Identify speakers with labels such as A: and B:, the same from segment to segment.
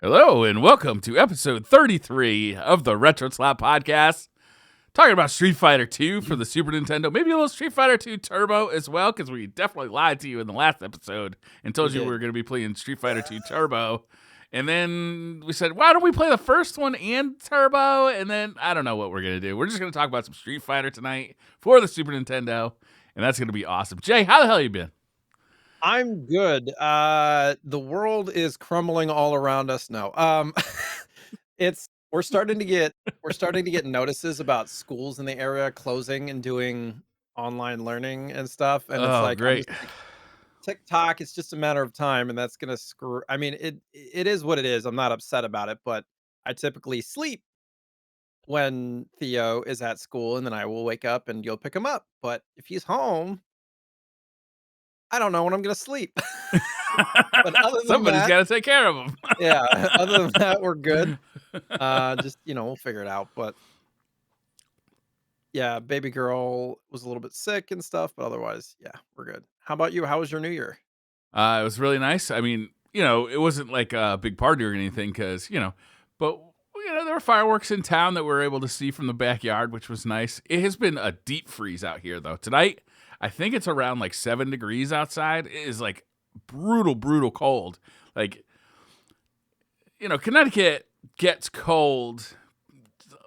A: Hello and welcome to episode 33 of the RetroSlot podcast. Talking about Street Fighter 2 for the Super Nintendo. Maybe a little Street Fighter 2 Turbo as well, because we definitely lied to you in the last episode and told you we were going to be playing Street Fighter 2 Turbo. And then we said, why don't we play the first one and Turbo? And then I don't know what we're going to do. We're just going to talk about some Street Fighter tonight for the Super Nintendo. And that's going to be awesome. Jay, how the hell you been?
B: I'm good. The world is crumbling all around us. No. We're starting to get notices about schools in the area closing and doing online learning and stuff. And it's like,
A: great.
B: TikTok, it's just a matter of time, and that's gonna screw. I mean, it is what it is. I'm not upset about it, but I typically sleep when Theo is at school, and then I will wake up and you'll pick him up. But if he's home, I don't know when I'm gonna sleep. But other than
A: Somebody's
B: that,
A: got to take care of them.
B: yeah, other than that, we're good. Just, we'll figure it out. But yeah, baby girl was a little bit sick and stuff, but otherwise, yeah, we're good. How about you? How was your New Year?
A: It was really nice. I mean, it wasn't like a big party or anything because, but, there were fireworks in town that we were able to see from the backyard, which was nice. It has been a deep freeze out here, though. Tonight, I think it's around like 7 degrees outside. It is like brutal, brutal cold. Like, Connecticut gets cold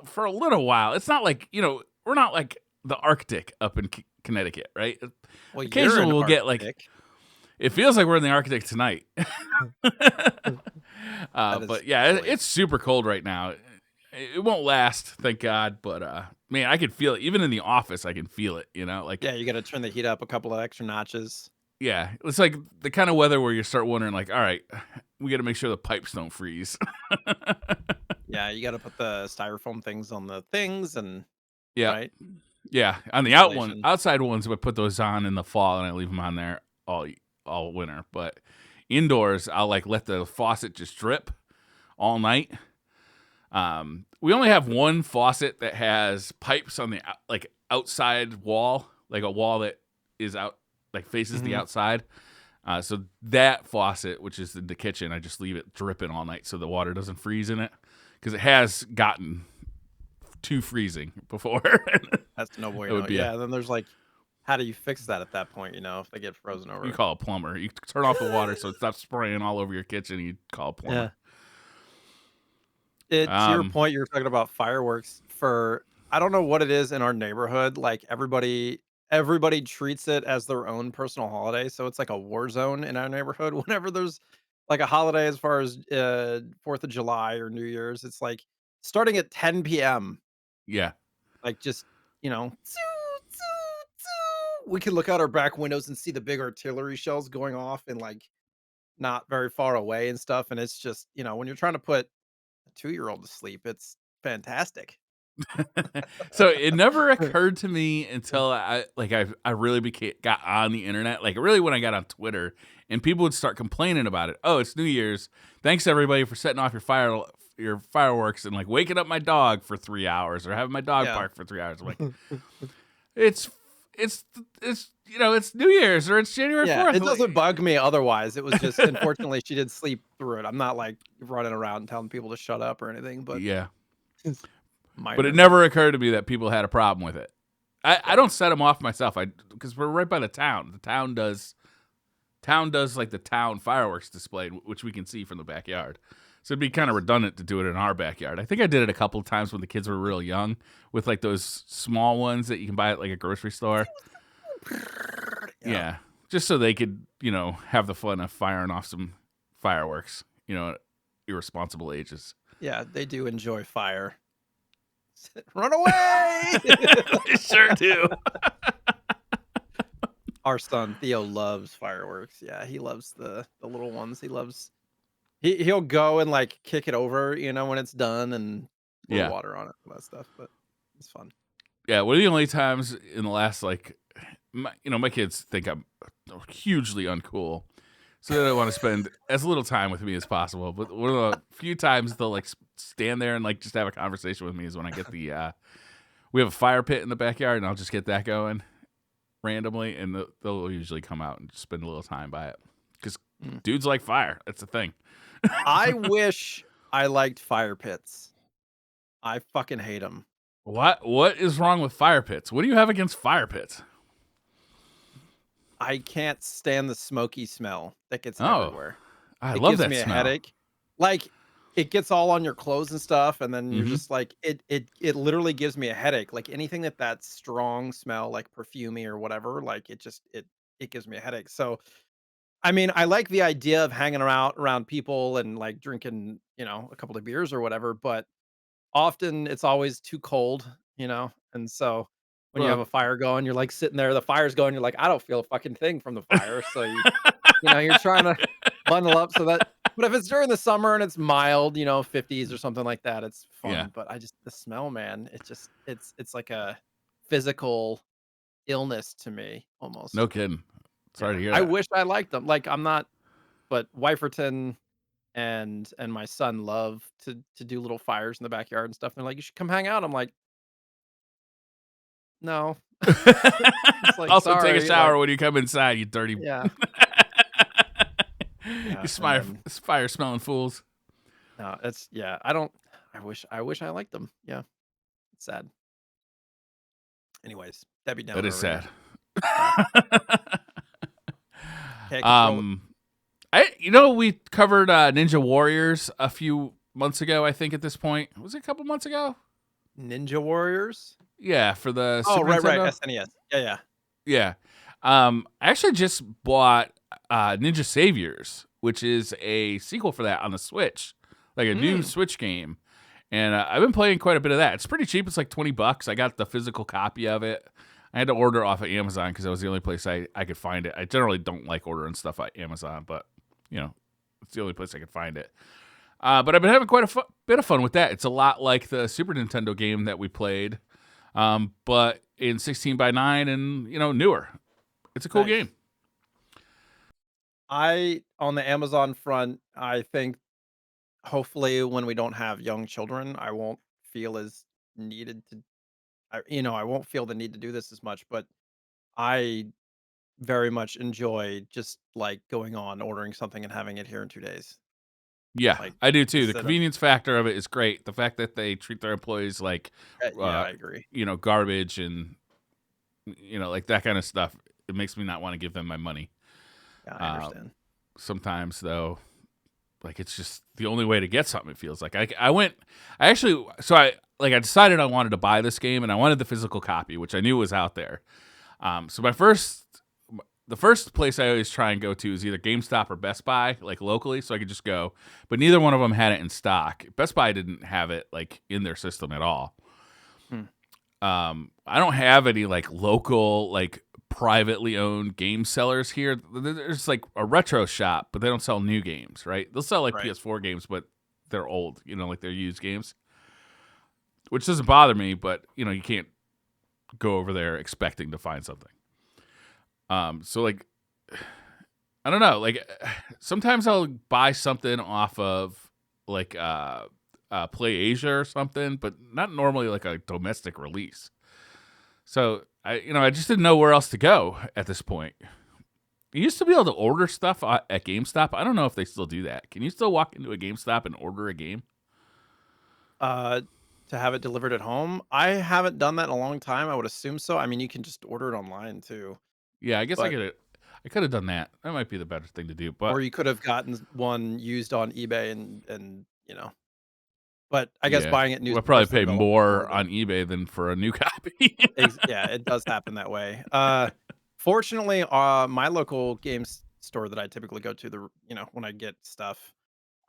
A: for a little while. It's not like, we're not like the Arctic up in Connecticut, right?
B: Well,
A: occasionally we'll get like, it feels like we're in the Arctic tonight. But yeah, it's super cold right now. It won't last, thank God. But man, I can feel it. Even in the office, I can feel it. Like,
B: yeah, you got to turn the heat up a couple of extra notches.
A: Yeah, it's like the kind of weather where you start wondering, like, all right, we got to make sure the pipes don't freeze.
B: Yeah, you got to put the styrofoam things on the things, and
A: yeah,
B: right.
A: Yeah, on the outside ones, I put those on in the fall and I leave them on there all winter. But indoors, I'll like let the faucet just drip all night. We only have one faucet that has pipes on the like outside wall, like a wall that is out, like faces the outside. So that faucet, which is in the kitchen, I just leave it dripping all night so the water doesn't freeze in it, because it has gotten too freezing before.
B: That's no bueno. Yeah, then there's like, how do you fix that at that point? If they get frozen over.
A: You call a plumber. You turn off the water so it stops spraying all over your kitchen. You call a plumber.
B: Yeah. To your point, you were talking about fireworks. I don't know what it is in our neighborhood. Like everybody treats it as their own personal holiday. So it's like a war zone in our neighborhood. Whenever there's like a holiday, as far as 4th of July or New Year's, it's like starting at 10 p.m.
A: Yeah.
B: Like just, we can look out our back windows and see the big artillery shells going off and like not very far away and stuff. And it's just, when you're trying to put a 2-year-old to sleep, it's fantastic.
A: So it never occurred to me until I really got on the internet, like really when I got on Twitter and people would start complaining about it. Oh, it's New Year's. Thanks everybody for setting off your fireworks and like waking up my dog for 3 hours or having my dog bark for 3 hours. I'm like, it's New Year's or it's January 4th.
B: It doesn't bug me otherwise. It was just, unfortunately, she did sleep through it. I'm not like running around and telling people to shut up or anything, but
A: yeah. But it never occurred to me that people had a problem with it. I don't set them off myself. Because we're right by the town. The town does like the town fireworks display, which we can see from the backyard. So it'd be kind of redundant to do it in our backyard. I think I did it a couple of times when the kids were real young with like those small ones that you can buy at like a grocery store. Yeah. Just so they could, have the fun of firing off some fireworks, at irresponsible ages.
B: Yeah, they do enjoy fire. Run away!
A: They sure do.
B: Our son Theo loves fireworks. Yeah, he loves the little ones. He'll go and like kick it over, when it's done, and pour water on it and that stuff. But it's fun.
A: Yeah, one of the only times in the last like, my kids think I'm hugely uncool, so they want to spend as little time with me as possible. But one of the few times they'll like stand there and like just have a conversation with me is when I get we have a fire pit in the backyard, and I'll just get that going randomly, and they'll usually come out and just spend a little time by it because dudes like fire. That's the thing.
B: I wish I liked fire pits. I fucking hate them.
A: What is wrong with fire pits? What do you have against fire pits?
B: I can't stand the smoky smell that gets
A: Oh,
B: everywhere.
A: I
B: It
A: love
B: gives
A: that
B: me a
A: smell.
B: headache. Like, it gets all on your clothes and stuff, and then you're
A: Hmm.
B: just like it literally gives me a headache. Like, anything that strong smell, like perfumey or whatever, like, it gives me a headache. So, I mean, I like the idea of hanging around people and, like, drinking, a couple of beers or whatever, but often it's always too cold, and so when you have
A: Well,
B: a fire going, you're, like, sitting there, the fire's going, you're like, "I don't feel a fucking thing from the fire," so you're trying to bundle up so that but if it's during the summer and it's mild, 50s or something like that, it's
A: yeah,
B: fun, but I just the smell, man, it's like a physical illness to me
A: no
B: almost.
A: kidding. Sorry
B: Yeah.
A: to hear
B: I
A: that.
B: wish I liked them, like, I'm not but Wiferton and my son love to do little fires in the backyard and stuff. They're like, "You should come hang out." I'm like, "No." It's like,
A: Also, take a
B: "Sorry," like
A: shower when you come inside, you dirty.
B: yeah,
A: You
B: yeah, and
A: fire
B: then
A: fire smelling fools.
B: no, it's yeah, I wish I liked them. Yeah, it's sad. Anyways, Debbie
A: That
B: Downer
A: is
B: over here.
A: sad.
B: Yeah, can't control it.
A: um, we covered Ninja Warriors a few months ago. I think at this point, was it a couple months ago?
B: Ninja Warriors?
A: Yeah, for the
B: Oh,
A: Super
B: right,
A: Nintendo.
B: SNES. Yeah, yeah.
A: Yeah. I actually just bought Ninja Saviors, which is a sequel for that on the Switch, like a new
B: Mm,
A: Switch game. And I've been playing quite a bit of that. It's pretty cheap. It's like $20. I got the physical copy of it. I had to order off of Amazon because that was the only place I could find it. I generally don't like ordering stuff at Amazon, but it's the only place I could find it. But I've been having quite a bit of fun with that. It's a lot like the Super Nintendo game that we played, but in 16 by 9 and newer. It's a cool
B: nice.
A: game.
B: On the Amazon front, I think hopefully when we don't have young children, I won't feel as needed to I won't feel the need to do this as much, but I very much enjoy just, like, going on, ordering something, and having it here in 2 days.
A: Yeah,
B: Like,
A: I do too. The
B: instead of
A: convenience factor of it is great. The fact that they treat their employees like,
B: yeah,
A: uh,
B: I agree.
A: garbage and like that kind of stuff. It makes me not want to give them my money.
B: Yeah, I
A: Uh,
B: understand.
A: Sometimes though, like it's just the only way to get something. It feels like I went. I actually so I decided I wanted to buy this game and I wanted the physical copy, which I knew was out there. So the first place I always try and go to is either GameStop or Best Buy, like locally, so I could just go. But neither one of them had it in stock. Best Buy didn't have it like in their system at all.
B: Hmm,
A: I don't have any like local like privately owned game sellers here. There's like a retro shop, but they don't sell new games, right? They'll sell like
B: right.
A: PS4 games, but they're old, like they're used games, which doesn't bother me. But you can't go over there expecting to find something. So like I don't know, like sometimes I'll buy something off of like Play Asia or something, but not normally like a domestic release. So I just didn't know where else to go at this point. You used to be able to order stuff at GameStop. I don't know if they still do that. Can you still walk into a GameStop and order a game?
B: Uh, to have it delivered at home? I haven't done that in a long time, I would assume so. I mean, you can just order it online too,
A: Yeah, I guess
B: but
A: I could have done that. That might be the better thing to do.
B: or
A: But
B: you could have gotten one used on eBay but I guess
A: yeah,
B: buying it new
A: we'll probably
B: supports the
A: pay
B: developer more
A: more
B: than
A: on eBay than for a new copy.
B: yeah, it does happen that way. Fortunately, my local games store that I typically go to, when I get stuff,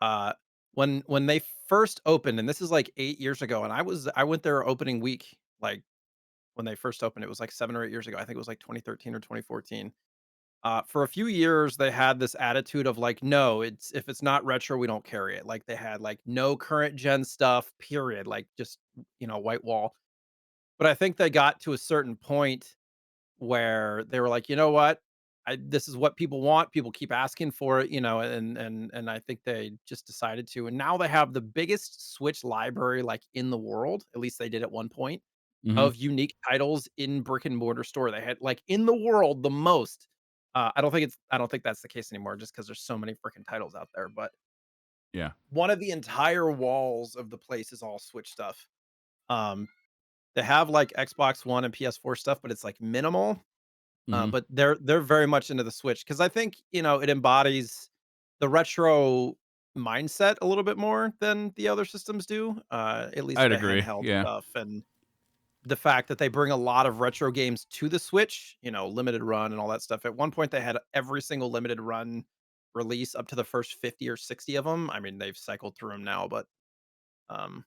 B: uh, when they first opened, and this is like 8 years ago, and I went there opening week, like when they first opened, it was like 7 or 8 years ago. I think it was like 2013 or 2014. For a few years, they had this attitude of like, no, it's if it's not retro, we don't carry it. Like they had like no current gen stuff, period. Like just white wall. But I think they got to a certain point where they were like, "You know what? This is what people want. People keep asking for it, and I think they just decided to. And now they have the biggest Switch library like in the world. At least they did at one point
A: Hmm.
B: of unique titles in brick and mortar store. They had like in the world the most. I don't think that's the case anymore just because there's so many freaking titles out there. But
A: Yeah.
B: One of the entire walls of the place is all Switch stuff. Um, they have, like, Xbox One and PS4 stuff, but it's, like, minimal.
A: Hmm.
B: But they're very much into the Switch because I think, it embodies the retro mindset a little bit more than the other systems do, at least
A: I'd
B: the
A: agree.
B: handheld
A: Yeah.
B: stuff, and the fact that they bring a lot of retro games to the Switch, limited run and all that stuff. At one point, they had every single limited run release up to the first 50 or 60 of them. I mean, they've cycled through them now, but, um,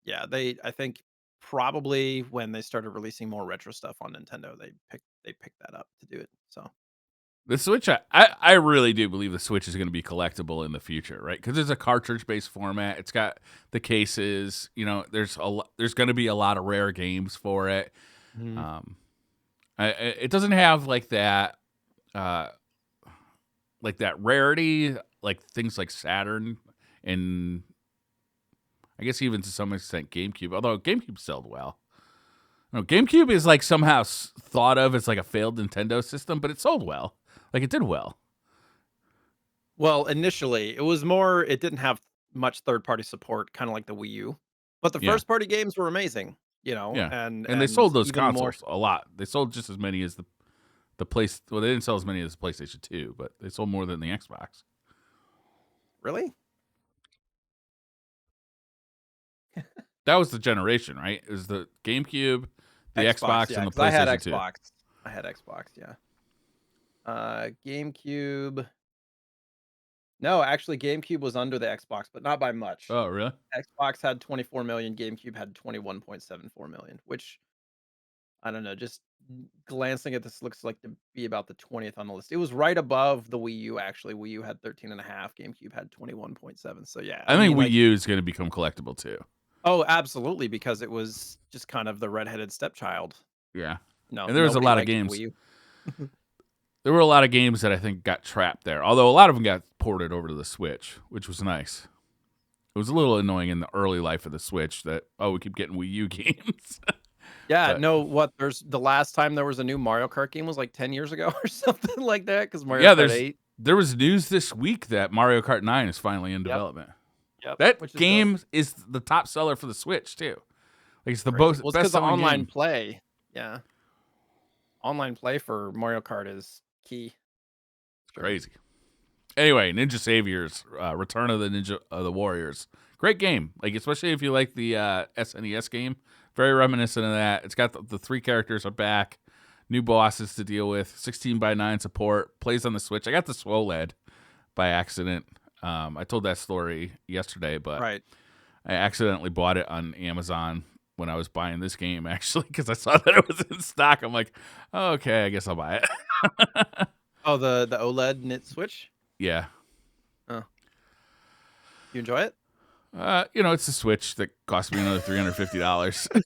B: yeah, I think probably when they started releasing more retro stuff on Nintendo, they picked that up to do it, so
A: The Switch, I really do believe the Switch is going to be collectible in the future, right? Because it's a cartridge-based format. It's got the cases. There's there's going to be a lot of rare games for it.
B: Mhm.
A: Um, it doesn't have uh, like that rarity, like things like Saturn and I guess even to some extent GameCube. Although GameCube sold well. No, GameCube is like somehow thought of as like a failed Nintendo system, but it sold well. Like it did well.
B: Well, initially, it didn't have much third-party support, kinda like the Wii U, but the
A: Yeah.
B: first-party games were amazing,
A: Yeah,
B: and
A: and they sold those
B: even more.
A: consoles a lot. They sold just as many as the place. Well, they didn't sell as many as the PlayStation 2, but they sold more than the Xbox.
B: Really?
A: That was the generation, right? It was the GameCube, the
B: Xbox,
A: Xbox,
B: yeah,
A: and the
B: because I had
A: PlayStation 2.
B: Xbox. I had Xbox, yeah. GameCube no, actually, GameCube was under the Xbox, but not by much.
A: Oh, really?
B: Xbox had 24,000,000, GameCube had 21.74 million, which I don't know, just glancing at this looks like to be about the 20th on the list. It was right above the Wii U, actually. Wii U had 13.5, GameCube had 21.7. So yeah,
A: I
B: I
A: think
B: mean,
A: Wii
B: like,
A: U is going to become collectible too.
B: oh, absolutely, because it was just kind of the redheaded stepchild.
A: Yeah,
B: No,
A: and there was a
B: nobody
A: lot of
B: liked the
A: games.
B: Wii U.
A: There were a lot of games that I think got trapped there. Although a lot of them got ported over to the Switch, which was nice. It was a little annoying in the early life of the Switch that we keep getting Wii U games.
B: Yeah,
A: But
B: no, there's the last time there was a new Mario Kart game was like 10 years ago or something like that, because Mario
A: yeah,
B: Kart 8.
A: there was news this week that Mario Kart 9 is finally in
B: Yep,
A: development.
B: yep,
A: That
B: which is dope.
A: game is the top seller for the Switch too. Like it's the
B: Crazy. Well, it's
A: best
B: because the
A: selling
B: online
A: game.
B: play. Yeah, online play for Mario Kart is key. Sure.
A: Crazy. Anyway, Ninja Saviors, Return of the Ninja of the Warriors. Great game. Like especially if you like the SNES game. Very reminiscent of that. It's got the three characters are back, new bosses to deal with, 16:9 support, plays on the Switch. I got the SWOLED by accident. I told that story yesterday, but
B: Right.
A: I accidentally bought it on Amazon when I was buying this game, actually, because I saw that it was in stock. I'm like, oh, okay, I guess I'll buy it.
B: Oh, the OLED knit Switch?
A: Yeah.
B: Oh, you enjoy it?
A: It's a Switch that cost me another $350.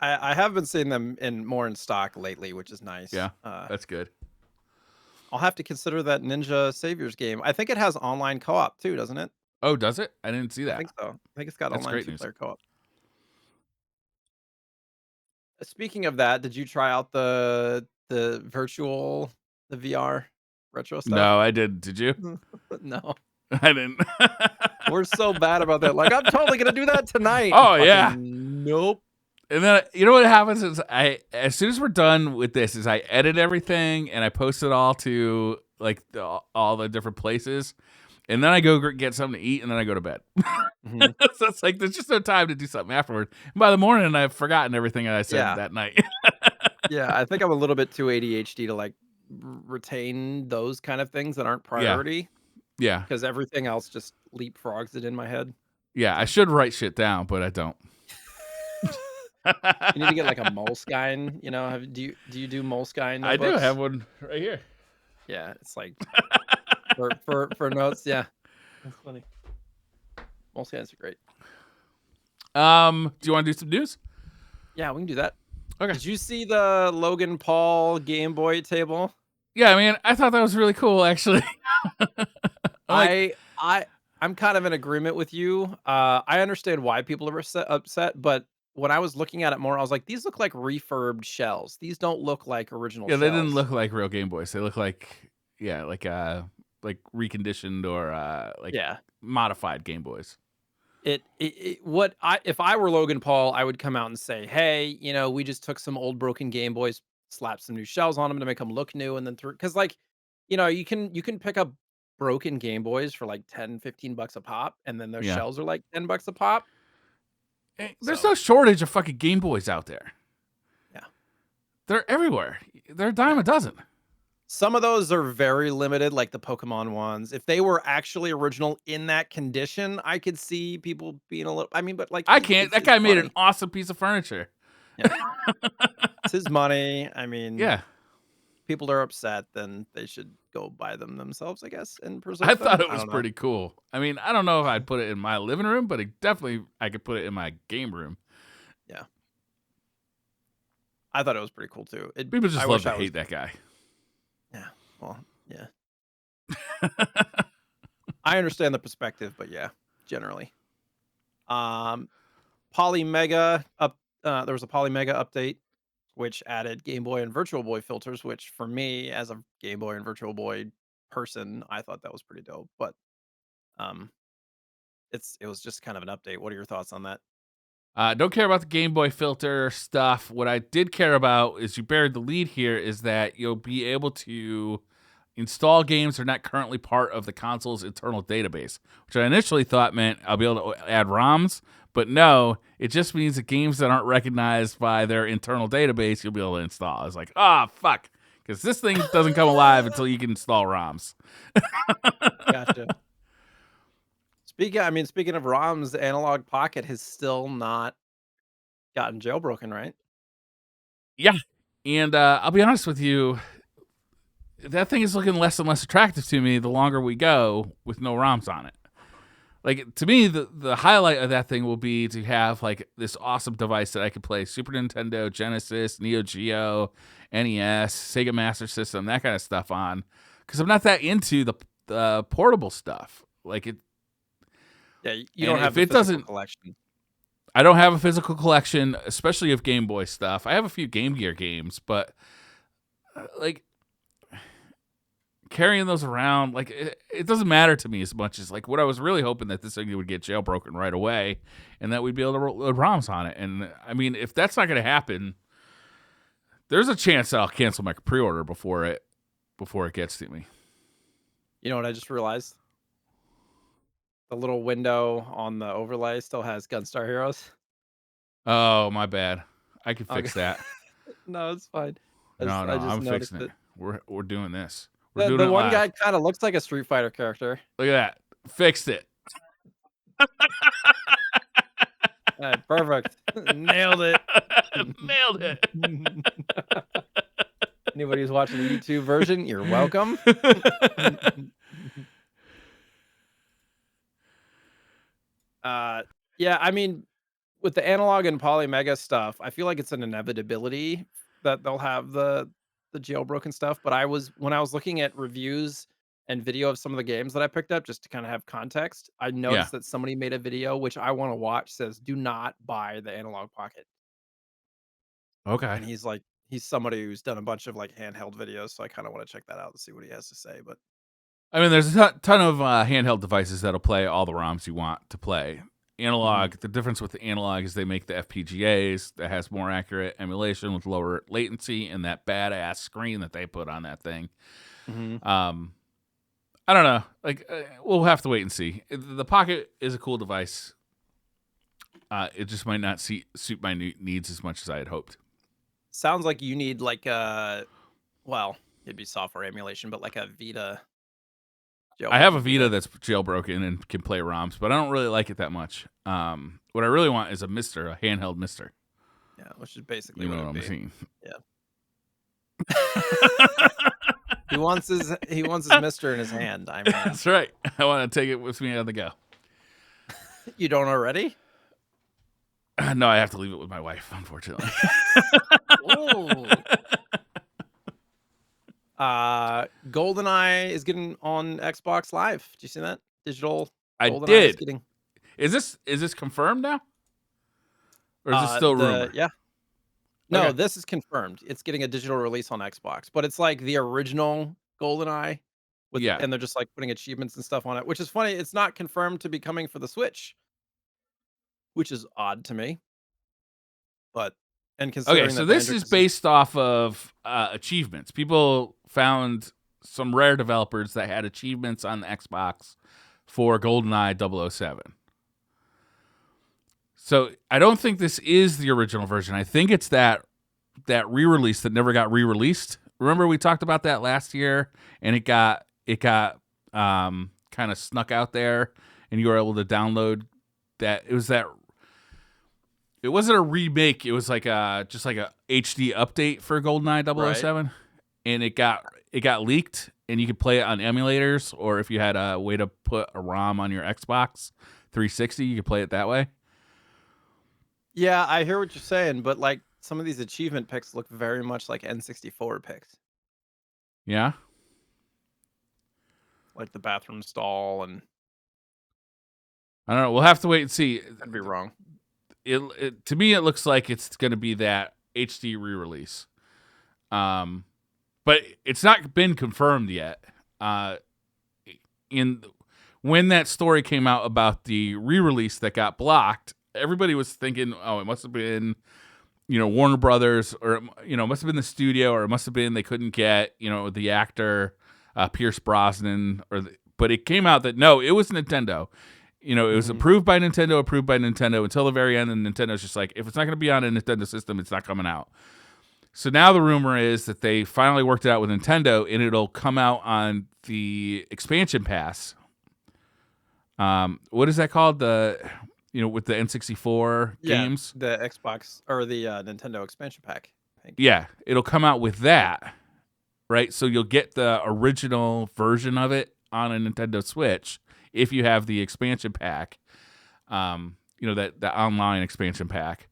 B: I have been seeing them more in stock lately, which is nice.
A: Yeah, that's good.
B: I'll have to consider that Ninja Saviors game. I think it has online co-op too, doesn't it?
A: Oh, does it? I didn't see
B: I
A: that.
B: think so. I think it's got
A: That's
B: online
A: great news.
B: two-player co-op. Speaking of that, did you try out the VR retro stuff?
A: No, I didn't. Did you?
B: No.
A: I didn't.
B: We're so bad about that. Like, I'm totally gonna do that tonight.
A: Oh, yeah.
B: Fucking nope.
A: And then you know what happens is as soon as we're done with this, is I edit everything and I post it all to like all the different places, and then I go get something to eat, and then I go to bed.
B: Mhm.
A: So it's like there's just no time to do something afterward. And by the morning, I've forgotten everything I said
B: Yeah.
A: that night.
B: Yeah, I think I'm a little bit too ADHD to like retain those kind of things that aren't
A: Yeah,
B: priority
A: yeah,
B: because everything else just leapfrogs it in my head.
A: yeah. I should write shit down, but I don't.
B: You need to get like a Moleskine, do you do Moleskine
A: I do
B: notebooks?
A: have one right here.
B: Yeah, it's like for notes, yeah. That's funny. Moleskines are great.
A: Do you want to do some news?
B: Yeah, we can do that.
A: Okay.
B: Did you see the Logan Paul Game Boy table?
A: Yeah, man. I thought that was really cool, actually. I'm like,
B: I'm kind of in agreement with you. I understand why people are upset, but when I was looking at it more, I was like, these look like refurbed shells. These don't look like original
A: yeah, they didn't
B: shells.
A: look like real Game Boys. They look like, yeah, like like reconditioned or like
B: Yeah.
A: modified Game Boys.
B: If I were Logan Paul, I would come out and say, "Hey, we just took some old broken Game Boys, slapped some new shells on them to make them look new, and then through because like, you can pick up broken Game Boys for like 10-15 bucks a pop, and then those
A: Yeah.
B: shells are like 10 bucks a pop.
A: There's
B: So
A: no shortage of fucking Game Boys out there.
B: yeah,
A: They're everywhere. They're a dime
B: yeah.
A: a dozen.
B: Some of those are very limited, like the Pokemon ones. If they were actually original in that condition, I could see people being a little. I mean, but like
A: I can't.
B: it's
A: That
B: his
A: guy made an
B: money.
A: awesome piece of furniture.
B: Yeah, it's his money. I mean,
A: Yeah.
B: people are upset, then they should go buy them themselves, I guess, and
A: I
B: preserve
A: thought
B: them.
A: it
B: I
A: was
B: don't know.
A: pretty cool. I mean, I don't know if I'd put it in my living room, but I could put it in my game room.
B: Yeah, I thought it was pretty cool too.
A: People just
B: I
A: love
B: wish
A: to
B: I was.
A: hate that guy.
B: Yeah, well, yeah, I understand the perspective, but yeah, generally. Um, Polymega up. There was a Polymega update, which added Game Boy and Virtual Boy filters. Which for me, as a Game Boy and Virtual Boy person, I thought that was pretty dope. But um, it was just kind of an update. What are your thoughts on that?
A: Don't care about the Game Boy filter stuff. What I did care about is you buried the lead here is that you'll be able to install games that are not currently part of the console's internal database, which I initially thought meant I'll be able to add ROMs, but no, it just means that games that aren't recognized by their internal database, you'll be able to install. I was like, fuck, because this thing doesn't come alive until you can install ROMs.
B: Gotcha. Speaking of ROMs, the Analog Pocket has still not gotten jailbroken, right?
A: Yeah. And I'll be honest with you, that thing is looking less and less attractive to me the longer we go with no ROMs on it. Like, to me, the highlight of that thing will be to have like this awesome device that I could play Super Nintendo, Genesis, Neo Geo, NES, Sega Master System, that kind of stuff on. Because I'm not that into the portable stuff. Like it.
B: Yeah, you
A: And
B: don't have
A: if
B: the
A: it
B: physical
A: doesn't,
B: collection.
A: I don't have a physical collection, especially of Game Boy stuff. I have a few Game Gear games, but like carrying those around, like it doesn't matter to me as much as like what I was really hoping that this thing would get jailbroken right away, and that we'd be able to load ROMs on it. And I mean, if that's not going to happen, there's a chance that I'll cancel my pre-order before it gets to me.
B: You know what I just realized? The little window on the overlay still has Gunstar Heroes.
A: Oh, my bad. I can
B: Okay.
A: fix that.
B: No, it's fine.
A: No,
B: I just
A: I'm
B: noticed
A: fixing it.
B: it.
A: We're doing this. We're
B: The
A: doing
B: the
A: it
B: one
A: live.
B: guy kind of looks like a Street Fighter character.
A: Look at that. Fixed it.
B: All right, perfect. Nailed it.
A: Nailed it.
B: Anybody who's watching the YouTube version, you're welcome. Yeah, I mean, with the analog and polymega stuff, I feel like it's an inevitability that they'll have the jailbroken stuff. But when I was looking at reviews and video of some of the games that I picked up, just to kind of have context, I
A: Yeah.
B: noticed that somebody made a video which I want to watch says, "Do not buy the analog pocket."
A: Okay.
B: And he's somebody who's done a bunch of like handheld videos, so I kind of want to check that out and see what he has to say. But
A: I mean, there's a ton of handheld devices that'll play all the ROMs you want to play.
B: mhm.
A: Analog, the difference with the analog is they make the FPGAs that has more accurate emulation with lower latency and that badass screen that they put on that thing.
B: Mhm.
A: Um, I don't know. Like, we'll have to wait and see. The Pocket is a cool device. It just might not suit my needs as much as I had hoped.
B: Sounds like you need like well, it'd be software emulation, but like a Vita
A: I have a
B: jailbroken
A: Vita
B: Vita.
A: that's jailbroken and can play ROMs, but I don't really like it that much. What I really want is a handheld Mister.
B: Yeah, which is basically
A: You
B: what
A: know what
B: it'd
A: I'm
B: be.
A: saying?
B: Yeah. He wants his mister in his hand. I mean,
A: That's right. I want to take it with me on the go.
B: you don't already?
A: No, I have to leave it with my wife, unfortunately.
B: Ooh. GoldenEye is getting on Xbox Live. Did you see that? Digital
A: I
B: GoldenEye is
A: did.
B: getting
A: Is this confirmed now, or is this still rumor?
B: yeah. No,
A: Okay.
B: this is confirmed. It's getting a digital release on Xbox, but it's like the original GoldenEye.
A: Yeah.
B: and they're just, like, putting achievements and stuff on it, which is funny. It's not confirmed to be coming for the Switch, which is odd to me, but and
A: Okay,
B: considering
A: so
B: that
A: this is
B: Banjo-Kazooie.
A: based off of achievements. People found some rare developers that had achievements on the Xbox for GoldenEye 007. So I don't think this is the original version. I think it's that re-release that never got re-released. Remember we talked about that last year, and it got kind of snuck out there, and you were able to download that. It wasn't a remake. It was like just like a HD update for GoldenEye
B: Right.
A: 007, and it got leaked, and you could play it on emulators, or if you had a way to put a ROM on your Xbox 360, you could play it that way.
B: Yeah, I hear what you're saying, but, like, some of these achievement picks look very much like N64 picks,
A: Yeah.
B: like the bathroom stall, and
A: I don't know. We'll have to wait and see.
B: I'd be wrong.
A: It to me, it looks like it's going to be that HD re-release. But it's not been confirmed yet. In when that story came out about the re-release that got blocked, everybody was thinking, "Oh, it must have been, Warner Brothers, or it must have been the studio, or it must have been they couldn't get, the actor Pierce Brosnan." But it came out that no, it was Nintendo. It was approved by Nintendo until the very end, and Nintendo's just like, if it's not going to be on a Nintendo system, it's not coming out. So now the rumor is that they finally worked it out with Nintendo, and it'll come out on the expansion pass. What is that called? With the N64 games?
B: The Xbox or the Nintendo expansion pack, I think.
A: Yeah, it'll come out with that, right? So you'll get the original version of it on a Nintendo Switch if you have the expansion pack, that online expansion pack,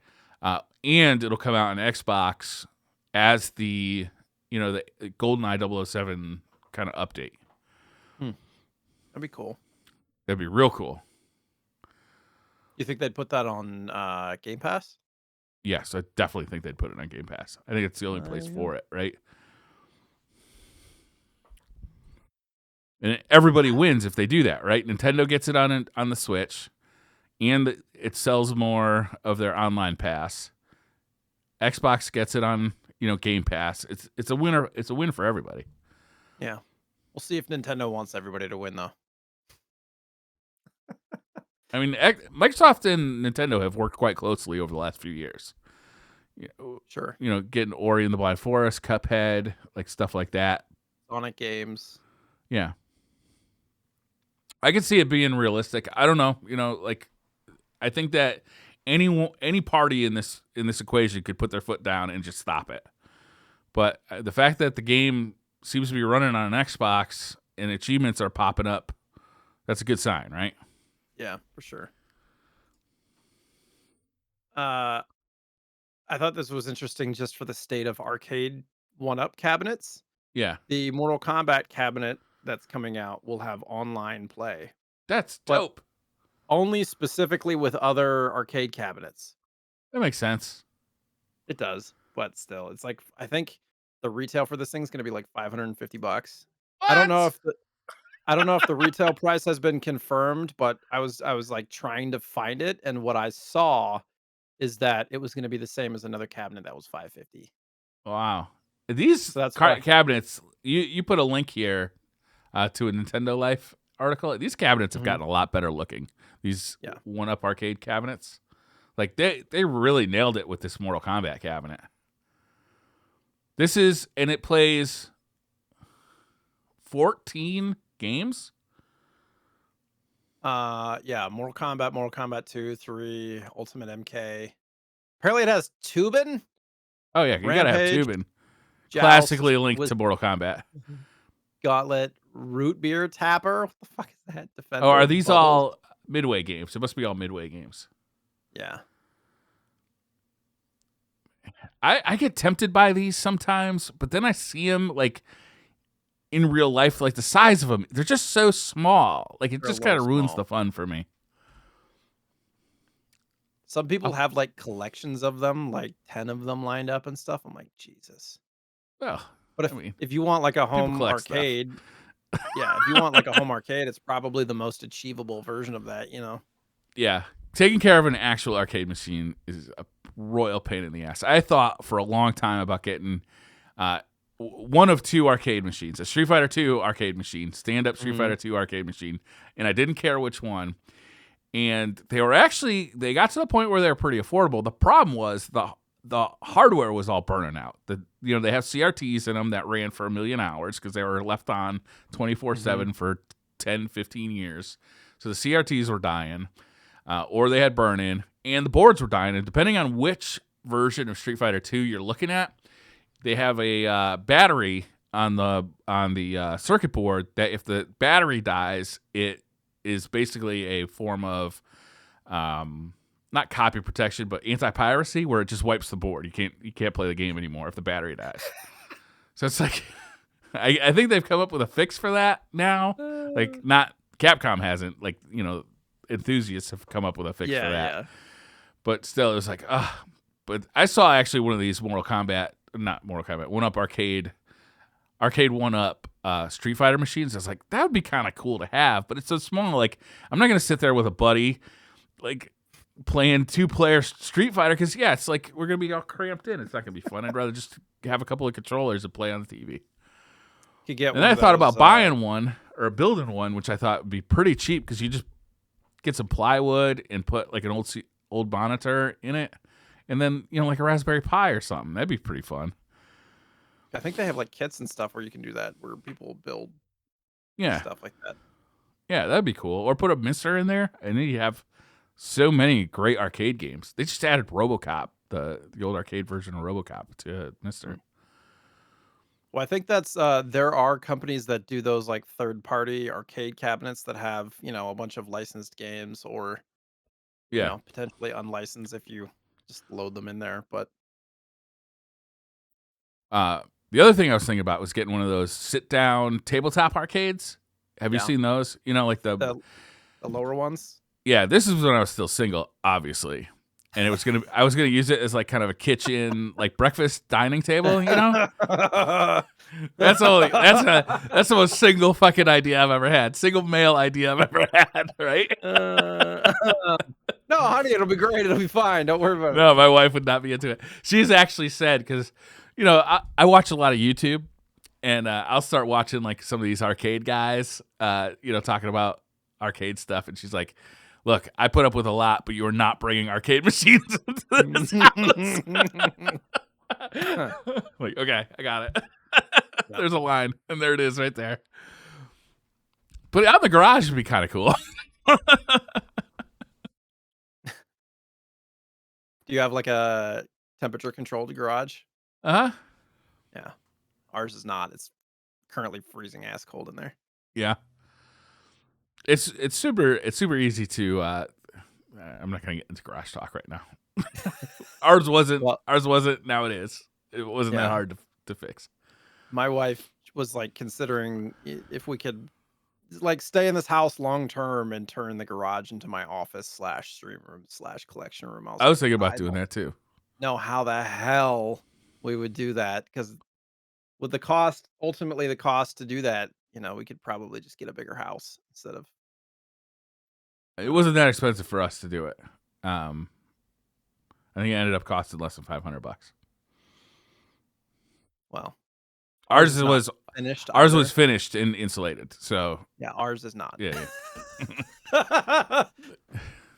A: and it'll come out on Xbox as the GoldenEye 007 kind of update.
B: That'd be cool.
A: That'd be real cool.
B: You think they'd put that on Game Pass?
A: Yes, I definitely think they'd put it on Game Pass. I think it's the only place for it, right? And everybody wins if they do that, right? Nintendo gets it on the Switch, and it sells more of their online pass. Xbox gets it on Game Pass. It's a winner. It's a win for everybody.
B: Yeah, we'll see if Nintendo wants everybody to win though.
A: I mean, Microsoft and Nintendo have worked quite closely over the last few years.
B: Sure.
A: Getting Ori and the Blind Forest, Cuphead, like stuff like that.
B: Sonic games.
A: Yeah. I can see it being realistic. I don't know. I think that any party in this equation could put their foot down and just stop it. But the fact that the game seems to be running on an Xbox and achievements are popping up, that's a good sign, right?
B: Yeah, for sure. I thought this was interesting just for the state of arcade one-up cabinets.
A: Yeah.
B: The Mortal Kombat cabinet that's coming out will have online play.
A: That's dope.
B: Only specifically with other arcade cabinets.
A: That makes sense.
B: It does, but still, it's like, I think the retail for this thing is going to be like $550.
A: What?
B: I don't know if the retail price has been confirmed, but I was like trying to find it, and what I saw is that it was going to be the same as another cabinet that was $550.
A: Wow. These
B: So that's
A: cabinets, you put a link here to a Nintendo Life article. These cabinets have gotten a lot better looking. These one-up arcade cabinets. Like they really nailed it with this Mortal Kombat cabinet. And it plays 14 games.
B: Mortal Kombat 2, 3, Ultimate MK. Apparently it has Tubin.
A: Oh yeah, you gotta have Tubin.
B: Joust,
A: classically linked to Mortal Kombat.
B: Gauntlet, Root Beer Tapper. What the fuck is that? Defender.
A: Oh, are these all Midway games? It must be all Midway games.
B: Yeah.
A: I get tempted by these sometimes, but then I see them like in real life, like the size of them, they're just so small. Like it just kind of ruins the fun for me.
B: Some people have like collections of them, like 10 of them lined up and stuff. I'm like, Jesus.
A: Well,
B: but if you want like a home arcade, Yeah, if you want like a home arcade, it's probably the most achievable version of that, you know.
A: Yeah, taking care of an actual arcade machine is a royal pain in the ass. I thought for a long time about getting uh, one of two arcade machines, a Street Fighter 2 arcade machine, stand-up Street Fighter 2 arcade machine, and I didn't care which one. And they got to the point where they were pretty affordable. The problem was the hardware was all burning out. They have CRTs in them that ran for 1 million hours because they were left on 24/7 for 10, 15 years. So the CRTs were dying, or they had burn-in, and the boards were dying. And depending on which version of Street Fighter 2 you're looking at, they have a battery on the circuit board that if the battery dies, it is basically a form of not copy protection, but anti-piracy, where it just wipes the board. You can't play the game anymore if the battery dies. So it's like I think they've come up with a fix for that now. Like, not Capcom hasn't, like, enthusiasts have come up with a fix for that. Yeah. But still, it was like, but I saw actually one of these not Mortal Kombat, 1-Up arcade 1-Up Street Fighter machines. I was like, that would be kind of cool to have, but it's so small. Like, I'm not gonna sit there with a buddy, like, playing 2-player Street Fighter, because it's like we're gonna be all cramped in. It's not gonna be fun. I'd rather just have a couple of controllers and play on the TV. And then I thought about buying one or building one, which I thought would be pretty cheap, because you just get some plywood and put like an old monitor in it, and then like a Raspberry Pi or something. That'd be pretty fun.
B: I think they have like kits and stuff where you can do that, where people build stuff like that.
A: Yeah, that'd be cool. Or put a Mister in there, and then you have so many great arcade games. They just added RoboCop, the old arcade version of RoboCop, to Mister.
B: Well, I think that's there are companies that do those like third-party arcade cabinets that have a bunch of licensed games, or potentially unlicensed if you just load them in there. But
A: the other thing I was thinking about was getting one of those sit-down tabletop arcades. Have you seen those? Like the
B: lower ones?
A: Yeah, this is when I was still single, obviously. And I was gonna use it as like kind of a kitchen, like breakfast dining table, That's the most single fucking idea I've ever had. Single male idea I've ever had, right?
B: No, honey, it'll be great. It'll be fine. Don't worry about it.
A: No, my wife would not be into it. She's actually said, because I watch a lot of YouTube, and I'll start watching like some of these arcade guys, talking about arcade stuff, and she's like, "Look, I put up with a lot, but you are not bringing arcade machines into this house." Like, okay, I got it. There's a line, and there it is right there. Put it out in the garage would be kind of cool.
B: Do you have like a temperature controlled garage?
A: Uh-huh.
B: Yeah. Ours is not. It's currently freezing ass cold in there.
A: Yeah. It's super easy to I'm not gonna get into garage talk right now. Ours wasn't, now it is. It wasn't that hard to fix.
B: My wife was like considering if we could like stay in this house long term and turn the garage into my office / stream room / collection room.
A: I was thinking about doing that too.
B: Know how the hell we would do that, because with the cost to do that, we could probably just get a bigger house instead of.
A: It wasn't that expensive for us to do it. I think it ended up costing less than $500.
B: Well,
A: ours was
B: finished.
A: Ours was finished and insulated. So
B: yeah, ours is not.
A: Yeah.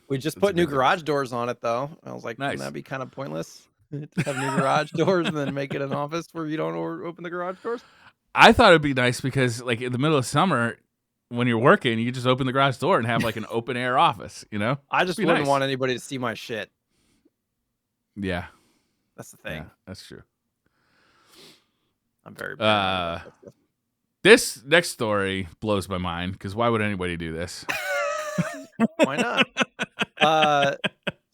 B: We just put new garage doors on it, though. I was like,
A: nice.
B: Wouldn't that be kind of pointless to have new garage doors and then make it an office where you don't open the garage doors?
A: I thought it'd be nice because, like, in the middle of summer, when you're working, you can just open the garage door and have like an open air office.
B: I just wouldn't want anybody to see my shit.
A: Yeah,
B: that's the thing.
A: Yeah, that's true.
B: I'm very.
A: This next story blows my mind, because why would anybody do this?
B: Why not?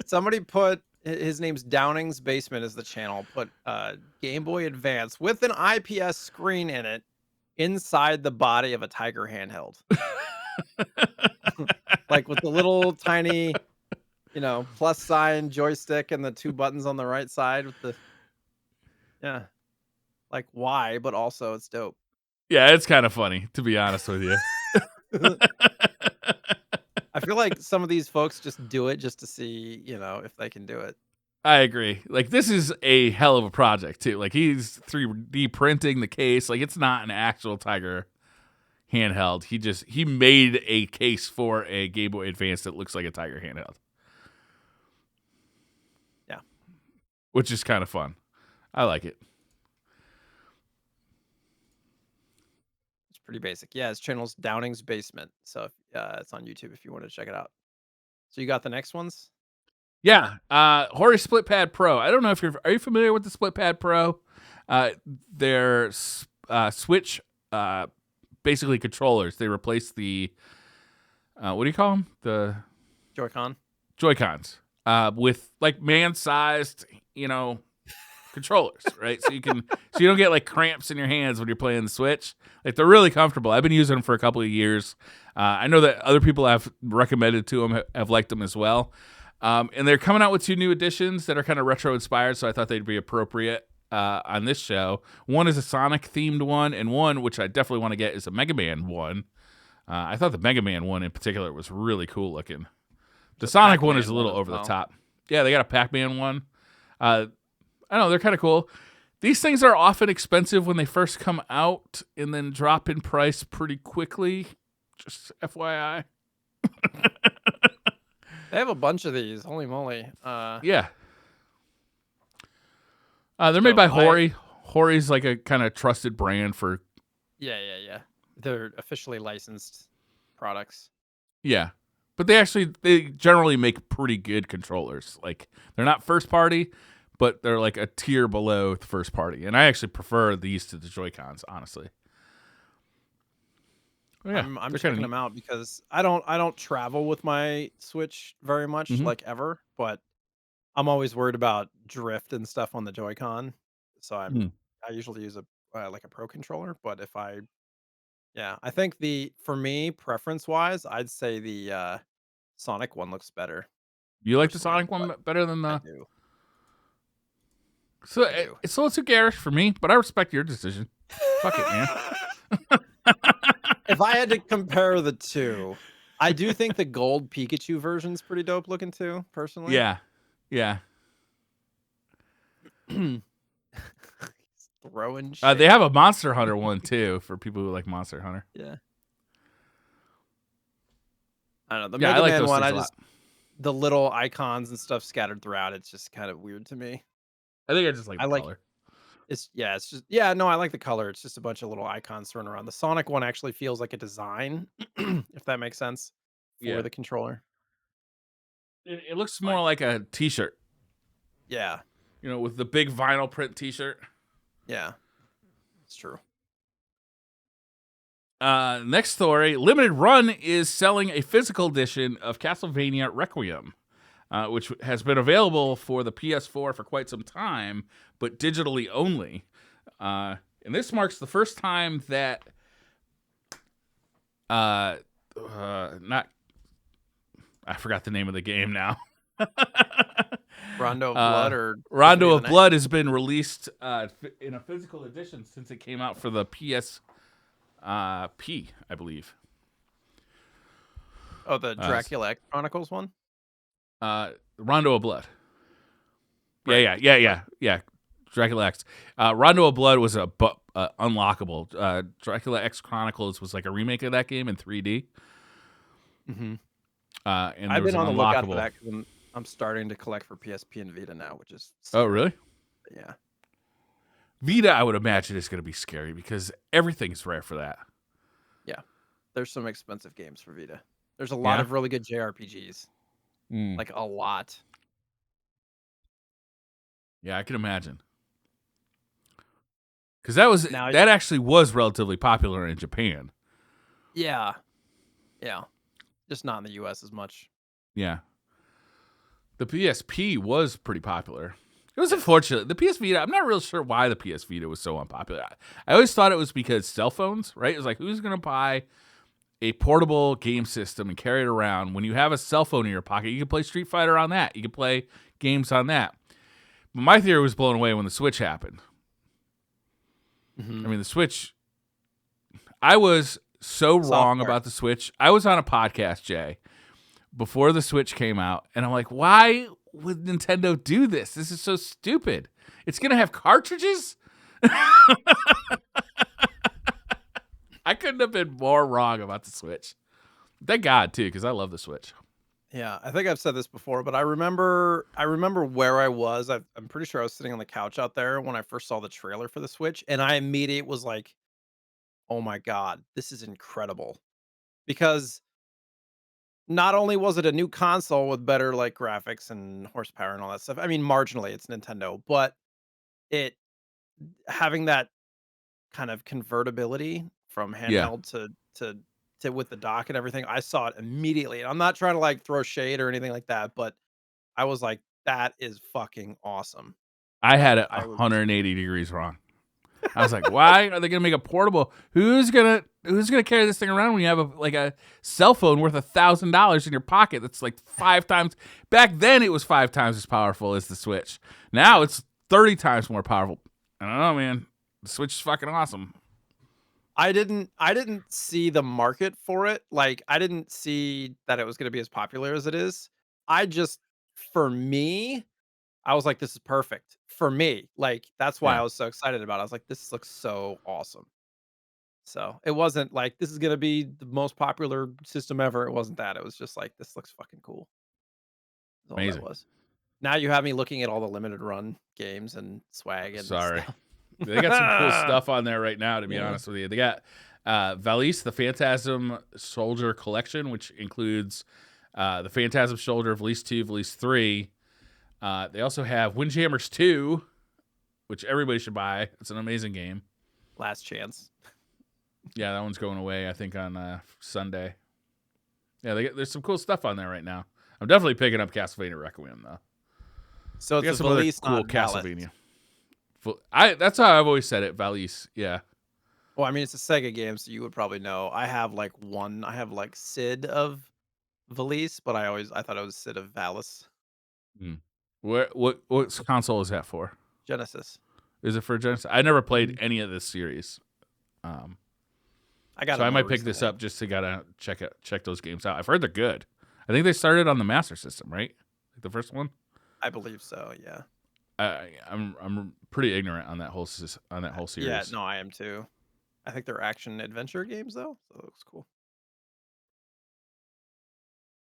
B: Somebody put, his name's Downing's Basement is the channel, put Game Boy Advance with an IPS screen in it inside the body of a Tiger handheld. Like with the little tiny, plus sign joystick and the 2 buttons on the right side with the, like, why, but also it's dope.
A: Yeah, it's kind of funny, to be honest with you.
B: I feel like some of these folks just do it just to see, if they can do it.
A: I agree. Like, this is a hell of a project, too. Like, he's 3D printing the case. Like, it's not an actual Tiger handheld. He made a case for a Game Boy Advance that looks like a Tiger handheld.
B: Yeah.
A: Which is kind of fun. I like it.
B: It's pretty basic. Yeah, his channel's Downing's Basement. So it's on YouTube if you want to check it out. So you got the next ones?
A: Yeah. Hori Split Pad Pro. I don't know if are you familiar with the Split Pad Pro? They're Switch basically controllers. They replace the what do you call them? The Joy-Cons. With like man-sized, controllers, right? So you don't get like cramps in your hands when you're playing the Switch. Like, they're really comfortable. I've been using them for a couple of years. I know that other people have recommended to them have liked them as well. And they're coming out with 2 new editions that are kind of retro inspired, so I thought they'd be appropriate on this show. One is a Sonic themed one, and one which I definitely want to get is a Mega Man one. I thought the Mega Man one in particular was really cool looking. The Sonic one is a little over the top. Yeah, they got a Pac-Man one. I don't know, they're kind of cool. These things are often expensive when they first come out and then drop in price pretty quickly. Just FYI.
B: They have a bunch of these. Holy moly.
A: Yeah. They're made by Hori. Hori's like a kind of trusted brand for...
B: Yeah. They're officially licensed products.
A: Yeah. But they generally make pretty good controllers. Like, they're not first party, but they're like a tier below the first party. And I actually prefer these to the Joy-Cons, honestly.
B: Yeah, I'm checking them out because I don't travel with my Switch very much, like ever, but I'm always worried about drift and stuff on the Joy-Con. So I usually use a Pro controller, but I think for me, preference-wise, I'd say the Sonic one looks better.
A: You like the Sonic one better than the...
B: I do.
A: So it's a little too garish for me, but I respect your decision. Fuck it, man.
B: If I had to compare the two, I do think the gold Pikachu version's pretty dope looking too, personally.
A: Yeah.
B: Throwing shit.
A: They have a Monster Hunter one too for people who like Monster Hunter.
B: Yeah. I don't know. The Mega Man one, the little icons and stuff scattered throughout, it's just kind of weird to me.
A: I think I just like the color.
B: I like the color. It's just a bunch of little icons thrown around. The Sonic one actually feels like a design, if that makes sense, for the controller.
A: It looks more like a t-shirt.
B: Yeah.
A: With the big vinyl print t-shirt.
B: Yeah. It's true.
A: Next story, Limited Run is selling a physical edition of Castlevania Requiem, which has been available for the PS4 for quite some time, but digitally only. And this marks the first time that I forgot the name of the game now.
B: Rondo of Blood
A: Rondo of Blood has been released in a physical edition since it came out for the PSP, I believe.
B: Oh, the Dracula X Chronicles one?
A: Rondo of Blood. Right. Yeah. Dracula X. Rondo of Blood was unlockable. Dracula X Chronicles was like a remake of that game in 3D.
B: Mm-hmm.
A: And
B: I've been on the lookout for that because I'm starting to collect for PSP and Vita now, which is...
A: Oh, really?
B: Yeah.
A: Vita, I would imagine, is going to be scary because everything's rare for that.
B: Yeah. There's some expensive games for Vita. There's a lot of really good JRPGs. Like, a lot.
A: Yeah, I can imagine. Because that actually was relatively popular in Japan.
B: Yeah. Just not in the US as much.
A: Yeah. The PSP was pretty popular. It was unfortunate. The PS Vita, I'm not real sure why the PS Vita was so unpopular. I always thought it was because cell phones, right? It was like, who's going to buy a portable game system and carry it around? When you have a cell phone in your pocket, you can play Street Fighter on that. You can play games on that. But my theory was blown away when the Switch happened. Mm-hmm. I mean, the Switch I was so wrong
B: Software.
A: about the Switch. I was on a podcast, Jay, before the Switch came out, and I'm like, why would Nintendo do this? This is so stupid. It's gonna have cartridges. I couldn't have been more wrong about the Switch. Thank God too, because I love the Switch.
B: Yeah, I think I've said this before, but I remember where I was. I'm pretty sure I was sitting on the couch out there when I first saw the trailer for the Switch, and I immediately was like, "Oh my god, this is incredible." Because not only was it a new console with better like graphics and horsepower and all that stuff. I mean, marginally it's Nintendo, but it having that kind of convertibility from
A: Yeah,
B: handheld to with the dock and everything, I saw it immediately. And I'm not trying to like throw shade or anything like that, but I was like, that is fucking awesome.
A: I had
B: And
A: it
B: I was
A: 180 degrees wrong. I was like, why are they gonna make a portable? Who's gonna carry this thing around when you have a cell phone worth $1,000 in your pocket? That's like 5 times. Back then, it was 5 times as powerful as the Switch. Now it's 30 times more powerful. I don't know, man. The Switch is fucking awesome.
B: I didn't see the market for it. Like I didn't see that it was going to be as popular as it is. I just for me, I was like this is perfect for me. Like that's why
A: Yeah,
B: I was so excited about it. I was like this looks so awesome. So, it wasn't like this is going to be the most popular system ever. It wasn't that. It was just like this looks fucking cool. That's all that
A: amazing.
B: was. Now you have me looking at all the limited run games and swag and
A: Sorry,
B: stuff.
A: they got some cool stuff on there right now. To be
B: Yeah.
A: honest with you, they got Valise, the Phantasm Soldier Collection, which includes the Phantasm Soldier, Valise 2, Valise 3. They also have Windjammers 2, which everybody should buy. It's an amazing game.
B: Last chance.
A: Yeah, that one's going away, I think, on Sunday. Yeah, there's some cool stuff on there right now. I'm definitely picking up Castlevania Requiem, though.
B: So
A: They got
B: it's a
A: some other
B: Valise,
A: cool
B: not Valise.
A: Castlevania. That's how I've always said it, Valise. Yeah.
B: Well, I mean, it's a Sega game, so you would probably know. I have like Sid of Valise, but I thought it was Sid of Valis.
A: Hmm. What console is that for?
B: Genesis.
A: Is it for Genesis? I never played
B: Mhm.
A: any of this series. Um,
B: I got
A: so
B: it
A: I
B: more
A: might pick this
B: recently.
A: up just to gotta check those games out. I've heard they're good. I think they started on the Master System, right? Like the first one.
B: I believe so, yeah.
A: I'm pretty ignorant on that whole
B: Yeah,
A: series.
B: no, I am too. I think they're action adventure games though, so it looks cool.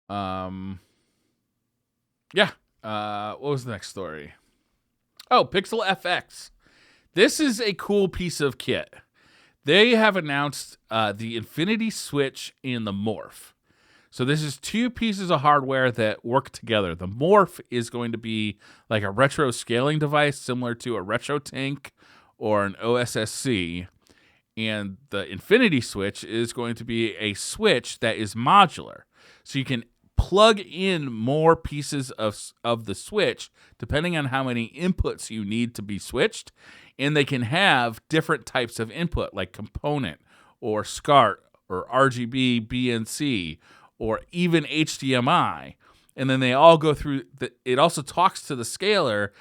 A: Um, yeah. What was the next story? Oh, Pixel FX. This is a cool piece of kit. They have announced the Infinity Switch and the Morph. So this is two pieces of hardware that work together. The Morph is going to be like a retro scaling device similar to a RetroTink or an OSSC. And the Infinity Switch is going to be a switch that is modular. So you can plug in more pieces of the switch depending on how many inputs you need to be switched. And they can have different types of input like component or SCART or RGB, BNC, or even HDMI. And then they all go through, it also talks to the scaler,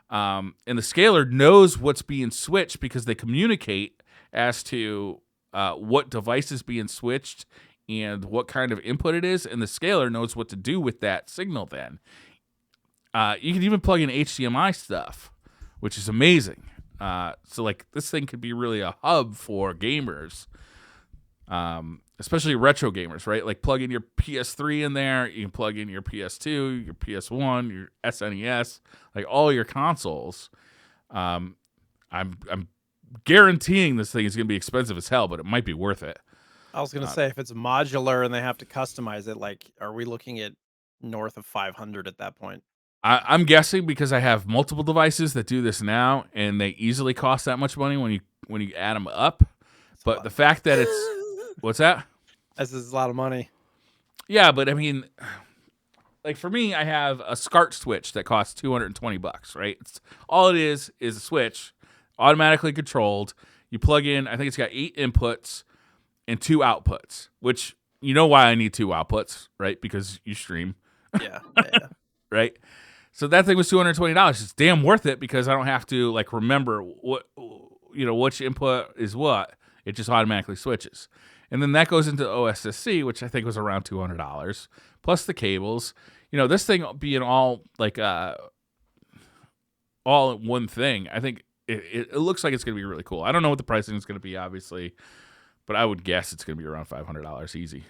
A: and the scaler knows what's being switched because they communicate as to what device is being switched and what kind of input it is, and the scaler knows what to do with that signal then. You can even plug in HDMI stuff, which is amazing. So like this thing could be really a hub for gamers, especially retro gamers, right? Like plug in your PS3 in there, you can plug in your PS2, your PS1, your SNES, like all your consoles. I'm guaranteeing this thing is going to be expensive as hell, but it might be worth it.
B: I was gonna say if it's modular and they have to customize it, like, are we looking at north of 500 at that point?
A: I'm guessing because I have multiple devices that do this now, and they easily cost that much money when you add them up.
B: That's a
A: But
B: lot
A: the
B: of
A: fact that it's what's that?
B: this is a lot of money.
A: Yeah, but I mean, like for me, I have a SCART switch that costs $220, right? All it is a switch, automatically controlled. You plug in, I think it's got 8 inputs and 2 outputs, which you know why I need 2 outputs, right? Because you stream,
B: Yeah, yeah.
A: right? So that thing was $220. It's damn worth it because I don't have to like remember what which input is what. It just automatically switches. And then that goes into OSSC, which I think was around $200, plus the cables. This thing being all like all one thing, I think it looks like it's going to be really cool. I don't know what the pricing is going to be, obviously, but I would guess it's going to be around $500 easy.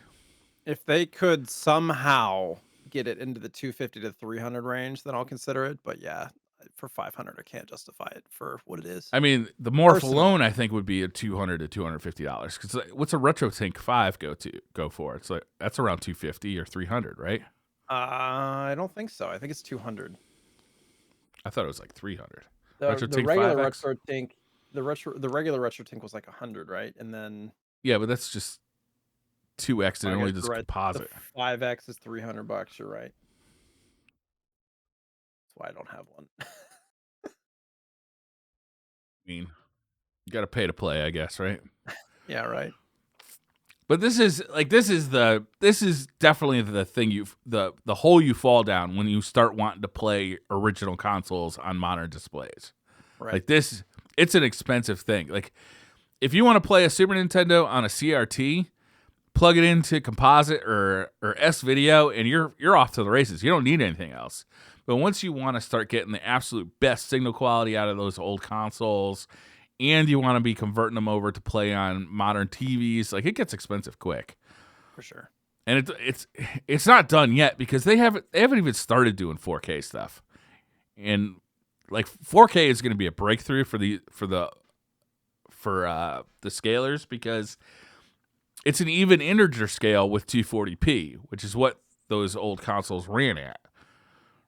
B: If they could somehow get it into the 250 to 300 range, then I'll consider it. But yeah, for 500, I can't justify it for what it is.
A: I mean, the Morph alone, I think, would be a $200 to $250. Because what's a RetroTink 5 go for? It's like that's around $250 or $300, right?
B: I don't think so. I think it's 200.
A: I thought it was like $300.
B: The regular RetroTink, the regular RetroTink was like 100, right? And then
A: yeah, but that's just 2x and only just composite.
B: The 5x is $300. You're right. That's why I don't have one.
A: I mean, you got to pay to play, I guess, right?
B: Yeah, right.
A: But this is definitely the thing the hole you fall down when you start wanting to play original consoles on modern displays.
B: Right.
A: Like this, it's an expensive thing. Like if you want to play a Super Nintendo on a CRT, plug it into composite or S video, and you're off to the races. You don't need anything else. But once you want to start getting the absolute best signal quality out of those old consoles, and you want to be converting them over to play on modern TVs, like it gets expensive quick.
B: For sure.
A: And it's not done yet because they haven't even started doing 4K stuff. And like 4K is going to be a breakthrough for the scalers because it's an even integer scale with 240p, which is what those old consoles ran at.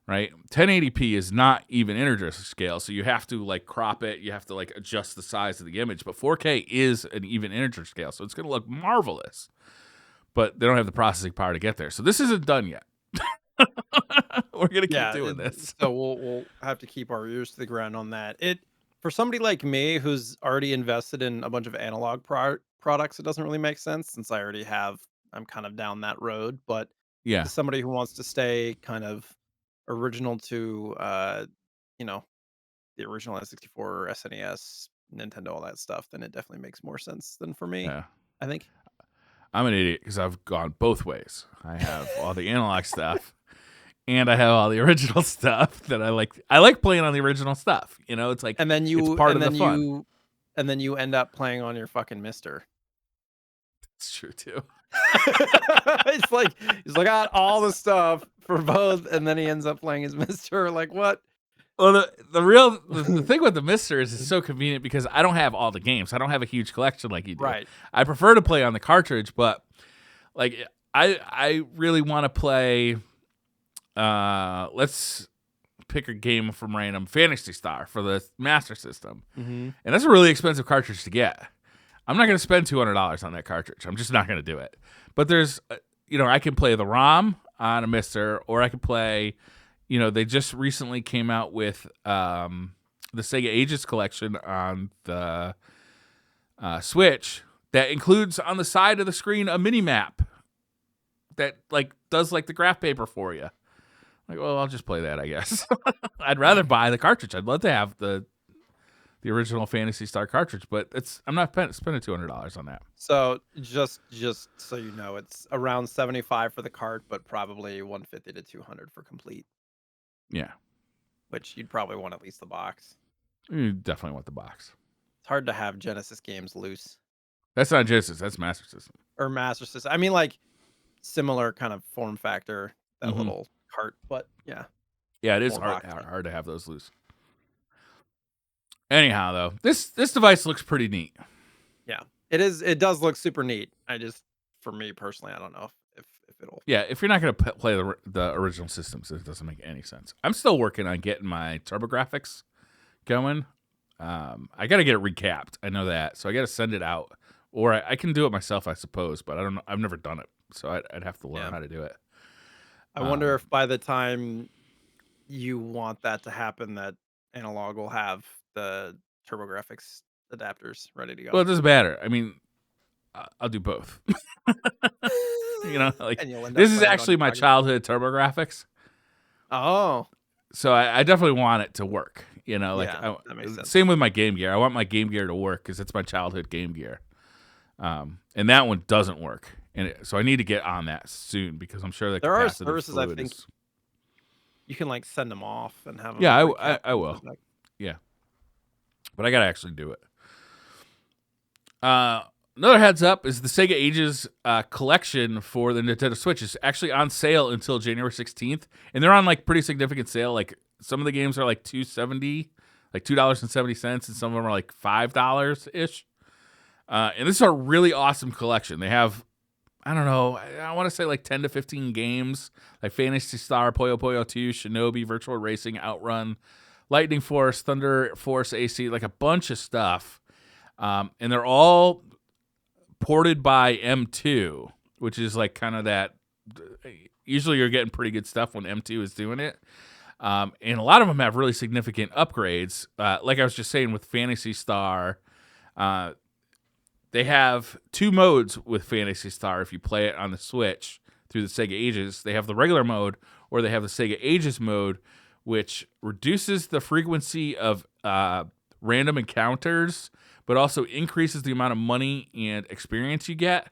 A: Right? 1080p is not even integer scale, so you have to like crop it, you have to like adjust the size of the image, but 4K is an even integer scale, so it's going to look marvelous. But they don't have the processing power to get there. So this isn't done yet. We're going to keep doing this.
B: So we'll have to keep our ears to the ground on that. For somebody like me who's already invested in a bunch of analog products, it doesn't really make sense since I'm kind of down that road, but
A: yeah,
B: to somebody who wants to stay kind of original to the original N64, SNES, Nintendo, all that stuff, then it definitely makes more sense than for me.
A: Yeah.
B: I think
A: I'm an idiot because I've gone both ways. I have all the analog stuff, and I have all the original stuff that I like. I like playing on the original stuff. It's like
B: and then
A: it's part of the fun.
B: And then you end up playing on your fucking Mister.
A: It's true too.
B: It's like he's like got all the stuff for both, and then he ends up playing his Mister. Like what?
A: Well, the thing with the Mister is it's so convenient because I don't have all the games. I don't have a huge collection like you do.
B: Right.
A: I prefer to play on the cartridge, but like I really want to play. Let's pick a game from random. Phantasy Star for the Master System, and that's a really expensive cartridge to get. I'm not going to spend $200 on that cartridge. I'm just not going to do it. But there's, I can play the ROM on a Mister, or I can play, they just recently came out with the Sega Ages collection on the Switch that includes on the side of the screen a mini map that like does like the graph paper for you. Like, well, I'll just play that, I guess. I'd rather buy the cartridge. I'd love to have the original Phantasy Star cartridge, but I'm not spending $200 on that.
B: So just so you know, it's around $75 for the cart, but probably $150 to $200 for complete.
A: Yeah,
B: which you'd probably want at least the box.
A: You definitely want the box.
B: It's hard to have Genesis games loose.
A: That's not Genesis. That's Master System.
B: Or Master System. I mean, like similar kind of form factor, that little cart, but yeah.
A: Yeah, it is hard to have those loose. Anyhow, though, this device looks pretty neat.
B: Yeah, it is. It does look super neat. For me personally, I don't know if it'll.
A: Yeah, if you're not going to play the original systems, it doesn't make any sense. I'm still working on getting my TurboGrafx going. I got to get it recapped. I know that, so I got to send it out, or I can do it myself, I suppose. But I don't know. I've never done it, so I'd have to learn how to do it.
B: I wonder if by the time you want that to happen, that Analog will have the TurboGrafx adapters ready to go.
A: Well, it doesn't matter. I mean, I'll do both. Like this is actually my childhood TurboGrafx.
B: Oh,
A: so I definitely want it to work.
B: That makes sense.
A: Same with my Game Gear. I want my Game Gear to work because it's my childhood Game Gear. And that one doesn't work. So I need to get on that soon because I'm sure the
B: There are
A: capacitive
B: services I
A: fluid
B: think
A: is.
B: you can like send them off and have
A: Yeah,
B: them recap.
A: I will. Yeah, but I gotta actually do it. Another heads up is the Sega Ages collection for the Nintendo Switch is actually on sale until January 16th, and they're on like pretty significant sale. Like some of the games are like $2.70, like $2.70, and some of them are like $5 ish. And this is a really awesome collection. They have, I don't know, I want to say like 10 to 15 games, like Phantasy Star, Puyo Puyo 2, Shinobi, Virtual Racing, Outrun, Lightning Force, Thunder Force AC, like a bunch of stuff. And they're all ported by M2, which is like kind of that. Usually you're getting pretty good stuff when M2 is doing it. And a lot of them have really significant upgrades. Like I was just saying with Phantasy Star, they have two modes with Phantasy Star if you play it on the Switch through the Sega Ages. They have the regular mode, or they have the Sega Ages mode, which reduces the frequency of random encounters, but also increases the amount of money and experience you get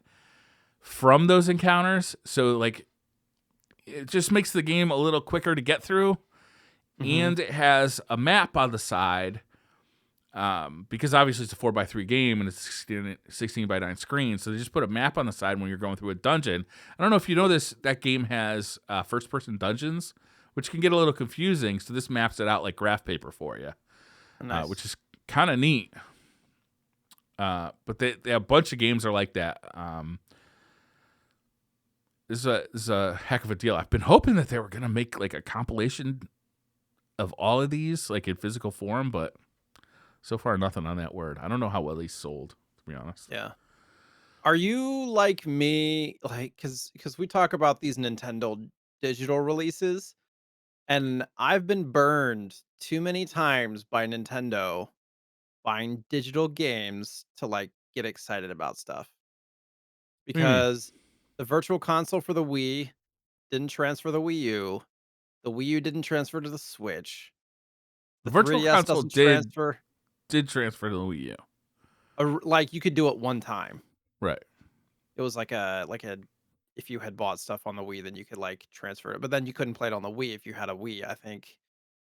A: from those encounters. So, like, it just makes the game a little quicker to get through. And it has a map on the side. Because obviously it's a 4x3 game and it's 16:9 screen, so they just put a map on the side when you're going through a dungeon. I don't know if you know this, that game has first-person dungeons, which can get a little confusing, so this maps it out like graph paper for you,
B: Nice.
A: which is kind of neat. But they a bunch of games are like that. This is a heck of a deal. I've been hoping that they were going to make like a compilation of all of these, like in physical form, but so far, nothing on that word. I don't know how well these sold, to be honest.
B: Yeah. Are you like me? Like, because we talk about these Nintendo digital releases, and I've been burned too many times by Nintendo buying digital games to like get excited about stuff.
A: What do you mean?
B: Because the Virtual Console for the Wii didn't transfer the Wii U. The Wii U didn't transfer to the Switch.
A: The
B: The
A: Virtual
B: 3DS
A: Console
B: doesn't transfer.
A: did transfer to the Wii U.
B: Like you could do it one time.
A: Right.
B: It was like a if you had bought stuff on the Wii, then you could like transfer it, but then you couldn't play it on the Wii if you had a Wii. I think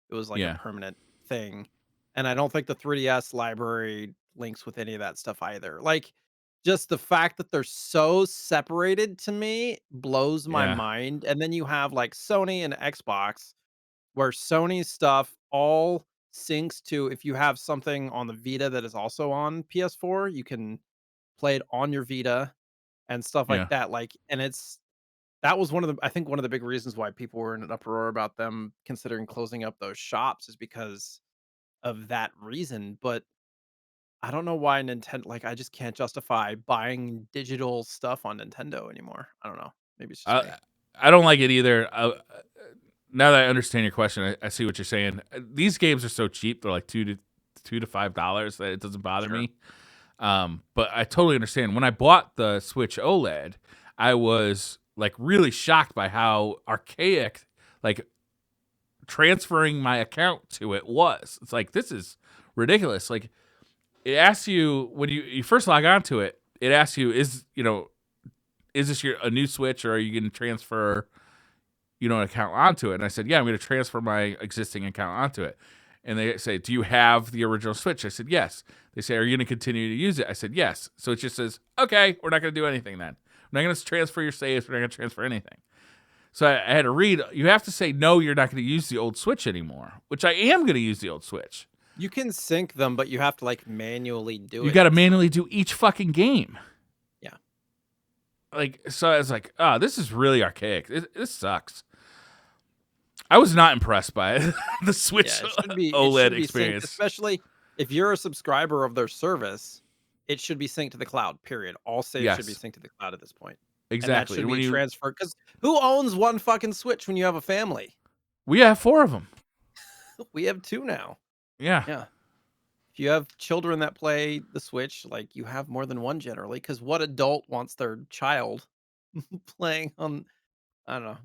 B: it was like a
A: Yeah.
B: permanent thing. And I don't think the 3DS library links with any of that stuff either. Like just the fact that they're so separated to me blows my
A: Yeah.
B: mind. And then you have like Sony and Xbox where Sony's stuff all syncs to if you have something on the Vita that is also on PS4, you can play it on your Vita and stuff like
A: Yeah.
B: that, like and it's that was one of the I think one of the big reasons why people were in an uproar about them considering closing up those shops is because of that reason, but I don't know why Nintendo like, I just can't justify buying digital stuff on Nintendo anymore. I don't know. Maybe it's just me.
A: I don't like it either. Now that I understand your question, I see what you're saying. These games are so cheap; they're like $2 to $5 that it doesn't bother
B: Sure.
A: me. But I totally understand. When I bought the Switch OLED, I was like really shocked by how archaic, like transferring my account to it was. It's like this is ridiculous. Like it asks you when you first log onto it, it asks you is this a new Switch or are you going to transfer an account onto it? And I said, yeah, I'm going to transfer my existing account onto it. And they say, do you have the original Switch? I said, yes. They say, are you going to continue to use it? I said, yes. So it just says, okay, we're not going to do anything then. We're not going to transfer your saves. We're not going to transfer anything. So I had to read, you have to say, no, you're not going to use the old Switch anymore, which I am going to use the old Switch.
B: You can sync them, but you have to, like, manually do it.
A: You got to manually do each fucking game.
B: Yeah.
A: Like, so I was like, oh, this is really archaic. This sucks. I was not impressed by it. The Switch OLED experience.
B: Synced, especially if you're a subscriber of their service, it should be synced to the cloud, period. All saves should be synced to the cloud at this point.
A: Exactly.
B: And that should be transferred, because who owns one fucking Switch when you have a family?
A: We have 4 of them.
B: We have 2 now.
A: Yeah.
B: Yeah. If you have children that play the Switch, like, you have more than one generally, because what adult wants their child playing on I don't know.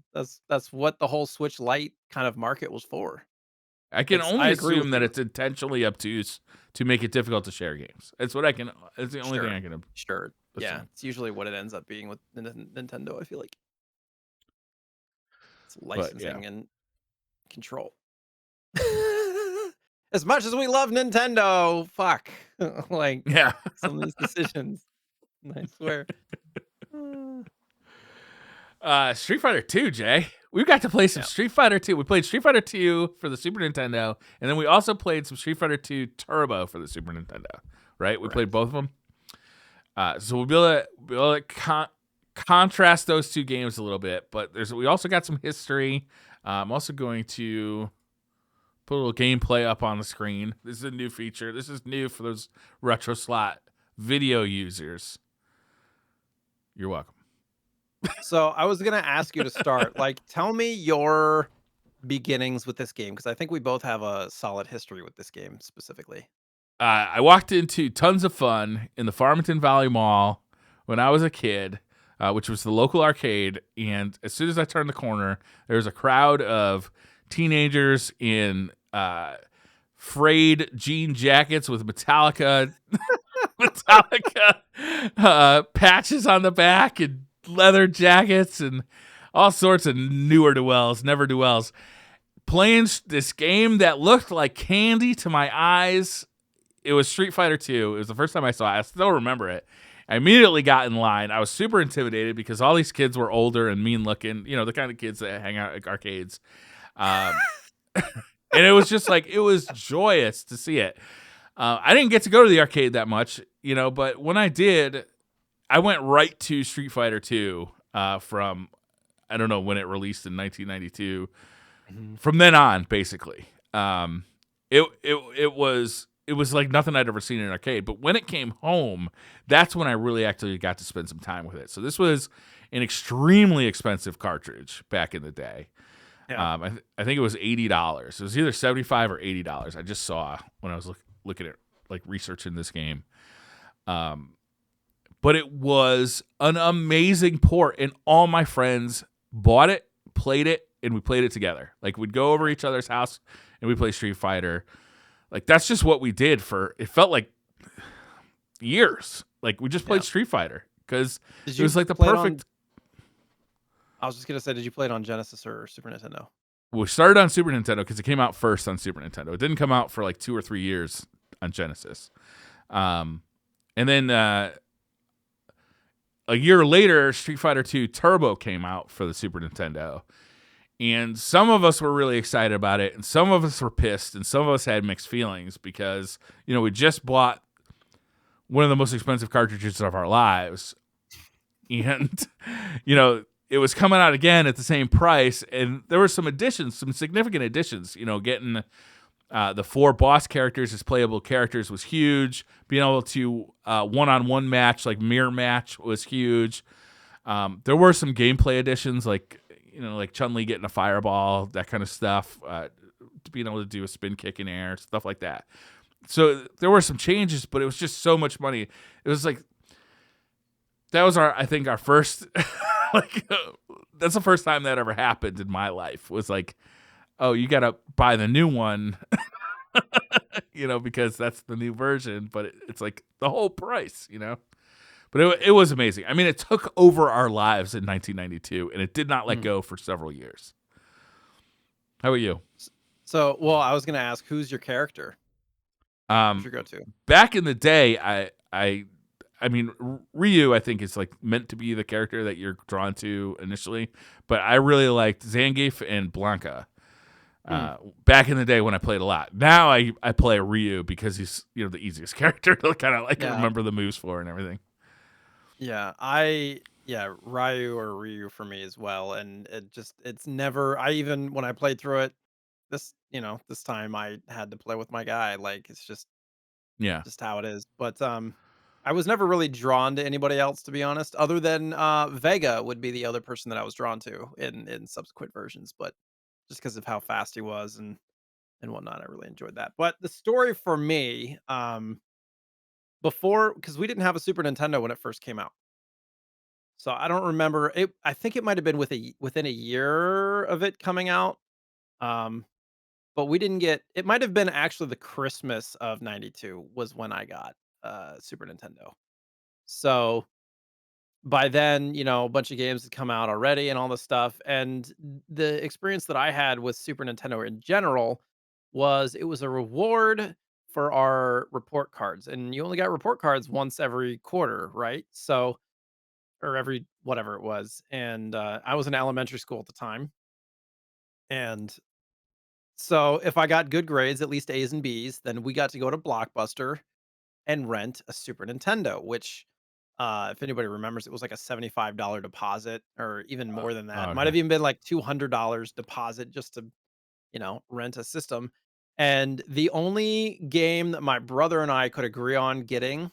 B: That's what the whole Switch Lite kind of market was for.
A: I can only
B: agree with
A: assume that
B: you.
A: it's intentionally obtuse to make it difficult to share games. It's the only thing I can.
B: Sure. Yeah, it's usually what it ends up being with Nintendo, I feel like. It's
A: But yeah.
B: licensing and control. As much as we love Nintendo, fuck. Like,
A: Yeah.
B: some of these decisions, I swear.
A: Street Fighter 2, Jay. We got to play some
B: Yeah,
A: Street Fighter 2. We played Street Fighter 2 for the Super Nintendo, and then we also played some Street Fighter 2 Turbo for the Super Nintendo. Right? We played
B: correct.
A: both of them. So we'll be able to contrast those two games a little bit, but we also got some history. I'm also going to put a little gameplay up on the screen. This is a new feature. This is new for those RetroSlot video users. You're welcome.
B: So, I was gonna ask you to start, like, tell me your beginnings with this game, because I think we both have a solid history with this game specifically.
A: I walked into Tons of Fun in the Farmington Valley Mall when I was a kid, which was the local arcade. And as soon as I turned the corner, there was a crowd of teenagers in frayed jean jackets with Metallica patches on the back and leather jackets and all sorts of never duels, playing this game that looked like candy to my eyes. It was Street Fighter 2. It was the first time I saw it. I still remember it. I immediately got in line. I was super intimidated because all these kids were older and mean looking, the kind of kids that hang out at arcades. And it was just like, it was joyous to see it. I didn't get to go to the arcade that much, but when I did, I went right to Street Fighter 2 from, I don't know when it released in 1992. From then on, basically. It was like nothing I'd ever seen in an arcade. But when it came home, that's when I really actually got to spend some time with it. So this was an extremely expensive cartridge back in the day.
B: Yeah.
A: I think it was $80. It was either $75 or $80. I just saw when I was looking at like researching this game. But it was an amazing port, and all my friends bought it, played it, and we played it together. Like we'd go over each other's house and we play Street Fighter. Like that's just what we did it felt like years. Like we just played Street Fighter because it was like the perfect.
B: I was just gonna say, did you play it on Genesis or Super Nintendo?
A: We started on Super Nintendo because it came out first on Super Nintendo. It didn't come out for like 2 or 3 years on Genesis. And then a year later, Street Fighter 2 Turbo came out for the Super Nintendo. And some of us were really excited about it, and some of us were pissed, and some of us had mixed feelings because, we just bought one of the most expensive cartridges of our lives. And, it was coming out again at the same price, and there were some additions, some significant additions. Getting the 4 boss characters as playable characters was huge. Being able to one-on-one match, like mirror match, was huge. There were some gameplay additions, like Chun-Li getting a fireball, that kind of stuff, being able to do a spin kick in air, stuff like that. So there were some changes, but it was just so much money. It was like, that was I think our first, that's the first time that ever happened in my life, was like, oh, you got to buy the new one, because that's the new version, but it's like the whole price, But it was amazing. I mean, it took over our lives in 1992, and it did not let go for several years. How about you?
B: So, well, I was gonna ask, who's your character? Who's your go-to?
A: Back in the day, I mean, Ryu, I think, is like meant to be the character that you're drawn to initially, but I really liked Zangief and Blanca. Back in the day when I played a lot. Now I play Ryu because he's the easiest character to kind of remember the moves for and everything.
B: Yeah, Ryu for me as well, and it's never. I even when I played through it, this time I had to play with my guy. Like it's
A: Yeah.
B: just how it is. But I was never really drawn to anybody else, to be honest, other than Vega would be the other person that I was drawn to in subsequent versions. But just because of how fast he was and whatnot, I really enjoyed that. But the story for me, before because we didn't have a Super Nintendo when it first came out. So I don't remember it. I think it might have been within a year of it coming out. Um, but we didn't get it might have been actually the Christmas of '92 was when I got Super Nintendo. So by then, a bunch of games had come out already and all this stuff. And the experience that I had with Super Nintendo in general was it was a reward for our report cards. And you only got report cards once every quarter, right? So, or every whatever it was. And I was in elementary school at the time. And so if I got good grades, at least A's and B's, then we got to go to Blockbuster and rent a Super Nintendo, which, if anybody remembers, it was like a $75 deposit or even more than that. Might
A: Okay.
B: have even been like $200 deposit just to, rent a system. And the only game that my brother and I could agree on getting,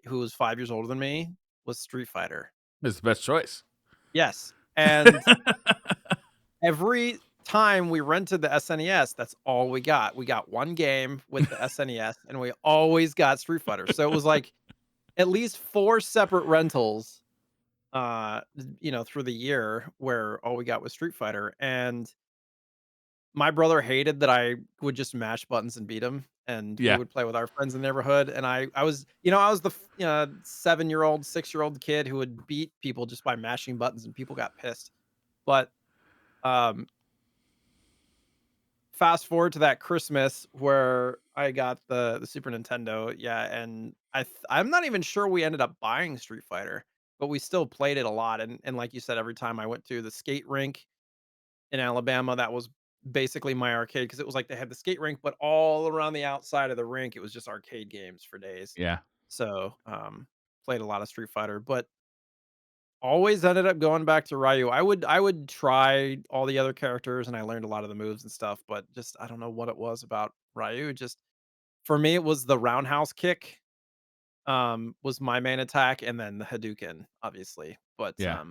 B: who was 5 years older than me, was Street Fighter.
A: It's the best choice.
B: Yes. And every time we rented the SNES, that's all we got. We got one game with the SNES and we always got Street Fighter. So it was like at least 4 separate rentals, through the year where all we got was Street Fighter, and my brother hated that I would just mash buttons and beat him, and we
A: Yeah.
B: would play with our friends in the neighborhood, and I was, I was the 7-year-old, 6-year-old kid who would beat people just by mashing buttons, and people got pissed. But, um fast forward to that Christmas where I got the Super Nintendo, yeah, and I'm not even sure we ended up buying Street Fighter, but we still played it a lot, and like you said, every time I went to the skate rink in Alabama, that was basically my arcade because it was like they had the skate rink, but all around the outside of the rink, it was just arcade games for days.
A: Yeah.
B: So, played a lot of Street Fighter, but always ended up going back to Ryu. I would try all the other characters, and I learned a lot of the moves and stuff, but just I don't know what it was about Ryu. Just for me, it was the roundhouse kick, was my main attack, and then the Hadouken, obviously.
A: Yeah.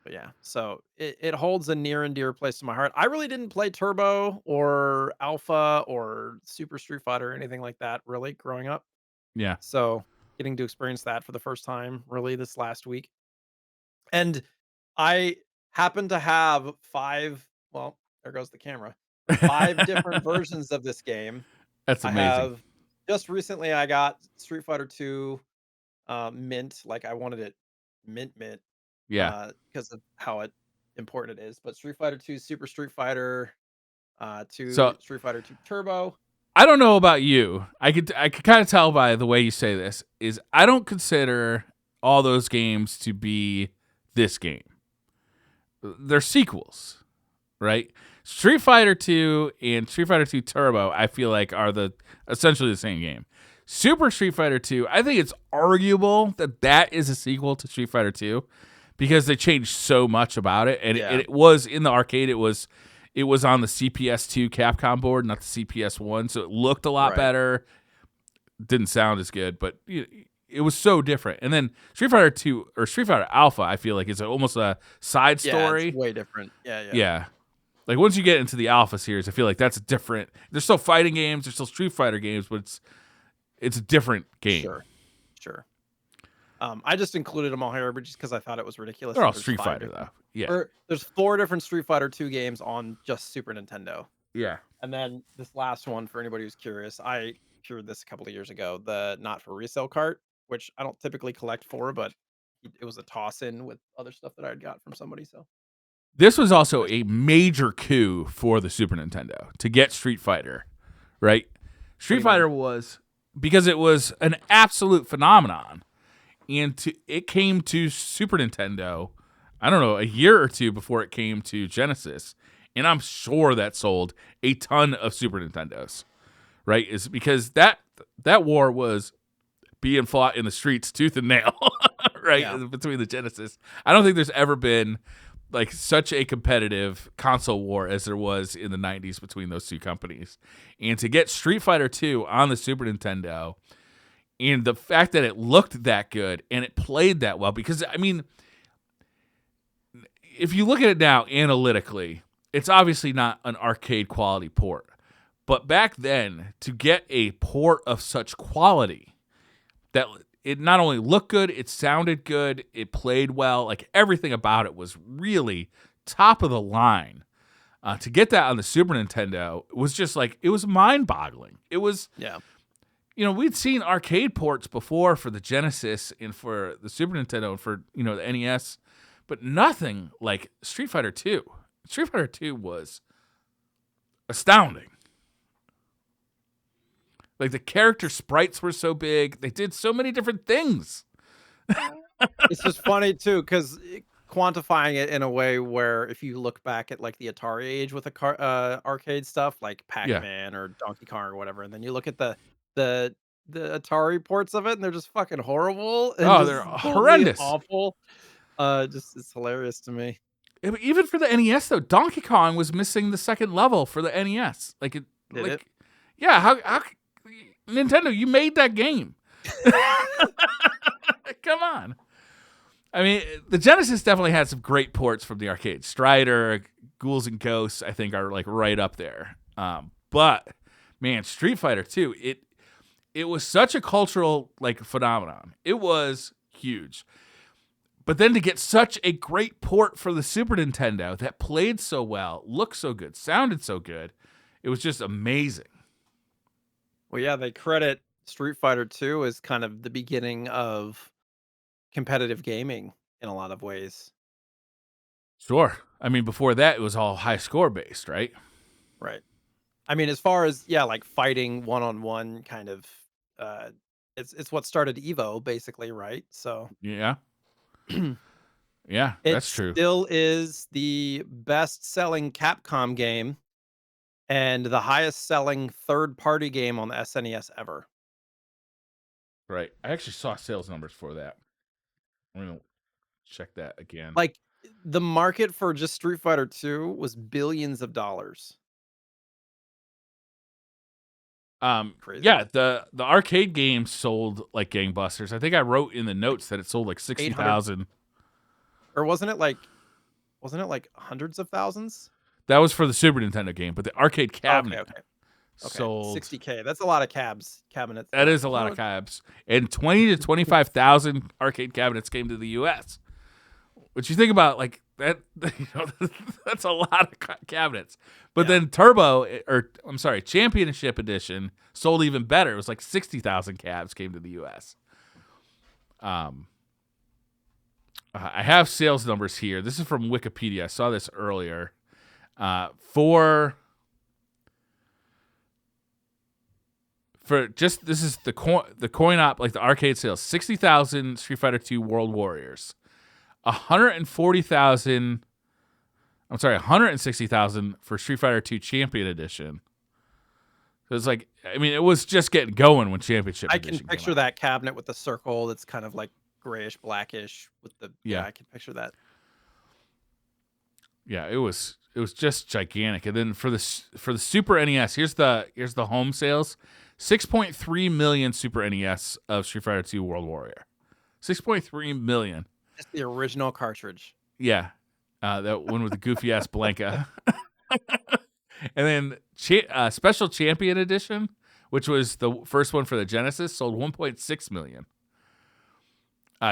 B: But yeah, so it holds a near and dear place to my heart. I really didn't play Turbo or Alpha or Super Street Fighter or anything like that really growing up.
A: Yeah.
B: So getting to experience that for the first time really this last week. And I happen to have 5, well, there goes the camera. 5 different versions of this game.
A: That's
B: I
A: amazing.
B: have just recently I got Street Fighter 2, mint, like I wanted it mint,
A: Yeah.
B: because of how important it is. But Street Fighter 2, Super Street Fighter,
A: So
B: 2, Street Fighter 2 Turbo.
A: I don't know about you. I could kind of tell by the way you say this is I don't consider all those games to be this game. They're sequels, right? Street Fighter 2 and Street Fighter 2 Turbo, I feel like are essentially the same game. Super Street Fighter 2, I think it's arguable that is a sequel to Street Fighter 2 because they changed so much about it, and
B: Yeah.
A: it was in the arcade. It was on the CPS2 Capcom board, not the CPS1, so it looked a lot
B: Right.
A: better. Didn't sound as good, but it was so different. And then Street Fighter 2 or Street Fighter Alpha, I feel like is almost a side
B: Yeah, it's
A: story.
B: way different. Yeah.
A: Yeah. Like once you get into the Alpha series, I feel like that's different. There's still fighting games, there's still Street Fighter games, but it's a different game.
B: Sure. I just included them all here, but just because I thought it was ridiculous.
A: They're all
B: There's
A: Street
B: 5
A: Fighter
B: different,
A: though. Yeah.
B: or there's 4 different Street Fighter 2 games on just Super Nintendo.
A: Yeah.
B: And then this last one, for anybody who's curious, I cured this a couple of years ago, the not for resale cart, which I don't typically collect for, but it was a toss in with other stuff that I'd got from somebody. So
A: This was also a major coup for the Super Nintendo to get Street Fighter, right? Street Fighter was because it was an absolute phenomenon. And it came to Super Nintendo, I don't know, a year or two before it came to Genesis. And I'm sure that sold a ton of Super Nintendos, right? Is because that war was being fought in the streets tooth and nail, right?
B: Yeah.
A: Between the Genesis. I don't think there's ever been like such a competitive console war as there was in the 90s between those two companies. And to get Street Fighter 2 on the Super Nintendo, and the fact that it looked that good and it played that well, because I mean, if you look at it now analytically, it's obviously not an arcade quality port. But back then, to get a port of such quality that it not only looked good, it sounded good, it played well, like everything about it was really top of the line. To get that on the Super Nintendo was just like, it was mind boggling. It was,
B: yeah.
A: we'd seen arcade ports before for the Genesis and for the Super Nintendo and for, the NES, but nothing like Street Fighter 2. Street Fighter 2 was astounding. Like, the character sprites were so big. They did so many different things.
B: It's just funny, too, because quantifying it in a way where if you look back at, like, the Atari age with the arcade stuff, like Pac-Man or Donkey Kong or whatever, and then you look at the Atari ports of it, and they're just fucking horrible and just
A: they're
B: totally
A: horrendous.
B: awful. Just it's hilarious to me.
A: Even for the NES, though, Donkey Kong was missing the second level for the NES. Like,
B: Did it?
A: Yeah, how Nintendo, you made that game. Come on. I mean, the Genesis definitely had some great ports from the arcade. Strider, Ghouls and Ghosts, I think, are like right up there. But man, Street Fighter 2, it was such a cultural like phenomenon. It was huge. But then to get such a great port for the Super Nintendo that played so well, looked so good, sounded so good, it was just amazing.
B: Well, yeah, they credit Street Fighter 2 as kind of the beginning of competitive gaming in a lot of ways.
A: Sure. I mean, before that, it was all high score based, right?
B: Right. I mean, as far as like fighting one-on-one kind of it's what started Evo basically, right? So
A: Yeah. Yeah,
B: it
A: that's true.
B: still is the best-selling Capcom game and the highest-selling third-party game on the SNES ever.
A: Right. I actually saw sales numbers for that. I'm going to check that again.
B: Like, the market for just Street Fighter 2 was billions of dollars. Crazy.
A: Yeah, the arcade game sold like gangbusters. I think I wrote in the notes that it sold like 60,000.
B: Or wasn't it like hundreds of thousands?
A: That was for the Super Nintendo game, but the arcade cabinet
B: Okay.
A: sold
B: 60K. That's a lot of cabinets.
A: That is a lot of cabs. And 20 to 25,000 arcade cabinets came to the US. Which you think about, like, that, that's a lot of cabinets. But then Championship Edition sold even better. It was like 60,000 cabs came to the US. I have sales numbers here. This is from Wikipedia. I saw this earlier. This is the coin op, like the arcade sales. 60,000 Street Fighter 2 World Warriors. 160,000 for Street Fighter 2 Champion Edition. So it's like, I mean, it was just getting going when Championship Edition
B: I can picture that cabinet with the circle that's kind of like grayish, blackish with the I can picture that.
A: Yeah, it was just gigantic. And then for the Super NES, here's the home sales. 6.3 million Super NES of Street Fighter 2 World Warrior. 6.3 million.
B: It's the original cartridge.
A: Yeah. That one with the goofy ass Blanca. And then Special Champion Edition, which was the first one for the Genesis, sold 1.6 million.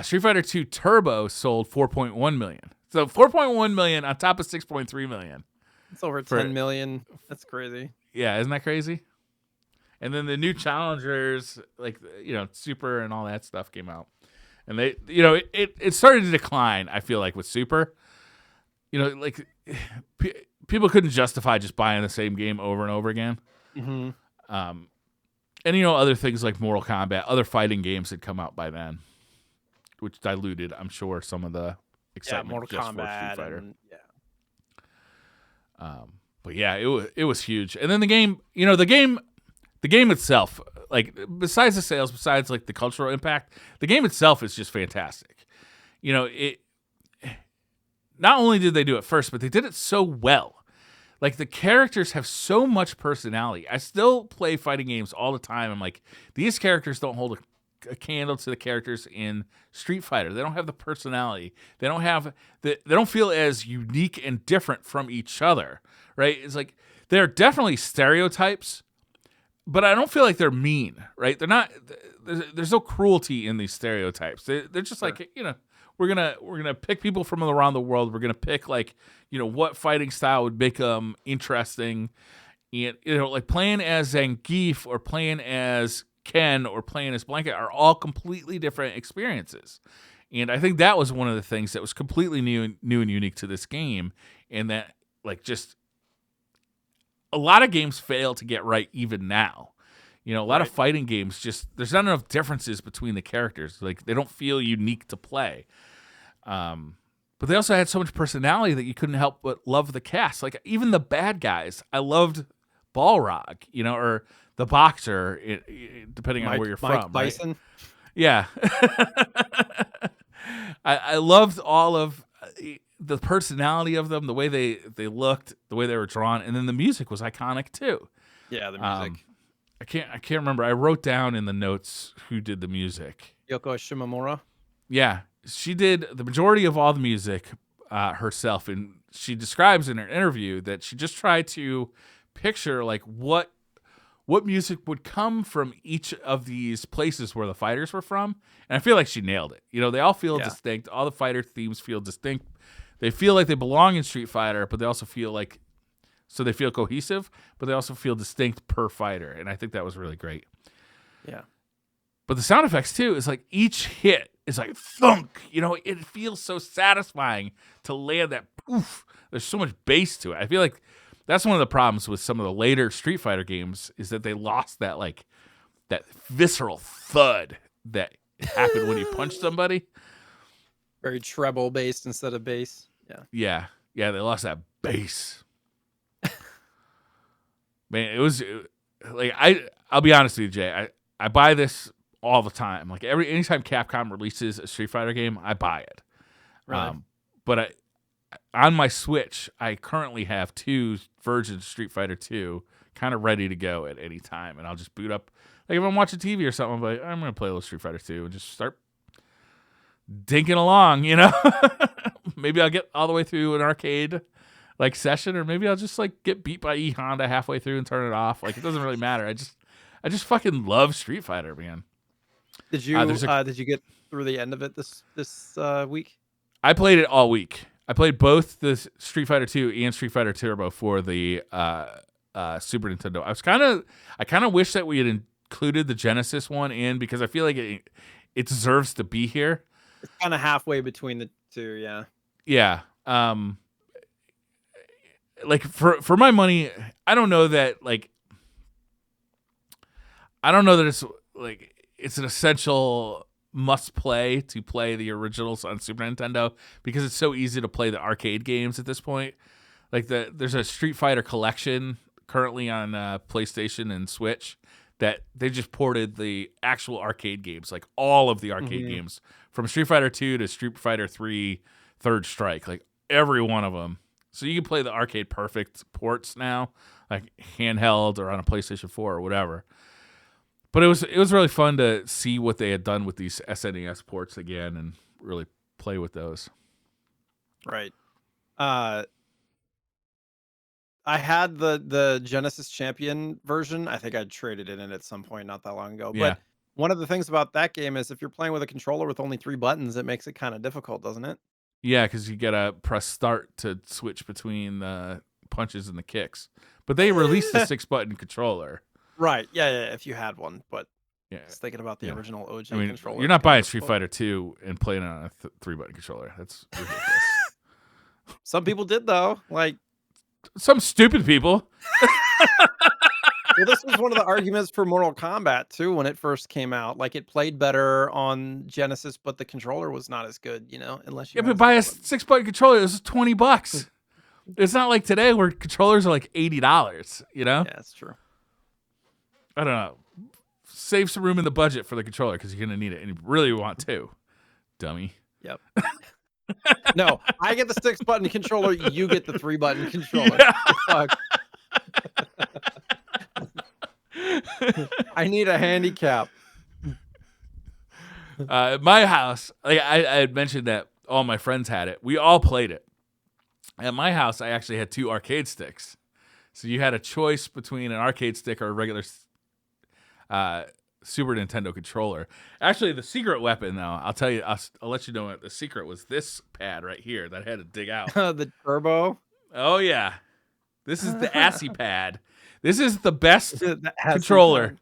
A: Street Fighter 2 Turbo sold 4.1 million. So 4.1 million on top of 6.3 million.
B: It's over 10 million. That's crazy.
A: Yeah, isn't that crazy? And then the new challengers, like, Super and all that stuff came out. And they, it started to decline, I feel like, with Super. Like, people couldn't justify just buying the same game over and over again.
B: Mm-hmm.
A: And, other things like Mortal Kombat, other fighting games had come out by then, which diluted, I'm sure, some of the excitement
B: Mortal
A: just
B: Kombat
A: for Street Fighter.
B: But
A: yeah, it was huge. And then the game, the game itself, like, besides the sales, besides like the cultural impact, the game itself is just fantastic. It not only did they do it first, but they did it so well. Like, the characters have so much personality. I still play fighting games all the time. I'm like, these characters don't hold a candle to the characters in Street Fighter. They don't have the personality. They don't feel as unique and different from each other, right? It's like, they're definitely stereotypes, but I don't feel like they're mean, right? They're not. There's no cruelty in these stereotypes. They're just like, we're gonna pick people from around the world. We're gonna pick, like, what fighting style would make them interesting, and like playing as Zangief or playing as Ken or playing as Blanket are all completely different experiences. And I think that was one of the things that was completely new and unique to this game, and that like just a lot of games fail to get right even now. You know, a lot of fighting games just there's not enough differences between the characters. Like they don't feel unique to play. But they also had so much personality that you couldn't help but love the cast. Like even the bad guys, I loved Balrog, you know, or the boxer, depending on where you're from.
B: Mike Bison.
A: Right? Yeah. I loved all of the personality of them, the way they looked, the way they were drawn, and then the music was iconic too.
B: Yeah, the music.
A: I can't remember. I wrote down in the notes who did the music.
B: Yoko Shimomura.
A: Yeah, she did the majority of all the music herself, and she describes in her interview that she just tried to picture like what music would come from each of these places where the fighters were from, and I feel like she nailed it. You know, they all feel distinct. All the fighter themes feel distinct. They feel like they belong in Street Fighter, but they also feel like so they feel cohesive, but they also feel distinct per fighter, and I think that was really great.
B: Yeah.
A: But the sound effects too is like each hit is like thunk. You know, it feels so satisfying to land that poof. There's so much bass to it. I feel like that's one of the problems with some of the later Street Fighter games is that they lost that like that visceral thud that happened when you punch somebody.
B: Very treble based instead of bass. Yeah.
A: Yeah, they lost that bass. Man, it was like I'll be honest with you, Jay. I buy this all the time. Like anytime Capcom releases a Street Fighter game, I buy it.
B: Really?
A: But on my Switch, I currently have 2 versions of Street Fighter 2 kind of ready to go at any time, and I'll just boot up. Like if I'm watching TV or something, I'm like, I'm gonna play a little Street Fighter 2 and just start dinking along. You know, maybe I'll get all the way through an arcade like session, or maybe I'll just like get beat by E Honda halfway through and turn it off. Like it doesn't really matter. I just fucking love Street Fighter, man.
B: Did you did you get through the end of it this week? I
A: played it all week. I played both the Street Fighter 2 and Street Fighter Turbo for the Super Nintendo. I kind of wish that we had included the Genesis one in because I feel like it deserves to be here.
B: It's kind of halfway between the two, yeah.
A: Yeah. Like for my money, I don't know that it's like it's an essential must play to play the originals on Super Nintendo because it's so easy to play the arcade games at this point. Like there's a Street Fighter collection currently on PlayStation and Switch that they just ported the actual arcade games, like all of the arcade games from Street Fighter 2 to Street Fighter 3 Third Strike, like every one of them. So you can play the arcade perfect ports now, like handheld or on a PlayStation 4 or whatever. But it was really fun to see what they had done with these SNES ports again and really play with those.
B: Right. I had the Genesis Champion version. I think I traded it in at some point not that long ago.
A: Yeah.
B: But one of the things about that game is if you're playing with a controller with only 3 buttons, it makes it kind of difficult, doesn't it?
A: Yeah, because you gotta press start to switch between the punches and the kicks. But they released the 6-button controller.
B: Right. Yeah. If you had one, but
A: yeah,
B: just thinking about the original OG controller.
A: You're not buying Street Fighter 2 and playing it on a 3-button controller. That's ridiculous.
B: Some people did though, like
A: some stupid people.
B: Well, this was one of the arguments for Mortal Kombat too when it first came out. Like it played better on Genesis, but the controller was not as good, you know, unless you
A: but buy a 6-button controller, it was $20. It's not like today where controllers are like $80, you know?
B: Yeah, that's true.
A: I don't know. Save some room in the budget for the controller because you're gonna need it, and you really want to, dummy.
B: Yep. No, I get the 6-button controller. You get the 3-button controller.
A: Yeah.
B: I need a handicap.
A: At my house, like I had mentioned that all my friends had it. We all played it. At my house, I actually had 2 arcade sticks. So you had a choice between an arcade stick or a regular Super Nintendo controller. Actually, the secret weapon, though, I'll tell you, I'll let you know what the secret was. This pad right here that I had to dig out.
B: The turbo?
A: Oh, yeah. This is the assy pad. This is the best controller.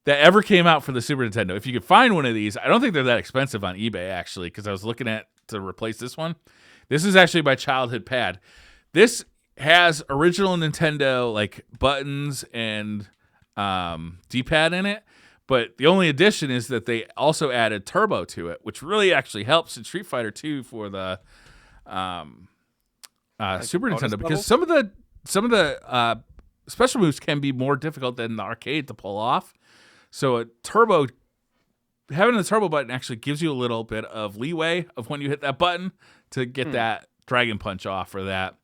A: that ever came out for the Super Nintendo. If you could find one of these, I don't think they're that expensive on eBay, actually, because I was looking at to replace this one. This is actually my childhood pad. This has original Nintendo like buttons and D-pad in it, but the only addition is that they also added turbo to it, which really actually helps in Street Fighter 2 for the Super Nintendo, because some of the special moves can be more difficult than the arcade to pull off. So having the turbo button actually gives you a little bit of leeway of when you hit that button to get that dragon punch off, or that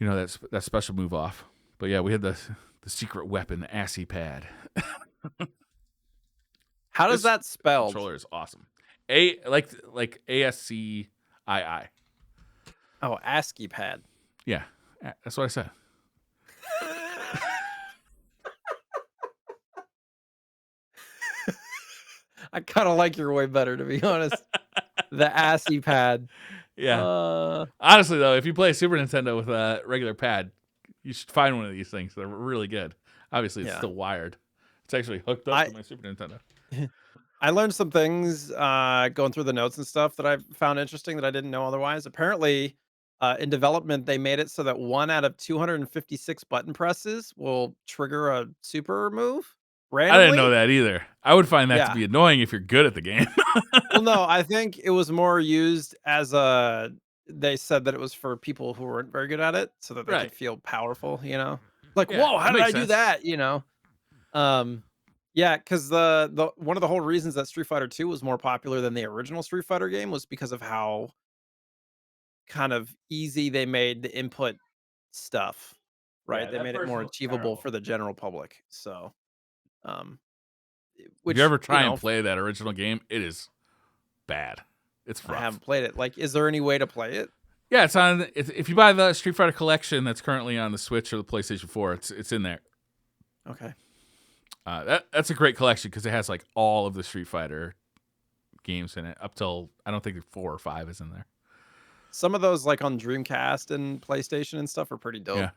A: that special move off. But yeah, we had the secret weapon, the ASCII pad.
B: How does that spell?
A: Controller is awesome. Like ASCII.
B: Oh, ASCII pad.
A: Yeah, that's what I said.
B: I kind of like your way better, to be honest. The ASCII pad.
A: Yeah. Honestly, though, if you play Super Nintendo with a regular pad, you should find one of these things. They're really good. Obviously, it's still wired. It's actually hooked up to my Super Nintendo.
B: I learned some things going through the notes and stuff that I found interesting that I didn't know otherwise. Apparently, in development, they made it so that 1 out of 256 button presses will trigger a super move randomly.
A: I didn't know that either. I would find that to be annoying if you're good at the game.
B: Well, no, I think it was more used as they said that it was for people who weren't very good at it, so that they could feel powerful, Like, whoa, how did I do that? Yeah, because the one of the whole reasons that Street Fighter 2 was more popular than the original Street Fighter game was because of how kind of easy they made the input stuff, right?
A: Yeah,
B: they
A: that
B: made it more
A: first
B: achievable
A: terrible.
B: for the general public. So,
A: If
B: which
A: you ever try and play that original game, it is bad. It's rough.
B: I haven't played it. Like, is there any way to play it?
A: Yeah, it's on. If you buy the Street Fighter collection that's currently on the Switch or the PlayStation 4, it's in there.
B: Okay.
A: That's a great collection because it has like all of the Street Fighter games in it up till I don't think 4 or 5 is in there.
B: Some of those, like on Dreamcast and PlayStation and stuff, are pretty dope.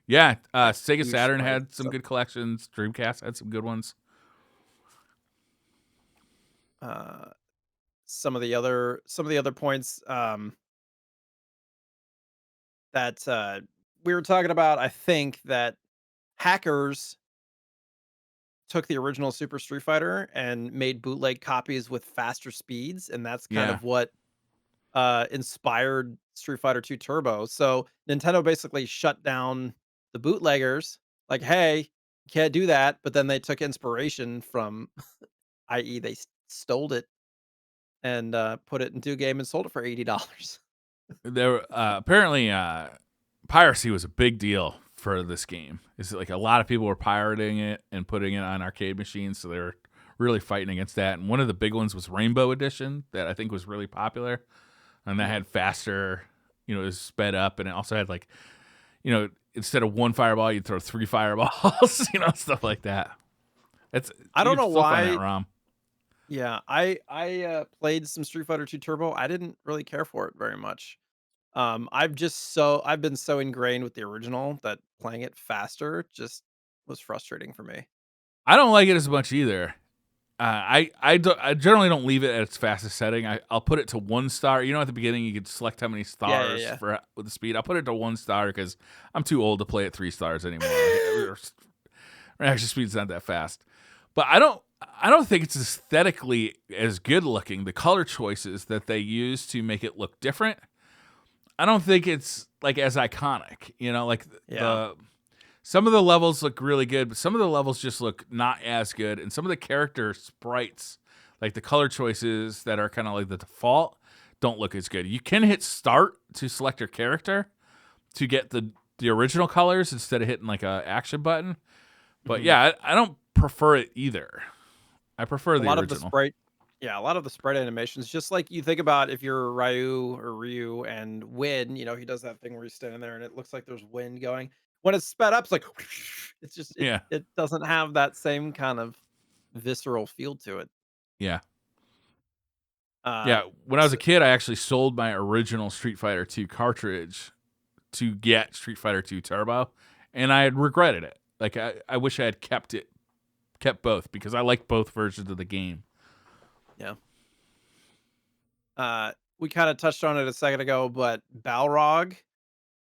A: Yeah. Sega Saturn had some good collections. Dreamcast had some good ones.
B: Some of the other points that we were talking about, I think that hackers took the original Super Street Fighter and made bootleg copies with faster speeds, and that's kind of what inspired Street Fighter 2 Turbo. So Nintendo basically shut down the bootleggers, like, hey, you can't do that. But then they took inspiration from, i.e., they stole it and put it into a game and sold it for $80.
A: There apparently piracy was a big deal for this game. It's like a lot of people were pirating it and putting it on arcade machines, so they were really fighting against that. And one of the big ones was Rainbow Edition that I think was really popular, and that had faster, it was sped up, and it also had like, instead of 1 fireball, you'd throw 3 fireballs, stuff like that.
B: I don't know why.
A: That ROM.
B: Yeah, I played some Street Fighter 2 Turbo. I didn't really care for it very much. I've been so ingrained with the original that playing it faster just was frustrating for me.
A: I don't like it as much either. I generally don't leave it at its fastest setting. I'll put it to 1 star. At the beginning you could select how many stars with the speed. I'll put it to 1 star because I'm too old to play at 3 stars anymore. Reaction speed's not that fast. But I don't think it's aesthetically as good looking. The color choices that they use to make it look different, I don't think it's like as iconic. Some of the levels look really good, but some of the levels just look not as good. And some of the character sprites, like the color choices that are kind of like the default, don't look as good. You can hit start to select your character to get the original colors instead of hitting like a action button. But yeah, I don't prefer it either. I prefer the original.
B: A lot of the sprite animations, just like you think about if you're Ryu and wind, he does that thing where he's standing there and it looks like there's wind going. When it's sped up, it's like, it's just, it doesn't have that same kind of visceral feel to it.
A: Yeah. When I was a kid, I actually sold my original Street Fighter 2 cartridge to get Street Fighter 2 Turbo, and I had regretted it. Like, I wish I had kept it kept both because I like both versions of the game.
B: Yeah. We kind of touched on it a second ago, but Balrog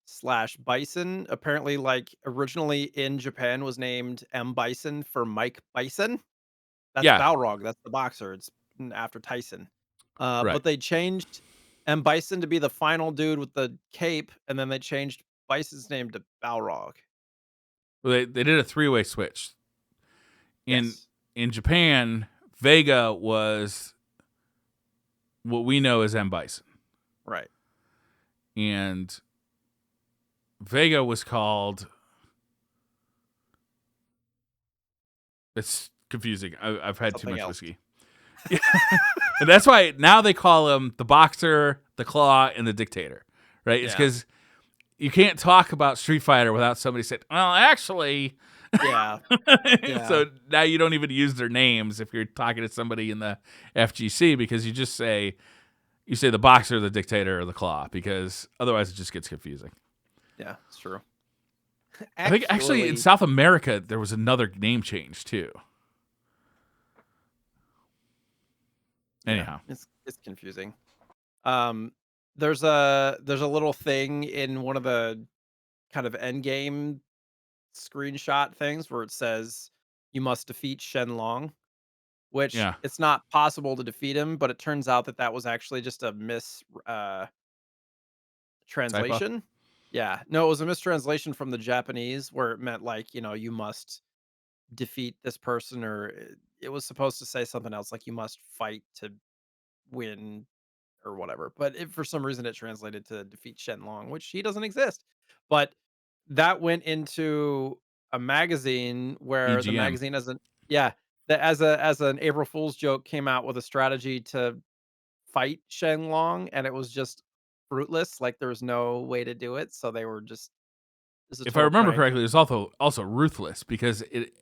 B: slash Bison apparently, like, originally in Japan was named M. Bison for Mike Bison. That's
A: Yeah,
B: Balrog. That's the boxer. It's after Tyson.
A: right.
B: But they changed M. Bison to be the final dude with the cape, and then they changed Bison's name to Balrog.
A: Well, they did a 3-way switch. In
B: Yes.
A: in Japan, Vega was what we know as M. Bison.
B: Right.
A: And Vega was called. It's confusing. I've had too
B: Something
A: much
B: else.
A: whiskey. And that's why now they call him the Boxer, the Claw, and the Dictator. Right? It's
B: Yeah.
A: because you can't talk about Street Fighter without somebody saying, well, actually.
B: Yeah. Yeah.
A: So now you don't even use their names if you're talking to somebody in the FGC because you just say the Boxer, the Dictator, or the Claw because otherwise it just gets confusing.
B: Yeah, it's true.
A: I think actually in South America there was another name change too. Anyhow,
B: yeah, it's confusing. There's a little thing in one of the kind of end game screenshot things where it says you must defeat Shenlong, which
A: yeah,
B: it's not possible to defeat him, but it turns out that that was actually just a
A: typo.
B: translation. Yeah, no, it was a mistranslation from the Japanese where it meant like, you must defeat this person, or it was supposed to say something else like you must fight to win or whatever. But for some reason it translated to defeat Shenlong, which he doesn't exist. But that went into a magazine where the
A: EGM.
B: magazine doesn't, yeah, that as an April Fool's joke came out with a strategy to fight Shenlong, and it was just fruitless. Like there was no way to do it, so they were just, this is a
A: If I
B: total
A: remember
B: prank.
A: correctly, it was also ruthless because it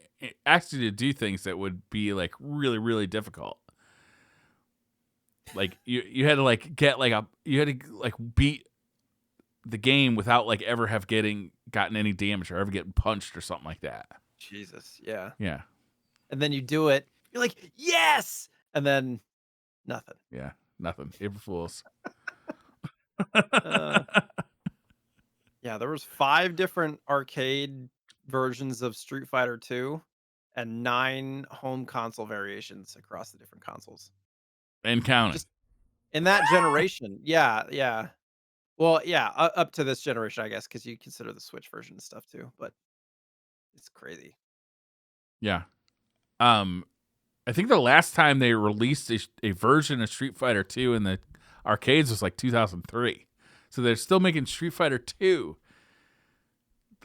A: asked you to do things that would be like really really difficult. Like you had to like get like you had to like beat the game without like ever have gotten any damage or ever getting punched or something like that.
B: Jesus, yeah.
A: Yeah,
B: And then you do it, you're like, yes, and then nothing.
A: yeah, nothing. April Fools.
B: Uh, Yeah, there was 5 different arcade versions of Street Fighter 2 and 9 home console variations across the different consoles.
A: And counting.
B: Just in that generation. Yeah, yeah. Well, yeah, up to this generation, I guess, because you consider the Switch version and stuff too, but it's crazy.
A: Yeah. Um, I think the last time they released a version of Street Fighter 2 in the arcades was like 2003. So they're still making Street Fighter 2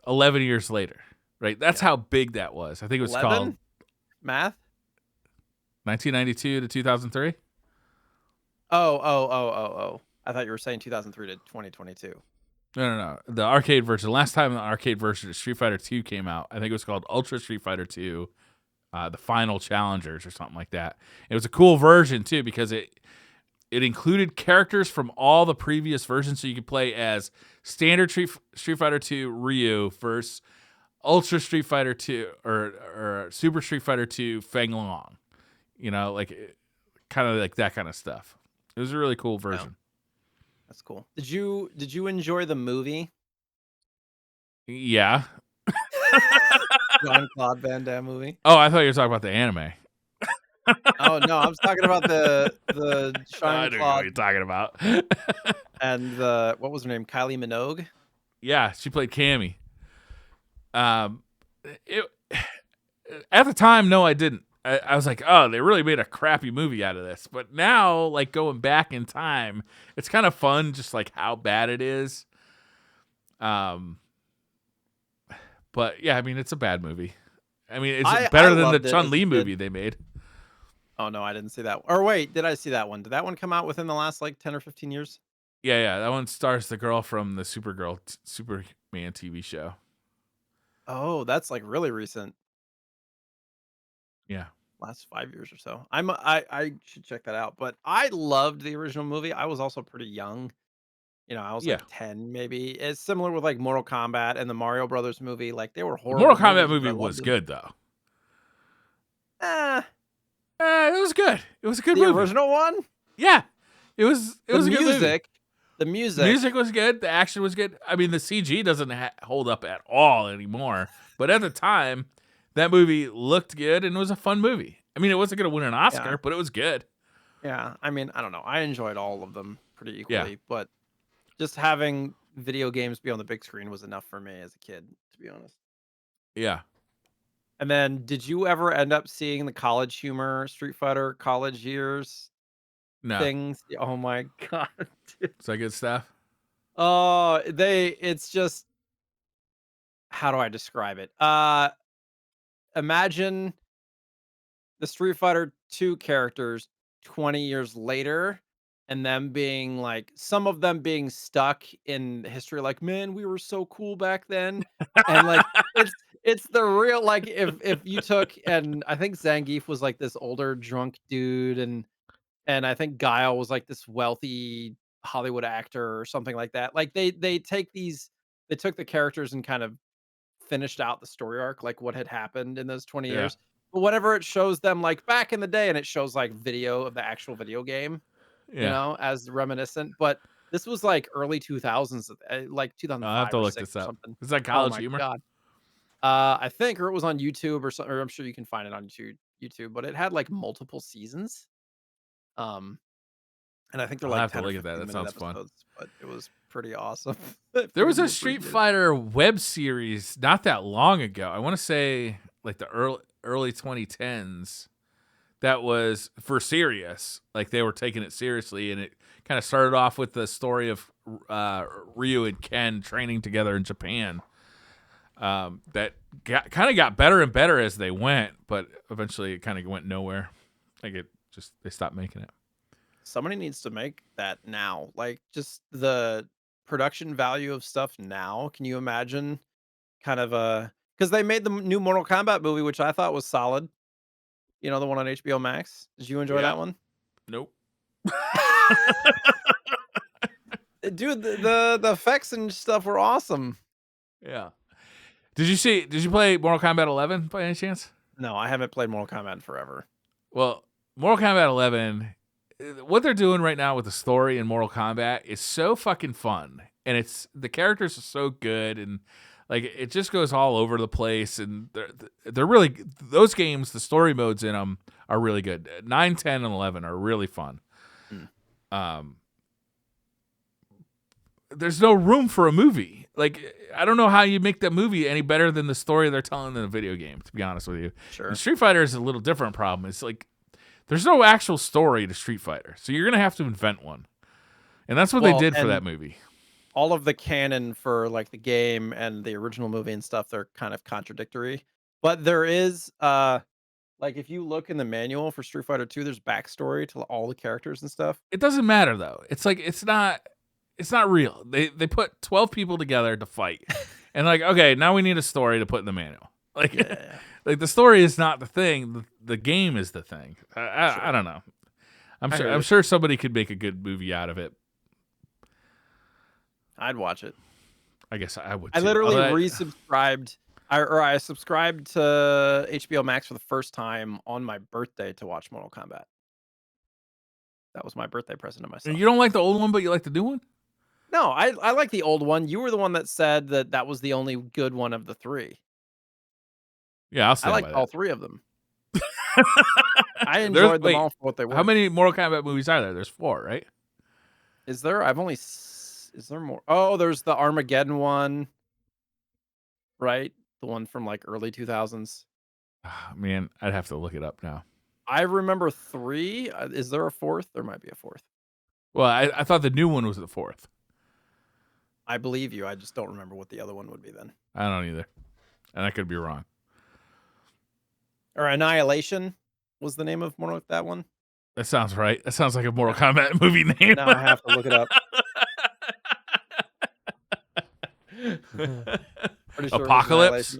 A: 11 years later, right? That's
B: Yeah.
A: how big that was. I think it was
B: 11?
A: called
B: Math?
A: 1992 to 2003.
B: Oh. I thought you were saying 2003 to 2022.
A: No. The arcade version. Last time the arcade version of Street Fighter 2 came out, I think it was called Ultra Street Fighter 2, the Final Challengers or something like that. It was a cool version too because it included characters from all the previous versions, so you could play as standard Street Fighter 2 Ryu versus Ultra Street Fighter 2 or Super Street Fighter 2 Feng Long. Like kind of like that kind of stuff. It was a really cool version.
B: That's cool. Did you enjoy the movie?
A: Yeah.
B: Jean-Claude Van Damme movie?
A: Oh, I thought you were talking about the anime.
B: Oh, no, I was talking about the
A: No, I don't know what
B: Jean-Claude
A: you're talking about.
B: and the, what was her name? Kylie Minogue?
A: Yeah, she played Cammy. It, at the time, no, I didn't. I was like, oh, they really made a crappy movie out of this. But now, like going back in time, it's kind of fun, just like how bad it is. But yeah, I mean, it's a bad movie. I mean, it's
B: I
A: better than the
B: loved it as a
A: Chun-Li movie
B: kid.
A: they made.
B: Oh, no, I didn't see that. Or wait, did I see that one? Did that one come out within the last, like, 10 or 15 years?
A: Yeah, that one stars the girl from the Superman TV show.
B: Oh, that's, like, really recent.
A: Yeah.
B: Last 5 years or so. I should check that out, but I loved the original movie. I was also pretty young. I was,
A: Yeah.
B: like, 10 maybe. It's similar with, like, Mortal Kombat and the Mario Brothers movie. Like, they were
A: The Mortal
B: horrible
A: Kombat
B: movies, but
A: movie
B: I loved
A: was
B: them.
A: good, though.
B: Eh,
A: It was good. It was a good
B: the
A: movie.
B: original one?
A: Yeah, it was. It was a good movie.
B: The
A: The
B: music.
A: music was good. The action was good. I mean, the CG doesn't hold up at all anymore. But at the time, that movie looked good and it was a fun movie. I mean, it wasn't going to win an Oscar, but it was good.
B: Yeah, I mean, I don't know. I enjoyed all of them pretty equally,
A: Yeah.
B: but just having video games be on the big screen was enough for me as a kid, to be honest.
A: Yeah.
B: And then, did you ever end up seeing the College Humor Street Fighter College Years
A: No.
B: things? Oh my god, dude.
A: Is that good stuff?
B: Oh, it's just how do I describe it? Imagine the Street Fighter 2 characters 20 years later and them being like some of them being stuck in history like, "Man, we were so cool back then." And like it's it's the real like if you took and I think Zangief was like this older drunk dude and I think Guile was like this wealthy Hollywood actor or something like that. Like they took the characters and kind of finished out the story arc, like what had happened in those 20
A: Yeah.
B: years. But whenever it shows them like back in the day and it shows like video of the actual video game,
A: Yeah.
B: as reminiscent, but this was like early 2000s, like
A: I'll have
B: 2005
A: to
B: or
A: look
B: 6
A: this
B: or
A: up.
B: something.
A: Is that
B: Oh
A: College
B: my
A: Humor?
B: god. I think or it was on YouTube or something, or I'm sure you can find it on YouTube, but it had like multiple seasons. Um, and I think they're
A: I'll
B: like
A: have to
B: 10 or
A: look at that. That
B: 15-minute
A: sounds fun.
B: episodes, but it was pretty awesome.
A: There was a
B: Pretty
A: Street
B: good.
A: Fighter web series not that long ago. I want to say like the early 2010s. That was for serious. Like they were taking it seriously, and it kind of started off with the story of Ryu and Ken training together in Japan. That kind of got better and better as they went, but eventually it kind of went nowhere. Like they stopped making it.
B: Somebody needs to make that now. Like just the production value of stuff now. Can you imagine kind of a because they made the new Mortal Kombat movie, which I thought was solid. You know, the one on HBO Max. Did you enjoy
A: Yeah.
B: that one?
A: Nope.
B: Dude, the effects and stuff were awesome.
A: Yeah. Did you play Mortal Kombat 11 by any chance?
B: No, I haven't played Mortal Kombat in forever.
A: Well, Mortal Kombat 11, what they're doing right now with the story in Mortal Kombat is so fucking fun, and the characters are so good, and like it just goes all over the place, and they're really those games. The story modes in them are really good. 9, 10, and 11 are really fun.
B: Mm.
A: There's no room for a movie. Like I don't know how you make that movie any better than the story they're telling in the video game. To be honest with you,
B: Sure.
A: and Street Fighter is a little different problem. It's like there's no actual story to Street Fighter, so you're gonna have to invent one, and that's what they did for that movie.
B: All of the canon for like the game and the original movie and stuff, they're kind of contradictory. But there is like if you look in the manual for Street Fighter 2, there's backstory to all the characters and stuff.
A: It doesn't matter though. It's like it's not real. They put 12 people together to fight, and like okay, now we need a story to put in the manual. Like
B: Yeah.
A: like the story is not the thing. The game is the thing. I don't know. I'm sure somebody could make a good movie out of it.
B: I'd watch it.
A: I guess I would.
B: I
A: too.
B: literally
A: Although
B: resubscribed. I subscribed to HBO Max for the first time on my birthday to watch Mortal Kombat. That was my birthday present to myself.
A: you don't like the old one, but you like the new one.
B: No, I like the old one. You were the one that said that that was the only good one of the 3.
A: Yeah, I'll
B: I
A: stand
B: liked
A: by
B: all
A: that.
B: 3 of them. I enjoyed them all for what they were.
A: How many Mortal Kombat movies are there? There's 4, right?
B: Is there? Is there more? Oh, there's the Armageddon one. Right? The one from like early 2000s.
A: Man, I'd have to look it up now.
B: I remember 3. Is there a 4th? There might be a 4th.
A: Well, I thought the new one was the 4th.
B: I believe you. I just don't remember what the other one would be then.
A: I don't either, and I could be wrong.
B: Or Annihilation was the name of that one.
A: That sounds right. That sounds like a Mortal Kombat movie name.
B: Now I have to look it up. Pretty sure
A: Apocalypse?